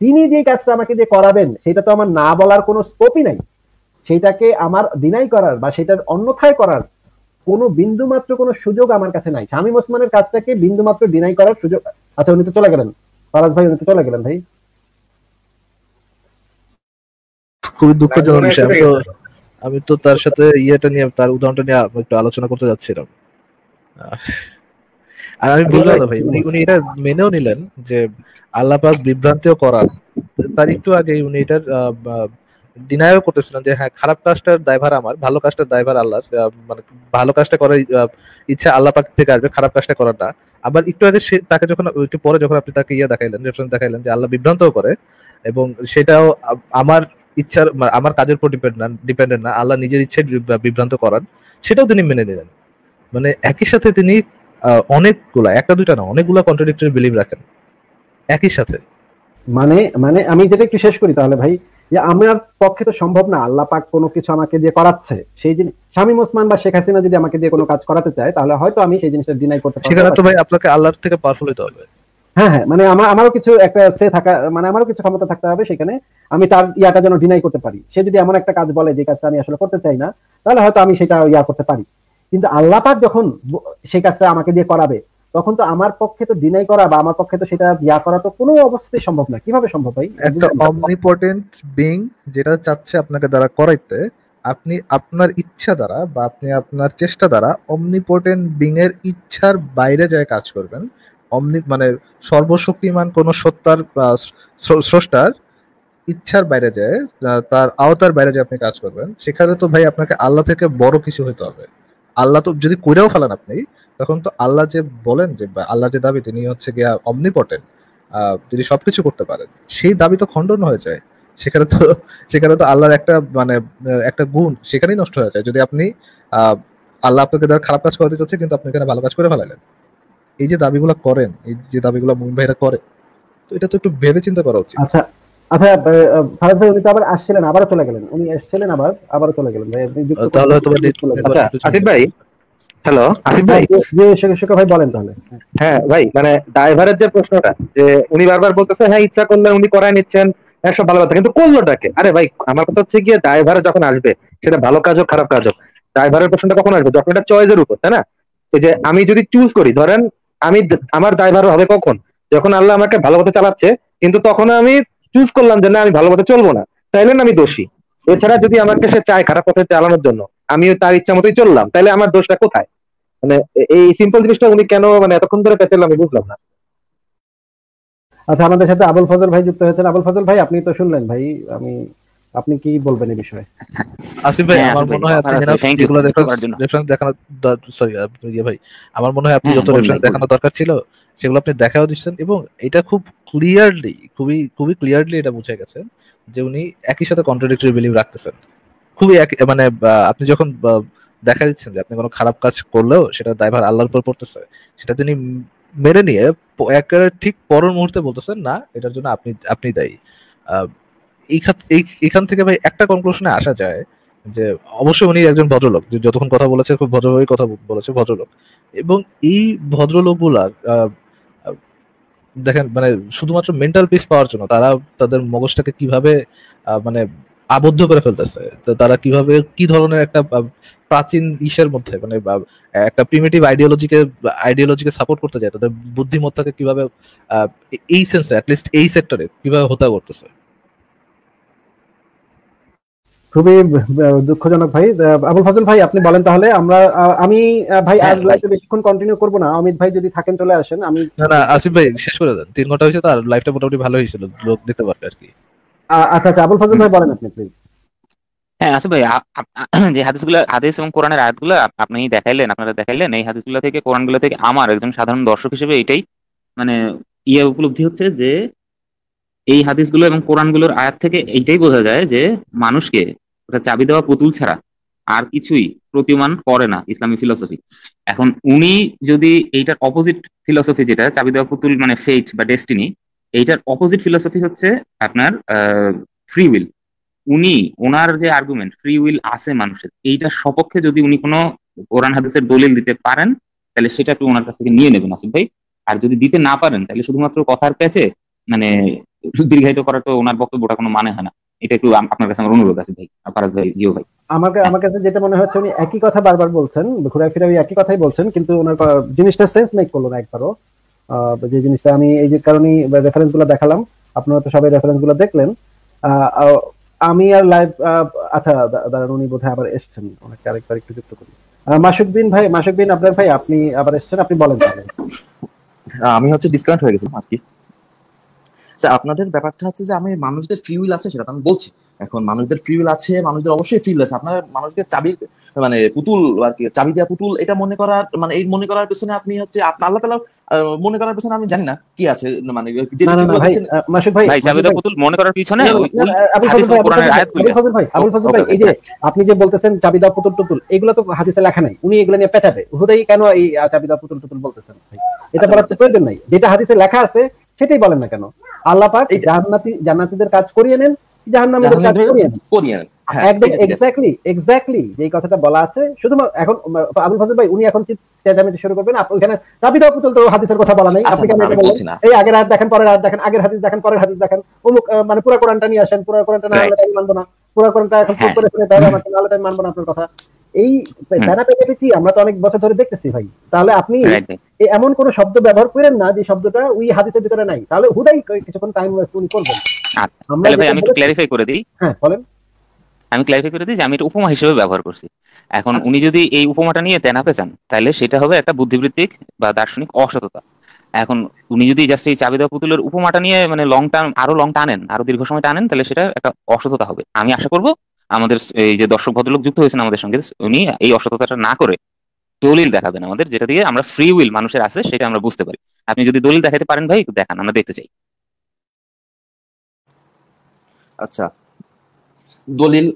তিনি যে কাজটা আমাকে দিয়ে করাবেন সেটা তো আমার না বলার কোনো স্কোপই নাই, সেটাকে আমার ডিনাই করার বা সেটার অন্যথায় করার কোনো বিন্দুমাত্র কোনো সুযোগ আমার কাছে নাই। শামীম ওসমানের কাজটাকে বিন্দুমাত্র ডিনাই করার সুযোগ। আচ্ছা, উনি তো চলে গেলেন, ফারাজ ভাই, উনি তো চলে গেলেন ভাই। খুবই দুঃখজনক বিষয়। আমি তো তার সাথে ইয়েটা নিয়ে, তার উদাহরণটা নিয়ে একটু আলোচনা করতে যাচ্ছিলাম। আর আমি বললাম না ভাই, উনি এটা মেনেও নিলেন যে আল্লাহ পাক বিভ্রান্তিও করান। তার একটু আগে উনি এটার ডিনাইও করতেছিলেন যে হ্যাঁ, খারাপ কাজটার দায়ভার আমার, ভালো কাজটার দায়ভার আল্লাহর। মানে ভালো কাজটা করার ইচ্ছা আল্লাহ পাক থেকে আসবে, খারাপ কাজটা করার না। আবার একটু আগে তাকে যখন, একটু পরে যখন আপনি তাকে দেখাইলেন, রেফারেন্স দেখাইলেন যে আল্লাহ বিভ্রান্তও করে এবং সেটাও আমার ইচ্ছার, আমার কাজের উপর ডিপেন্ডেন্ট না, আল্লাহ নিজের ইচ্ছায় বিভ্রান্ত করান, সেটাও তিনি মেনে নিলেন। মানে একই সাথে তিনি অনেকগুলা, একটা দুইটা না, অনেকগুলা কন্ট্রাডিক্টরি বিলিভ রাখেন একই সাথে। মানে আমি যেটা একটু শেষ করি তাহলে ভাই, যে আমার পক্ষে তো সম্ভব না আল্লাহ পাক কোনো কিছু আমাকে দিয়ে করাচ্ছে, সেই জিনিস শামীম ওসমান বা শেখ হাসিনা যদি আমাকে দিয়ে কোনো কাজ করাতে চায় তাহলে হয়তো আমি সেই জিনিসটা ডিনাই করতে পারবো। সেখানে তো ভাই আপনাকে আল্লাহর থেকে পাওয়ারফুল হতে হবে। হ্যাঁ, মানে আমারও কিছু একটা থাকা, মানে আমারও কিছু ক্ষমতা থাকতে হবে সেখানে, আমি তার ইয়াটা যেন ডিনাই করতে পারি। সে যদি এমন একটা কাজ বলে যে কাজটা আমি আসলে করতে চাই না, তাহলে হয়তো আমি সেটা করতে পারি। কিন্তু আল্লাহ পাক যখন সেই কাজটা আমাকে দিয়ে করাবে তখন তো আমার পক্ষে তো ডিনাই করা বা আমার পক্ষে তো সেটা করা তো কোনো অবস্থাতেই সম্ভব না। কিভাবে সম্ভব ভাই? একটা অমনিপটেন্ট বিং যেটা চাচ্ছে আপনাকে দ্বারা করাইতে, আপনি আপনার ইচ্ছা দ্বারা বা আপনি আপনার চেষ্টা দ্বারা অমনিপটেন্ট বিং এর ইচ্ছার বাইরে যায় কাজ করবেন। মানে সর্বশক্তিমান কোন সত্তার স্রষ্টার ইচ্ছার বাইরে যায়, তার আওতার বাইরে যে আপনি কাজ করবেন, সেখানে তো ভাই আপনাকে আল্লাহ থেকে বড় কিছু হতে হবে। আল্লাহ তো যদি কইরাও ফেলেন আপনি, তখন তো আল্লাহ যে বলেন যে, বা আল্লাহ যে দাবি তিনি হচ্ছে গিয়া অমনিপটেন্ট, তিনি সবকিছু করতে পারেন, সেই দাবি তো খণ্ডন হয়ে যায়। সেখানে তো আল্লাহর একটা মানে একটা গুণ সেখানেই নষ্ট হয়ে যায়, যদি আপনি আহ আল্লাহ আপনাকে দ্বারা খারাপ কাজ করে দিতে চাচ্ছে কিন্তু আপনি এখানে ভালো কাজ করে ফেলালেন। এই যে দাবিগুলো করেন, এই যে দাবিগুলো মুমিন ভাইরা করে, তো এটা তো একটু ভেবে চিন্তা করা উচিত। আচ্ছা আচ্ছা, ফারাজ ভাই উনি তো আবার আসছিলেন, আবারও চলে গেলেন, উনি এসেছিলেন আবারও চলে গেলেন ভাই, আপনি যুক্ত তাহলে হয়তো বা আচ্ছা আসিফ ভাই, হ্যালো আসিফ ভাই। ভাই বলেন তাহলে। হ্যাঁ ভাই, মানে ড্রাইভারের যে প্রশ্নটা, যে উনি বারবার বলতেছে হ্যাঁ ইচ্ছা করলে উনি করায় নিচ্ছেন, সব ভালো কথা, কিন্তু করলোটাকে? আরে ভাই আমার কথা হচ্ছে গিয়ে ড্রাইভার যখন আসবে, সেটা ভালো কাজ হোক খারাপ কাজ হোক, ড্রাইভারের প্রশ্নটা কখন আসবে? যখন এটা চয়েসের উপর, তাই না? এই যে আমি যদি চুজ করি, ধরেন আমি, আমার ড্রাইভার হবে কখন? যখন আল্লাহ আমাকে ভালো পথে চালাচ্ছে, কিন্তু তখন আমি চুজ করলাম যে না আমি ভালো পথে চলবো না, তাইলে না আমি দোষী। এছাড়া যদি আমাকে সে চায় খারাপ পথে চালানোর জন্য, আমি তার ইচ্ছা মতোই চললাম, তাইলে আমার দোষটা কোথায়? মানে এই সিম্পল জিনিসটা উনি কেন মানে এতক্ষণ ধরে পেঁচাল, আমি বুঝলাম না। আচ্ছা, আমাদের সাথে আবুল ফজল ভাই যুক্ত হয়েছেন। আবুল ফজল ভাই, আপনি তো শুনলেন ভাই, আপনি কি বলবেন এই বিষয়ে? আসিফ ভাই, আমার মনে হয় আপনি যেগুলো রেফারেন্স দেখানো, সরি ভাই, আমার মনে হয় আপনি যত রেফারেন্স দেখানো দরকার ছিল সেগুলো আপনি দেখাও দিচ্ছেন, এবং এটা খুব ক্লিয়ারলি, খুবই খুবই ক্লিয়ারলি এটা বুঝে গেছে যে উনি একই সাথে কন্ট্রাডিক্টরি বিলিভ রাখতেছেন। খুবই মানে আপনি যখন দেখা দিচ্ছেন যে আপনি কোনো খারাপ কাজ করলেও সেটা দায়ভার আল্লাহর উপর পড়তেছে, সেটা তিনি মেনে নিয়ে একেবারে ঠিক পরের মুহূর্তে বলতেছেন না এটার জন্য আপনি দায়ী। এইখান থেকে ভাই একটা কনক্লুশনে আসা যায় যে অবশ্যই উনি একজন ভদ্রলোক, যে যতক্ষণ কথা বলেছে খুব ভদ্রভাবে কথা বলেছে, ভদ্রলোক। এবং এই ভদ্রলোক গুলার দেখেন মানে শুধুমাত্র মেন্টাল পিস পাওয়ার জন্য তারা তাদের মগজটাকে কিভাবে মানে আবদ্ধ করে ফেলতেছে, তো তারা কিভাবে কি ধরনের একটা প্রাচীন ইসের মধ্যে মানে একটা প্রিমিটিভ আইডিওলজিকে সাপোর্ট করতে যায়, তাদের বুদ্ধিমত্তাকে কিভাবে এই সেন্সে অ্যাটলিস্ট এই সেক্টরে কিভাবে হত্যা করতেছে। খুবই দুঃখজনক ভাই। আবুল ফজল ভাই আপনি বলেন তাহলে। আমি ভাই আজ লাইভে বেশিক্ষণ কন্টিনিউ করব না, অমিত ভাই যদি থাকেন চলে আসেন। আমি না আসিফ ভাই শেষ করে দেন, 3 ঘন্টা হয়েছে, তার লাইফটা মোটামুটি ভালো হয়েছিল, লোক দেখতে পারবে আর কি। আচ্ছা আচ্ছা, আবুল ফজল ভাই বলেন আপনি প্লিজ। হ্যাঁ আসিফ ভাই, যে হাদিস এবং কোরআনের আয়াতগুলো আপনারা দেখাইলেন, এই হাদিসগুলো থেকে কোরআনগুলো থেকে আমার একজন সাধারণ দর্শক হিসেবে এটাই মানে উপলব্ধি হচ্ছে যে এই হাদিসগুলো এবং কোরআনগুলোর আয়াত থেকে এইটাই বোঝা যায় যে মানুষকে ওটা চাবি দেওয়া পুতুল ছাড়া আর কিছুই প্রতিমান করে না ইসলামী ফিলোসফি। এখন উনি যদি এইটার অপোজিট ফিলোসফি, যেটা চাবি দেওয়া পুতুল মানে ফেট বা ডেস্টিনি, এইটার অপোজিট ফিলোসফি হচ্ছে আপনার ফ্রি উইল। উনি ওনার যে আর্গুমেন্ট ফ্রি উইল আছে মানুষের, এইটার সপক্ষে যদি উনি কোনো কোরআন হাদিসের দলিল দিতে পারেন, তাহলে সেটা একটু ওনার কাছ থেকে নিয়ে নেবেন আসিফ ভাই। আর যদি দিতে না পারেন, তাহলে শুধুমাত্র কথার পেছে মানে দীর্ঘায়িত করা তো ওনার বক্তব্যটা কোনো মানে হয় না। এটা একটু আপনার কাছে আমার অনুরোধ আছে ভাই, ফারাজ ভাই, জিও ভাই। আমার কাছে যেটা মনে হচ্ছে উনি একই কথা বারবার বলছেন, ঘুরে ফিরে একই কথাই বলছেন, কিন্তু ওনার জিনিসটা সেন্স মেক করলো না একবারও। যে জিনিসটা আমি এই যে কারণে রেফারেন্স গুলো দেখালাম, আপনারা তো সবাই রেফারেন্স গুলো দেখলেন। আমি আর লাইভ, আচ্ছা দাঁড়ান, উনি বোধহয় আবার এসছেন, ওনাকে আরেকবার একটু যুক্ত করি। মাসুক বিন ভাই, আপনার ভাই, আপনি আবার এসছেন, আপনি বলেন তাহলে। আমি হচ্ছে ডিসকানেক্ট হয়ে গেছি আর কি। আপনাদের ব্যাপারটা হচ্ছে যে আমি মানুষদের ফ্রি উইল আছে সেটা তো আমি বলছি। এখন মানুষদের ফ্রি উইল আছে, মানুষদের অবশ্যই ফ্রি উইল আছে। আপনার মানুষকে চাবি মানে পুতুল আর কি, চাবি দেওয়া পুতুল এটা মনে করার মানে এই মনে করার পেছনে আপনি হচ্ছে আল্লাহ তাআলা মনে করার পেছনে আমি জানি না কি আছে, মানে ভাই চাবি দেওয়া পুতুল মনে করার পিছনে আবুল ফজল ভাই, এই যে আপনি যে বলতেছেন চাবি দেওয়া পুতুল টুতুল, এগুলো তো হাদিসে লেখা নাই, উনি এগুলো নিয়ে পেঁচাবে হুদাই কেন এই চাবি দেওয়া পুতুল টুতুল বলতেছেন ভাই? এটা বলার তো প্রয়োজন নাই, যেটা হাদিসে লেখা আছে সেটাই বলেন না কেন। আল্লাহ পাক জান্নাতীদের কাজ করিয়ে নেন, জাহান্নামীদের কাজ করিয়ে নেন। একদম এক্স্যাক্টলি যেই কথাটা বলা আছে। শুধুমাত্র এখন আবুল ফজল ভাই উনি এখন চেঁচামেচি শুরু করবেন, ওইখানে চাবি দাও পুতুল তো হাদিসের কথা বলা নাই, আপনি কেন বললেন? এই আগের হাত দেখেন, পরের হাত দেখেন, আগের হাদিস দেখেন, পরের হাদিস দেখেন, অমুক মানে পুরো কোরআনটা নিয়ে আসেন, পুরো কোরআনটা না হলে আমি মানবো না, পুরো কোরআনটা এখন ফুল করে শুনে তাহলে আমাকে না হলে আমি মানবো না আপনার কথা। এই প্যানাপেটি আমরা তো অনেক বছর ধরে দেখতেছি ভাই। তাহলে আপনি এমন কোন শব্দ ব্যবহার করেন না যে শব্দটা ওই হাদিসের ভিতরে নাই, তাহলে হুদাই কিছুক্ষণ টাইম ওয়েস্ট উনি করবেন। আমি একটু ক্ল্যারিফাই করে দিই। হ্যাঁ বলেন। আমি ক্ল্যারিফাই করে দিই যে আমি এটা উপমা হিসেবে ব্যবহার করছি। এখন উনি যদি এই উপমাটা নিয়ে তেনাপে চান, তাহলে সেটা হবে একটা বুদ্ধিবৃত্তিক বা দার্শনিক অসততা। এখন উনি যদি জাস্ট এই চাবি দেওয়া পুতুলের উপমাটা নিয়ে মানে আরো লং টানেন, আরো দীর্ঘ সময় টানেন, তাহলে সেটা একটা অসততা হবে। আমি আশা করব আমাদের এই যে দর্শক ভদ্রলোক যুক্ত হয়েছেন আমাদের সঙ্গে, উনি এই অসততাটা না করে দলিল দেখাবেন আমাদের, যেটা দিয়ে আমরা ফ্রি উইল মানুষের আছে সেটা আমরা বুঝতে পারি। আপনি যদি দলিল দেখাতে পারেন ভাই, দেখান, আমরা দেখতে চাই। আচ্ছা, দলিল,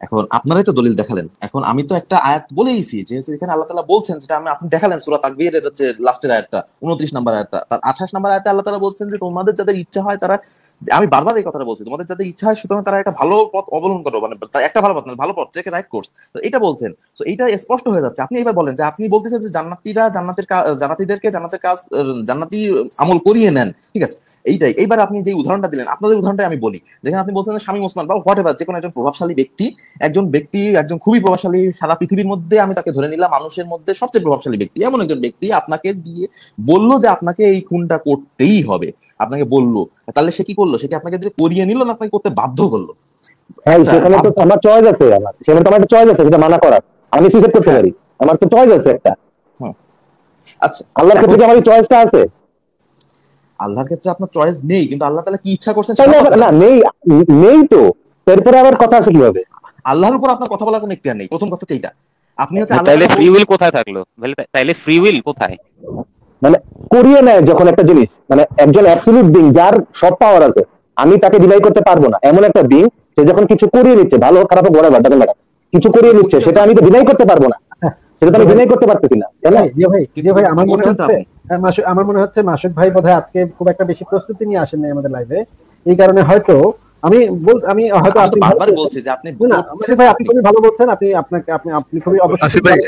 এখন আপনারাই তো দলিল দেখালেন। এখন আমি তো একটা আয়াত বলেইছি যে এখানে আল্লাহ তাআলা বলছেন, যেটা আপনি দেখালেন সূরা তাকবীরের হচ্ছে লাস্টের আয়াতটা, 29 নম্বর আয়াতটা। তার 28 নম্বর আয়াতে আল্লাহ তাআলা বলছেন যে তোমাদের যাদের ইচ্ছা হয় তারা, আমি বারবার এই কথাটা বলছি, তোমাদের যাদের ইচ্ছা হয় সুতরাং তারা একটা ভালো পথ অবলম্বন করো, মানে একটা ভালো পথ, ভালো পথ থেকে রাইট কোর্স, এটা বলছেন। তো এটা স্পষ্ট হয়ে যাচ্ছে। আপনি এবার বলেন যে আপনি বলতেছেন যে জান্নাতীদেরকে জান্নাতের কাজ, জান্নাতি আমল করিয়ে নেন, ঠিক আছে, এইটাই। এইবার আপনি যে উদাহরণটা দিলেন, আপনাদের উদাহরণটাই আমি বলি, যেখানে আপনি বলছেন শামীম ওসমান বা হোয়াট এভার, যে কোনো একজন প্রভাবশালী ব্যক্তি, একজন খুবই প্রভাবশালী, সারা পৃথিবীর মধ্যে আমি তাকে ধরে নিলাম মানুষের মধ্যে সবচেয়ে প্রভাবশালী ব্যক্তি, এমন একজন ব্যক্তি আপনাকে দিয়ে বললো যে আপনাকে এই খুনটা করতেই হবে, আপনাকে বললো, তাহলে সে কি করলো? সে কি আপনাকে করিয়ে নিল না আপনাকে করতে বাধ্য করলো? সেখানে তো আমার চয়েস আছে, সেখানে তো আমার একটা চয়েস আছে যেটা মানা করার, আমি সুইসাইড করতে পারি, আমার তো চয়েস আছে একটা। আচ্ছা, আল্লাহর ক্ষেত্রে কি আমার চয়েসটা আছে? আল্লাহর ক্ষেত্রে আপনার চয়েস নেই, কিন্তু আল্লাহ তাআলা কি ইচ্ছা করছেন না, নেই তো, এরপরে আবার কথা আসে কিভাবে? আল্লাহর উপর আপনার কথা বলার কোনো ইখতিয়ার নেই। প্রথম কথা এইটা। আপনি হচ্ছে তাহলে ফ্রি উইল কোথায় থাকলো? তাহলে ফ্রি উইল কোথায়? মানে করিয়ে নেয় যখন একটা জিনিস, মানে একজন অ্যাবসলিউট বিং যার সব পাওয়ার আছে, আমি তাকে ডিনাই করতে পারবো না, এমন একটা বিং সে যখন কিছু করিয়ে নিচ্ছে, ভালো খারাপ বড় ডাজন্ট ম্যাটার, কিছু করিয়ে নিচ্ছে, সেটা আমি তো ডিনাই করতে পারবো না, সেটা তো আমি ডিনাই করতে পারতেছি না, তাই না? ভাই আমার মনে হচ্ছে মাসুদ ভাই বোধহয় আজকে খুব একটা বেশি প্রস্তুতি নিয়ে আসেন নাই আমাদের লাইভে, এই কারণে হয়তো আমি হয়তো আপনি বারবার বলছি যে আপনি ভাই আপনি খুবই ভালো বলছেন, আপনি খুবই আসিফ ভাই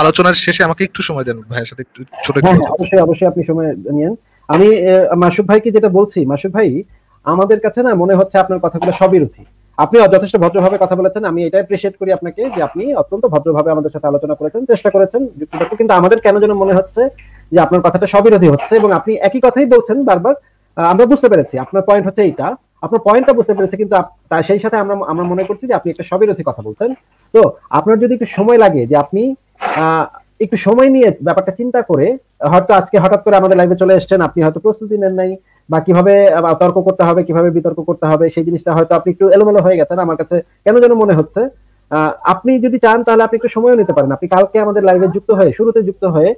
আলোচনার শেষে আমাকে একটু সময় দেন, ভাইয়ের সাথে একটু ছোট অবশ্যই আপনি সময় নিয়েন। আমি মাসুদ ভাইকে যেটা বলছি, মাসুদ ভাই আমাদের কাছে না মনে হচ্ছে আপনার কথাগুলো সবই রুথি। আপনি যথেষ্ট ভদ্রভাবে কথা বলেছেন, আমি এটা অ্যাপ্রিশিয়েট করি আপনাকে যে আপনি অত্যন্ত ভদ্রভাবে আমাদের সাথে আলোচনা করেছেন, চেষ্টা করেছেন যুক্তিতর্ক, কিন্তু আমাদের কেন যেন মনে হচ্ছে যে আপনার কথাটা সবিরোধী হচ্ছে এবং আপনি একই কথাই বলছেন বারবার। আমরা বুঝতে পেরেছি আপনার পয়েন্ট হচ্ছে এইটা, আপনার পয়েন্টটা বুঝতে পেরেছি, কিন্তু সেই সাথে আমরা মনে করছি যে আপনি একটা সবিরোধী কথা বলছেন। তো আপনার যদি একটু সময় লাগে যে আপনি একটু সময় নিয়ে ব্যাপারটা চিন্তা করে, হয়তো আজকে হঠাৎ করে আমাদের লাইভে চলে এসেছেন, আপনি হয়তো প্রস্তুতি নেন নাই, বা কিভাবে তর্ক করতে হবে, কিভাবে বিতর্ক করতে হবে, সেই জিনিসটা হয়তো আপনি একটু এলোমেলো হয়ে গেছেন। আমার কাছে কেন যেন মনে হচ্ছে আপনি যদি চান তাহলে আপনি একটু সময়ও নিতে পারেন। আপনি কালকে আমাদের লাইভে যুক্ত হয়ে, শুরুতে যুক্ত হয়ে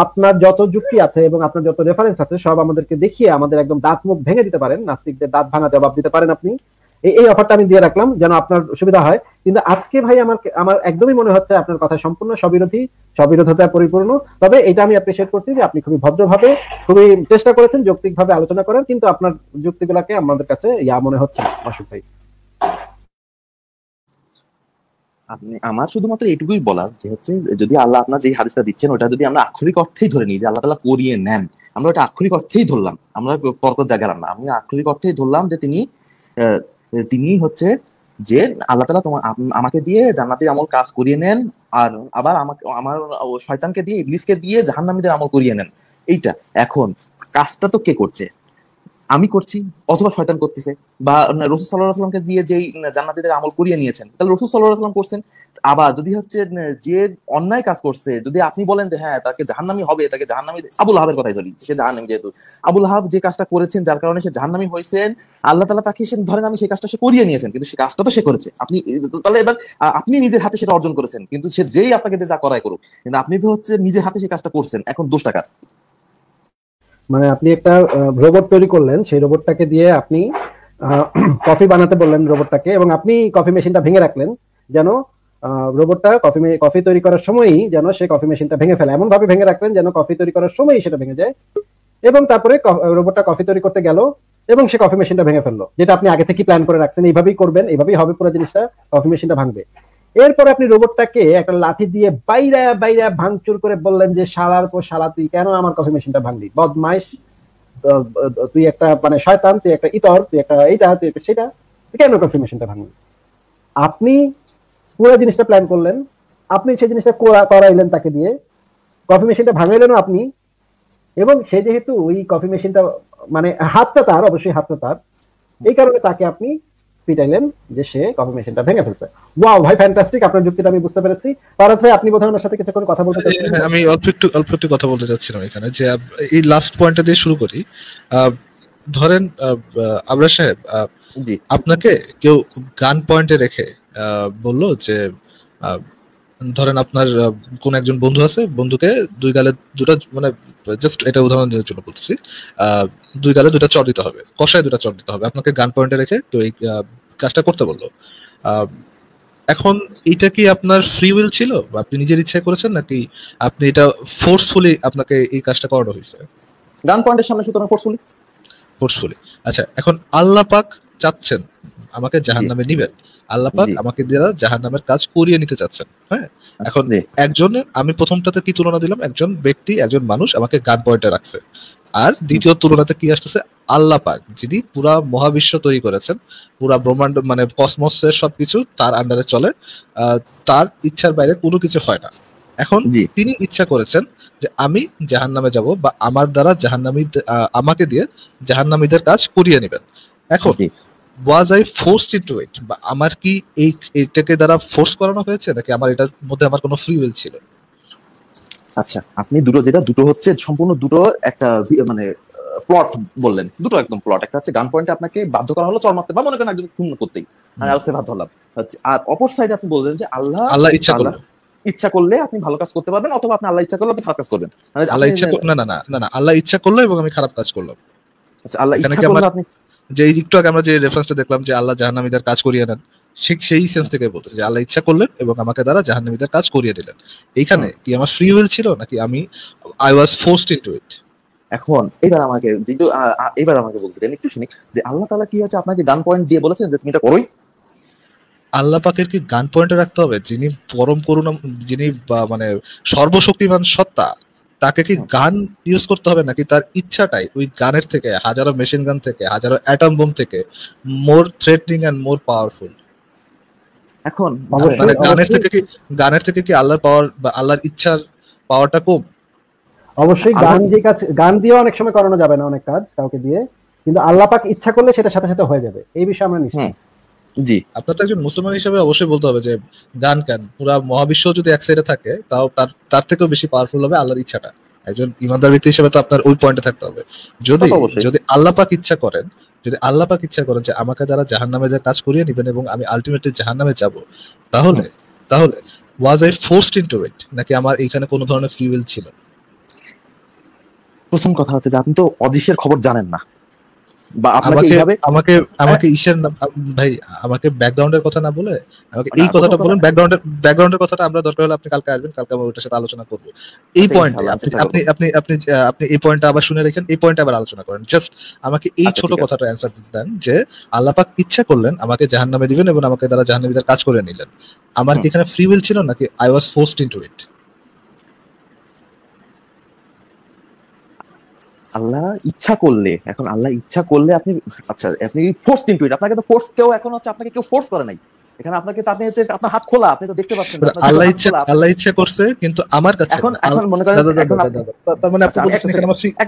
আপনার যত যুক্তি আছে এবং আপনার যত রেফারেন্স আছে সব আমাদেরকে দেখিয়ে আমাদের একদম দাঁত মুখ ভেঙে দিতে পারেন, নাস্তিকদের দাঁত ভাঙা জবাব দিতে পারেন আপনি। এই অফারটা আমি দিয়ে রাখলাম যেন আপনার সুবিধা হয়। কিন্তু আজকে ভাই আমার একদমই মনে হচ্ছে আপনার কথা সম্পূর্ণ সবিরোধিতায় পরিপূর্ণ। তবে এটা আমি অ্যাপ্রিশিয়েট করছি যে আপনি খুবই ভদ্রভাবে, খুবই চেষ্টা করেছেন যৌক্তিকভাবে আলোচনা করার, কিন্তু আপনার যুক্তিগুলোকে আমাদের কাছে মনে হচ্ছে মাসুদ ভাই। আমার শুধুমাত্র এইটুকুই বলার যে হচ্ছে, যদি আল্লাহ আপনার যে হাদিসটা দিচ্ছেন ওটা যদি আমরা আক্ষরিক অর্থেই ধরে নিই যে আল্লাহ তাআলা করিয়ে নেন, আমরা ওটা আক্ষরিক অর্থেই ধরলাম, আমরা তর্ক জায়গালাম না, আমি আক্ষরিক অর্থেই ধরলাম যে তিনি হচ্ছে যে আল্লাহ তাআলা আমাকে দিয়ে জান্নাতের আমল কাজ করিয়ে নেন, আর আবার আমার শয়তানকে দিয়ে, ইবলিসকে দিয়ে জাহান্নামীদের আমল করিয়ে নেন। এইটা এখন কাজটা তো কে করছে? আমি করছি অথবা শয়তান করতেছে, বা রাসূল সাল্লাল্লাহু আলাইহি ওয়াসাল্লামকে দিয়ে যেই জান্নাতীদের আমল করিয়ে নিয়েছেন, তাহলে রাসূল সাল্লাল্লাহু আলাইহি ওয়াসাল্লাম করছেন। আবার যদি হচ্ছে যে অন্যায় কাজ করছে, যদি আপনি বলেন যে হ্যাঁ তাকে জাহান্নামী হবে, তাকে জাহান্নামী, আবুল আহাবের কথাই ধরি, সে জাহান্নামী, যেহেতু আবুল আহাব যে কাজটা করেছেন যার কারণে সে জাহান্নামী হয়েছেন, আল্লাহ তাআলা তাকে সে ধরেন আমি সেই কাজটা সে করিয়ে নিয়েছেন, কিন্তু সেই কাজটা তো সে করেছে, আপনি তাহলে এবার আপনি নিজের হাতে সেটা অর্জন করেছেন, কিন্তু সে যেই আপনাকে যা করায় করুক, কিন্তু আপনি তো হচ্ছে নিজের হাতে সেই কাজটা করছেন, এখন দোষ টাকা। মানে আপনি একটা রোবট তৈরি করলেন, সেই রোবটটাকে দিয়ে আপনি কফি বানাতে বললেন রোবটটাকে, এবং আপনি কফি মেশিনটা ভেঙে রাখলেন যেন রোবটটা কফি তৈরি করার সময়ই যেন সে কফি মেশিনটা ভেঙে ফেলে, এমন ভাবে ভেঙে রাখলেন যেন কফি তৈরি করার সময়ই সেটা ভেঙে যায়, এবং তারপরে রোবটটা কফি তৈরি করতে গেল এবং সে কফি মেশিনটা ভেঙে ফেললো, যেটা আপনি আগে থেকে প্ল্যান করে রাখছেন, এইভাবেই করবেন, এইভাবেই হবে পুরো জিনিসটা, কফি মেশিনটা ভাঙবে। এরপরে আপনি রোবটটাকে একটা লাঠি দিয়ে বাইরা ভাঙচুর করে বললেন যে শালার পর শালা, তুই কেন আমার কফি মেশিনটা ভাঙলি, বদমাইশ, তুই একটা মানে শয়তান, তুই একটা ইতর, তুই একটা এইটা, তুই একটা সেটা, কেন কফি মেশিনটা ভাঙলি? আপনি পুরো জিনিসটা প্ল্যান করলেন, আপনি সেই জিনিসটা করাইলেন তাকে দিয়ে, কফি মেশিনটা ভাঙাইলেন আপনি, এবং সে যেহেতু ওই কফি মেশিনটা মানে হাতটা তার, অবশ্যই হাতটা তার, এই কারণে তাকে আপনি পিটাইলেন যে সে কনফার্মেশনটা ভেঙে ফেলছে। ওয়াও ভাই ফ্যান্টাস্টিক, আপনার যুক্তিটা আমি বুঝতে পেরেছি। ফারাজ ভাই আপনি বোধহয় ওনার সাথে কিছু করে কথা বলতে চাচ্ছেন। হ্যাঁ, আমি অল্প একটু কথা বলতে চাচ্ছিলাম এখানে, যে এই লাস্ট পয়েন্টটা দিয়ে শুরু করি। ধরেন আবরার সাহেব, জি আপনাকে কেউ গান পয়েন্টে রেখে বললো যে ধরেন আপনার কোন একজন বন্ধু আছে, বন্ধুকে দুই গালে দুটো, মানে জাস্ট এটা উদাহরণ দেওয়ার জন্য বলতেছি, দুই গালে দুটা চড় দিতে হবে, কষায় দুটা চড় দিতে হবে, আপনাকে গান পয়েন্টে রেখে তো এই কাজটা করতে বললো। এখন এটা কি আপনার ফ্রি উইল ছিল, বা আপনি নিজের ইচ্ছায় করেছেন, নাকি আপনি এটা ফোর্সফুলি আপনাকে এই কাজটা করানো হয়েছে? গান পয়েন্টের সামনে সুতরাং ফোর্সফুলি। আচ্ছা, এখন আল্লাহ পাক চাচ্ছেন আমাকে জাহান্নামে নিবেন, আল্লাহ পাক জি। আমাকে দ্বারা জাহান্নামের কাজ করিয়ে নিতে চাচ্ছেন। হ্যাঁ, এখন জি। একজন, আমি প্রথমটাতে কি তুলনা দিলাম, একজন ব্যক্তি, একজন মানুষ আমাকে গান পয়েন্টে রাখছে, আর দ্বিতীয় তুলনাতে কি আসতেছে, আল্লাহ পাক যিনি পুরা মহাবিশ্ব তৈরি করেছেন, পুরা ব্রহ্মাণ্ড মানে কসমসের সবকিছু তার আন্ডারে চলে, তার ইচ্ছার বাইরে কোনো কিছু হয় না। এখন জি। তিনি ইচ্ছা করেছেন যে আমি জাহান্নামে যাব, বা আমার দ্বারা জাহান্নামী আমাকে দিয়ে জাহান্নামীদের কাজ করিয়ে নেবেন। এখন জি। Was I forced into it, বা আমার কি এইটাকে দ্বারা ফোর্স করানো হয়েছে, নাকি আমার এটার মধ্যে আমার কোনো ফ্রি উইল ছিল? আচ্ছা, আপনি দুটো হচ্ছে সম্পূর্ণ দুটো একটা মানে প্লট বললেন, দুটো একদম প্লট। একটা হচ্ছে গান পয়েন্টে আপনাকে বাধ্য করা হলো চড় মারতে, বা মনে করেন একজন খুন করতেই, আমি আলসে বাধ্য হলাম। আর অপর সাইডে আপনি বললেন যে আল্লাহ ইচ্ছা করলো, ইচ্ছা করলে আপনি ভালো কাজ করতে পারবেন, অথবা আপনি আল্লাহ ইচ্ছা করলে আপনি খারাপ কাজ করবেন। মানে আল্লাহ ইচ্ছা না না না না না, আল্লাহ ইচ্ছা করলো এবং আমি খারাপ কাজ করলাম। আচ্ছা, আল্লাহ এখানে ইচ্ছা কি করলে আমার, আপনি যে একটু আগে আমরা যে রেফারেন্সটা দেখলাম যে আল্লাহ জাহান্নামীদের কাজ করিয়ে নেন, সেই সেন্স থেকে বলতেছে যে আল্লাহ ইচ্ছা করলেন এবং আমাকে দ্বারা জাহান্নামীদের কাজ করিয়ে দিলেন। এইখানে কি আমার ফ্রি উইল ছিল, নাকি আই ওয়াজ ফোর্সড ইনটু ইট? এখন এবার আমাকে বলতে দেন, একটু শুনি যে আল্লাহ তাআলা কি হচ্ছে আপনাকে গান পয়েন্ট দিয়ে বলেছেন যে তুমি এটা করোই? আল্লাহ পাকের কি গান পয়েন্টে রাখতে হবে? যিনি পরম করুণা, যিনি মানে সর্বশক্তিমান সত্তা, তাকে কি গান ইউজ করতে হবে, নাকি তার ইচ্ছাটাই ওই গানের থেকে, হাজারো মেশিন গান থেকে, হাজারো অ্যাটম বোম থেকে মোর থ্রেটনিং এন্ড মোর পাওয়ারফুল? এখন মানে গানের থেকে কি আল্লাহর পাওয়ার বা আল্লাহর ইচ্ছার পাওয়ারটা কম? অবশ্যই গান দিয়ে অনেক সময় করানো যাবে না অনেক কাজ কাউকে দিয়ে, কিন্তু আল্লাহ পাক ইচ্ছা করলে সেটা সাথে সাথে হয়ে যাবে, এই বিষয়ে আমরা নিশ্চিত। জি, আপনার তো একজন মুসলমান হিসেবে অবশ্যই বলতে হবে যে গান কেন, পুরা মহাবিশ্ব যদি এক সাইডে থাকে তাও তার থেকেও বেশি পাওয়ারফুল হবে আল্লাহর ইচ্ছাটা। একজন ইমানদার ব্যক্তি হিসেবে তো আপনার ওই পয়েন্টে থাকতে হবে। যদি আল্লাহ পাক ইচ্ছা করেন, যে আমাকে দ্বারা জাহান্নামের কাজ করিয়ে নেবেন এবং আমি আলটিমেটলি জাহান্নামে যাব, তাহলে ওয়াজ আই ফোর্সড ইনটু ইট, নাকি আমার এখানে কোনো ধরনের ফ্রি উইল ছিল? প্রথম কথা হচ্ছে যে আপনি তো অদৃশ্যের খবর জানেন না, বা আপনাকে এইভাবে আমাকে ঈশার ভাই, আমাকে ব্যাকগ্রাউন্ডের কথা না বলে আমাকে এই কথাটা বলেন। ব্যাকগ্রাউন্ডের কথাটা আমরা দরকার হলে আপনি কালকে আসবেন, কালকে আমরা ওটার সাথে আলোচনা করব। এই পয়েন্টে আপনি এই পয়েন্টটা আবার শুনে রেখেন, এই পয়েন্টে আবার আলোচনা করেন। জাস্ট আমাকে এই ছোট কথাটা অ্যানসার দেন যে আল্লাহ পাক ইচ্ছা করলেন আমাকে জাহান্নামে দিবেন এবং আমাকে দ্বারা জাহান্নামীদের কাজ করে নিলেন, আমার কি এখানে ফ্রি উইল ছিল, নাকি I was forced into it? Allah ইচ্ছা করলে, এখন আল্লাহ ইচ্ছা করলে আপনি, আচ্ছা আপনি ফোর্স ইনটু ইট, আপনাকে তো ফোর্স কেউ, এখন হচ্ছে আপনাকে কেউ ফোর্স করে নাই এখানে, আপনাকে আপনি হচ্ছে আপনার হাত খোলা, আপনি তো দেখতে পাচ্ছেন আল্লাহ ইচ্ছা করছে, কিন্তু আমার কাছে এখন মনে করেন তার মানে আপনি বলছেন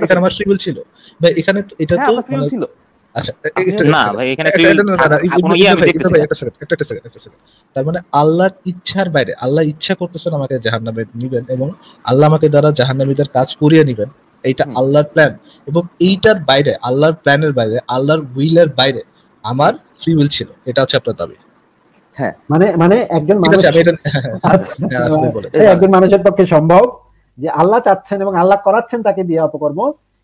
এখানে আমার ফ্রি উইল ছিল ভাই, এখানে এটা তো ফ্রি উইল ছিল। আচ্ছা না ভাই, এখানে তার মানে আল্লাহর ইচ্ছার বাইরে, আল্লাহ ইচ্ছা করতেছেন আমাকে জাহান্নামে নিবেন এবং আল্লাহ আমাকে দ্বারা জাহান্নামীদের কাজ করিয়ে নিবেন, এইটা আল্লাহর প্ল্যান। এবং এইটার বাইরে, আল্লাহর প্ল্যানের বাইরে, আল্লাহর উইলের বাইরে আমার ফ্রি উইল ছিল, এটা হচ্ছে আপনার দাবি? হ্যাঁ, মানে একজন মানুষের পক্ষে সম্ভব যে আল্লাহ চাচ্ছেন এবং আল্লাহ করাচ্ছেন তাকে দিয়ে অপকর্ম,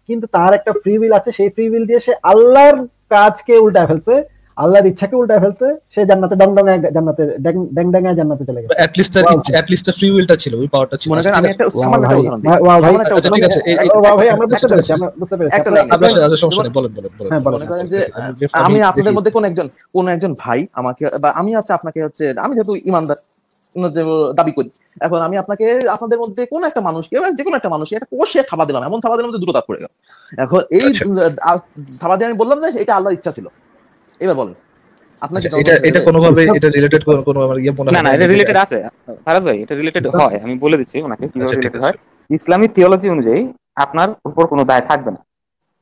কিন্তু তার একটা ফ্রি উইল আছে, সেই ফ্রি উইল দিয়ে সে আল্লাহর কাজকে উল্টায় ফেলছে, আল্লাহর ইচ্ছাকে উল্টায় ফেলছে, সে জান্নাতে জান্নাতে জান্নাতে চলে গেছে। অ্যাট লিস্ট তার ফ্রি উইলটা ছিল, ওই পাওয়ারটা ছিল। মনে করেন আমি একটা সামান্য একটা উদাহরণ দিই। ঠিক আছে, ভাই আমরা বুঝতে পেরেছি। বলেন। মনে করেন যে আমি আপনাদের মধ্যে কোন একজন ভাই আমাকে, বা আমি হচ্ছে আপনাকে হচ্ছে, আমি যেহেতু ইমানদার দাবি করি, এখন আমি আপনাদের মধ্যে কোন একটা মানুষকে, যে কোনো একটা মানুষকে একটা কষে থাবা দিলাম, এমন থাবা দিলাম যে দুটো দাঁত পড়ে গেল। এখন এই থাবা দিয়ে আমি বললাম যে এটা আল্লাহর ইচ্ছা ছিল। এবার বলেন আপনাকে এটা কোনোভাবে এটা রিলেটেড কোনো আমার ইয়ে মনে হয় না, এটা রিলেটেড আছে ফারাজ ভাই, এটা রিলেটেড হয়, আমি বলে দিচ্ছি ওনাকে কিভাবে রিলেটেড হয়। ইসলামিক থিওলজি অনুযায়ী আপনার উপর কোনো দায় থাকবে না,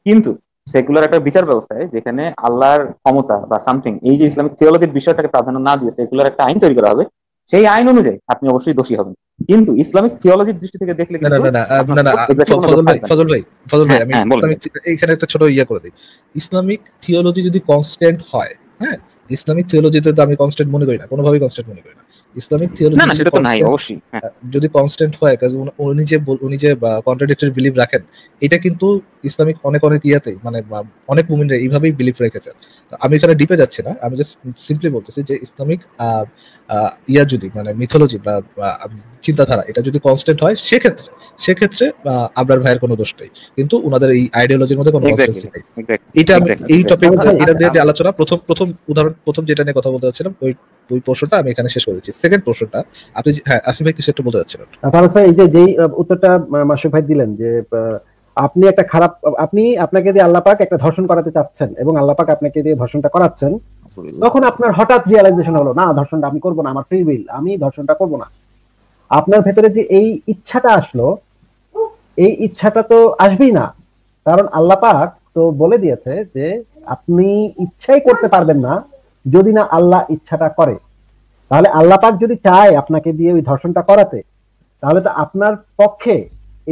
কিন্তু সেকুলার একটা বিচার ব্যবস্থায় যেখানে আল্লাহর ক্ষমতা বা সামথিং, এই যে ইসলামিক থিওলজির বিষয়টাকে প্রাধান্য না দিয়ে সেকুলার একটা আইন তৈরি করা হবে, সেই আইন অনুযায়ী আপনি অবশ্যই দোষী হবেন। কিন্তু ইসলামিক থিওলজির দৃষ্টি থেকে দেখলে না না কিন্তু না না আপনার না না exactly কোনো দোষ থাকবে না। ফজল ভাই হ্যাঁ আমি হ্যাঁ বলেন। ইসলামিক এইখানে একটা ছোট করে দিই। ইসলামিক থিওলজি যদি কনস্ট্যান্ট হয়, হ্যাঁ, ইসলামিক থিওলজিতে তো আমি কনস্ট্যান্ট মনে করি না, কোনোভাবেই কনস্ট্যান্ট মনে করি না। ইসলামিক থিওলজি না না সেটা তো নাই অবশ্যই। হ্যাঁ যদি কনস্ট্যান্ট হয়, কারণ উনি যে কন্ট্রাডিক্টরি বিলিভ রাখেন, এটা কিন্তু ইসলামিক অনেক ইয়াতেই মানে অনেক মুমিনরা এইভাবেই বিলিভ রেখেছেন। আমি এখানে ডিপে যাচ্ছি না, আমি জাস্ট সিম্পলি বলতেছি যে ইসলামিক যদি মানে মিথোলজি বা চিন্তাধারা এটা যদি কনস্ট্যান্ট হয়, সেক্ষেত্রে আবরার ভাইয়ের কোনো দোষ নেই, কিন্তু ওনাদের এই আইডিওলজির মধ্যে কোনো কনসিস্টেন্সি নেই। এটা এই টপিক এটা দিয়ে আলোচনা প্রথম যেটা নিয়ে কথা বলতে চাচ্ছিলাম ওই প্রশ্নটা আমি এখানে শেষ করেছি। সেকেন্ড প্রশ্নটা আপনি, হ্যাঁ আসিফ ভাই কিছু একটা বলতে চাচ্ছিলেন। ফারাজ ভাই, এই যে যেই উত্তরটা মাসুদ ভাই দিলেন যে আপনি একটা খারাপ, আপনাকে দিয়ে আল্লাহ পাক একটা ধর্ষণ করাতে চাচ্ছেন এবং আল্লাহ পাক আপনাকে দিয়ে ধর্ষণটা করাচ্ছেন, তখন আপনার হঠাৎ রিয়ালাইজেশন হলো না ধর্ষণটা আমি করবো না, আমার ফ্রি উইল, আমি ধর্ষণটা করবো না। আপনার ভেতরে যে এই ইচ্ছাটা আসলো, এই ইচ্ছাটা তো আসবেই না, কারণ আল্লাহ পাক তো বলে দিয়েছে যে আপনি ইচ্ছাই করতে পারবেন না যদি না আল্লাহ ইচ্ছাটা করে। তাহলে আল্লাহ পাক যদি চায় আপনাকে দিয়ে ওই ধর্ষণটা করাতে, তাহলে তো আপনার পক্ষে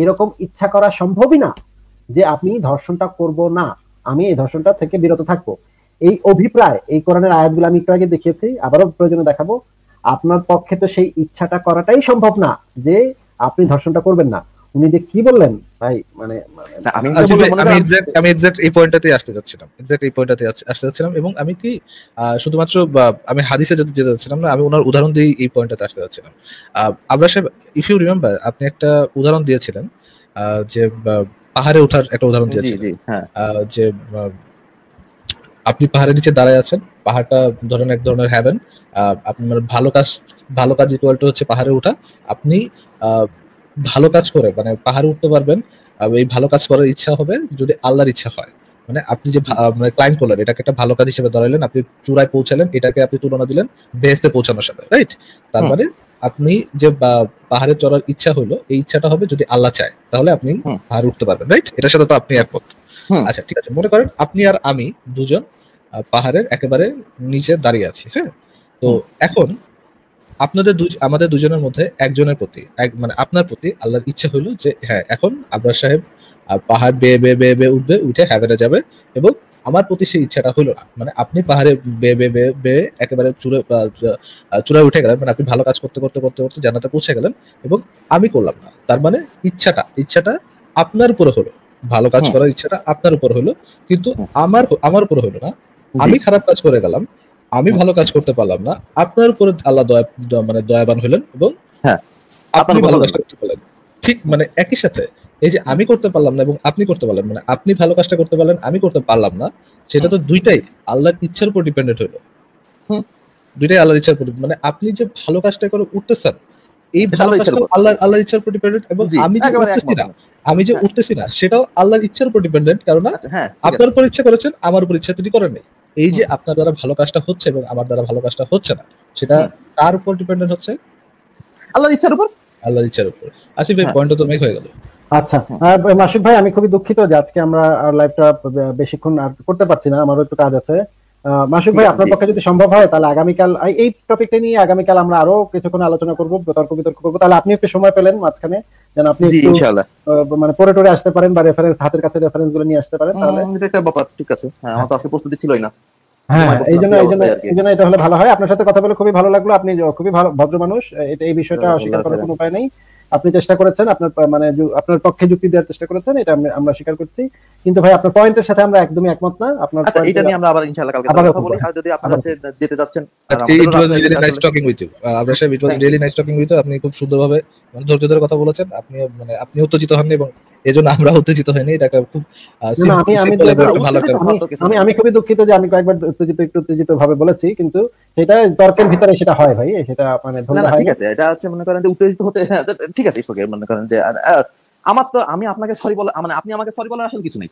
এরকম ইচ্ছা করা সম্ভবই না যে আপনি ধর্ষণটা করব না, আমি এই ধর্ষণটা থেকে বিরত থাকবো। এই অভিপ্রায়, এই কোরআনের আয়াতগুলো আমি একটু আগে দেখিয়েছি, আবারও প্রয়োজনে দেখাবো, আপনার পক্ষে তো সেই ইচ্ছাটা করাটাই সম্ভব না যে আপনি ধর্ষণটা করবেন না। উনি যে কি বললেন ভাই, মানে আমি আমি এক্সাক্ট এই পয়েন্টটাতে আসতে যাচ্ছিলাম, এবং আমি কি শুধুমাত্র আমি হাদিসে যেতে যাচ্ছিলাম না, আমি ওনার উদাহরণ দিয়ে এই পয়েন্টটাতে আসতে যাচ্ছিলাম। আবরার সাহেব, ইফ ইউ রিমেম্বার, আপনি একটা উদাহরণ দিয়েছিলেন যে পাহাড়ে ওঠার একটা উদাহরণ দিয়েছিলেন, যে আপনি পাহাড়ের নিচে দাঁড়ায় আছেন, পাহাড়টা ধরেন এক ধরনের হ্যাভেন, আপনার ভালো কাজ ইকুয়াল টু হচ্ছে পাহাড়ে ওঠা। আপনি ভালো কাজ করে মানে পাহাড়ে উঠতে পারবেন, এই ভালো কাজ করার ইচ্ছা হবে যদি আল্লাহর ইচ্ছা হয়। মানে আপনি যে মানে ক্লাইম্ব করলেন, এটাকে একটা ভালো কাজ হিসেবে ধরাইলেন, আপনি চূড়ায় পৌঁছালেন, এটাকে আপনি তুলনা দিলেন বেহেশতে পৌঁছানোর সাথে, রাইট? তার মানে আপনি যে পাহাড়ে চড়ার ইচ্ছা হলো, এই ইচ্ছাটা হবে যদি আল্লাহ চায়, তাহলে আপনি পাহাড়ে উঠতে পারবেন, রাইট? এটার সাথে তো আপনি একমত? আচ্ছা ঠিক আছে, মনে করেন আপনি আর আমি দুজন পাহাড়ের একেবারে নিচে দাঁড়িয়ে আছি, হ্যাঁ? তো এখন আমাদের দুজনের মধ্যে একজনের প্রতি মানে আপনার প্রতি আল্লাহর ইচ্ছা হইলো যে হ্যাঁ এখন আবরার সাহেব পাহাড় বেয়ে বেয়ে বেয়ে বেয়ে উঠবে, উঠে হ্যাভেনে যাবে, এবং আমার প্রতি সেই ইচ্ছাটা হইলো না। মানে আপনি পাহাড়ে বেয়ে বেয়ে বেয়ে বেয়ে একেবারে চূড়ায় উঠে গেলেন, মানে আপনি ভালো কাজ করতে করতে করতে করতে জান্নাতে পৌঁছে গেলেন, এবং আমি করলাম না। তার মানে ইচ্ছাটা আপনার উপরে হলো, ভালো কাজ করার ইচ্ছাটা আপনার উপর হলো, কিন্তু আমার উপর হলো না। আমি খারাপ কাজ করে গেলাম, আমি ভালো কাজ করতে পারলাম না, আপনার উপরে আল্লাহ মানে দয়াবান হলেন এবং আপনি ভালো কাজ করতে পারলেন। ঠিক মানে একই সাথে এই যে আমি করতে পারলাম না এবং আপনি করতে পারলেন, মানে আপনি ভালো কাজটা করতে পারলেন, আমি করতে পারলাম না, সেটা তো দুইটাই আল্লাহর ইচ্ছার উপর ডিপেন্ডেন্ট হলো। দুইটাই আল্লাহর ইচ্ছার উপর, মানে আপনি যে ভালো কাজটা করে উঠতেছেন, এই ভালো কাজটা আল্লাহর ইচ্ছার উপর ডিপেন্ডেন্ট, এবং আমি যে উঠতেছি না সেটাও আল্লাহর ইচ্ছার উপর ডিপেন্ডেন্ট, কারণ আপনার উপর ইচ্ছা করেছেন, আমার উপর ইচ্ছা তিনি করেন নাই। এই যে আপনার দ্বারা ভালো কাজটা হচ্ছে এবং আমার দ্বারা ভালো কাজটা হচ্ছে না, সেটা কার উপর ডিপেন্ডেন্ট হচ্ছে? আল্লাহর ইচ্ছার উপর। আসিফ ভাই পয়েন্টটা তো মেক হয়ে গেল। আচ্ছা মাসুদ ভাই, আমি খুবই দুঃখিত যে আজকে আমরা লাইভটা বেশিক্ষণ আর করতে পারছি না, আমারও একটু কাজ আছে। মাসুদ ভাই, আপনার পক্ষে যদি সম্ভব হয় তাহলে আগামীকাল এই টপিকটা নিয়ে আগামীকাল আমরা আরো কিছুক্ষণ আলোচনা করবো, তর্ক বিতর্ক করবো। তাহলে আপনি একটু সময় পেলেন মাঝখানে, যেন আপনি একটু মানে পড়ে টরে আসতে পারেন বা রেফারেন্স হাতের কাছে রেফারেন্স গুলো নিয়ে আসতে পারেন। তাহলে এটা একটা ব্যাপার, ঠিক আছে। হ্যাঁ, আমার তো আসলে প্রস্তুতি ছিলই না। হ্যাঁ, এই জন্য এটা হলে ভালো হয়। আপনার সাথে কথা বলে খুবই ভালো লাগলো, আপনি খুবই ভালো ভদ্র মানুষ, এই বিষয়টা অস্বীকার করার কোনো উপায় নেই। আপনি চেষ্টা করেছেন, আপনার পক্ষে যুক্তি দেওয়ার চেষ্টা করেছেন, এটা আমরা স্বীকার করছি। কিন্তু ভাই আপনার পয়েন্টের সাথে আমরা একদমই একমত না। আপনার এটা নিয়ে আমরা আবার ইনশাআল্লাহ কালকে কথা বলি। আর যদি আপনারা যেতে যাচ্ছেন, আপনি খুব সুন্দরভাবে ধৈর্য ধরে কথা বলেছেন, আপনি উত্তেজিত হননি এবং এজন্য আমরা উত্তেজিত হইনি। এটা খুব আমি খুবই দুঃখিত যে আমি কয়েকবার উত্তেজিত ভাবে বলেছি, কিন্তু সেটা তর্কের ভিতরে সেটা হয় ভাই, সেটা মানে ঠিক আছে। এটা হচ্ছে মনে করেন যে উত্তেজিত হতে, ঠিক আছে, মনে করেন যে আমার তো আমি আপনাকে সরি বলা, মানে আপনি আমাকে সরি বলার আসলে কিছু নেই,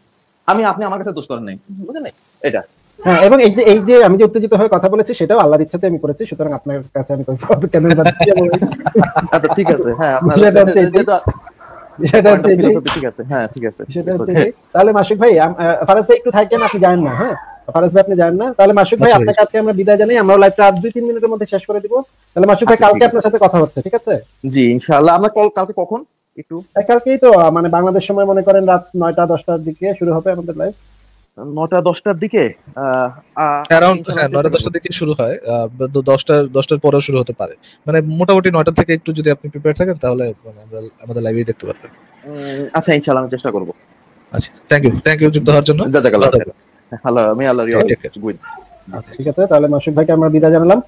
আপনি আমার কাছে দোষ করেন নাই, বুঝলেন? এটা হ্যাঁ, এবং এই যে আমি যে উত্তেজিত হয়ে কথা বলেছি সেটাও আল্লাহর ইচ্ছাতে আমি করেছি, সুতরাং আপনার কাছে আমি কেন আচ্ছা ঠিক আছে। হ্যাঁ, বিষয়টা Point of হচ্ছে এটাই। philosophy, ঠিক আছে, হ্যাঁ ঠিক আছে, বিষয়টা It's হচ্ছে okay. এটাই। তাহলে মাসুক ভাই ফারাজ ভাই একটু থাকেন, আপনি যান না, হ্যাঁ ফারাজ ভাই আপনি যান না। তাহলে মাসুক ভাই আচ্ছা ভাই। আপনার কাছে আমরা বিদায় জানাই, আমরা লাইভটা আর 2-3 মিনিটের মধ্যে শেষ করে দিব। তাহলে মাসুক ভাই আচ্ছা, কালকে ঠিক আপনার আছে। সাথে কথা হচ্ছে, ঠিক আছে? জি ইনশাআল্লাহ। আমরা কালকে কখন একটু কালকেই তো মানে বাংলাদেশ সময় মনে করেন রাত 9টা-10টার দিকে শুরু হবে আমাদের লাইভ। 9টা-10টার দিকে অ্যারাউন্ড ইনশাআল্লাহ চেষ্টা 9টা করবো। 10টার দিকে শুরু হয়, 10টার পরেও শুরু হতে পারে, মানে মোটামুটি 9টা থেকে একটু যদি আপনি প্রিপেয়ার থাকেন তাহলে মানে আমরা আমাদের লাইভে দেখতে পারবেন। আচ্ছা ইনশাআল্লাহ আমি চেষ্টা করবো। আচ্ছা, থ্যাংক ইউ যুক্ত হওয়ার জন্য। জাযাকাল্লাহ ভালো খাইর। আল্লাহ, আমি আল্লাহর থাকবেন। Take care. গুড। ঠিক আছে, তাহলে মাসুক ভাইকে আমরা বিদায় জানালাম।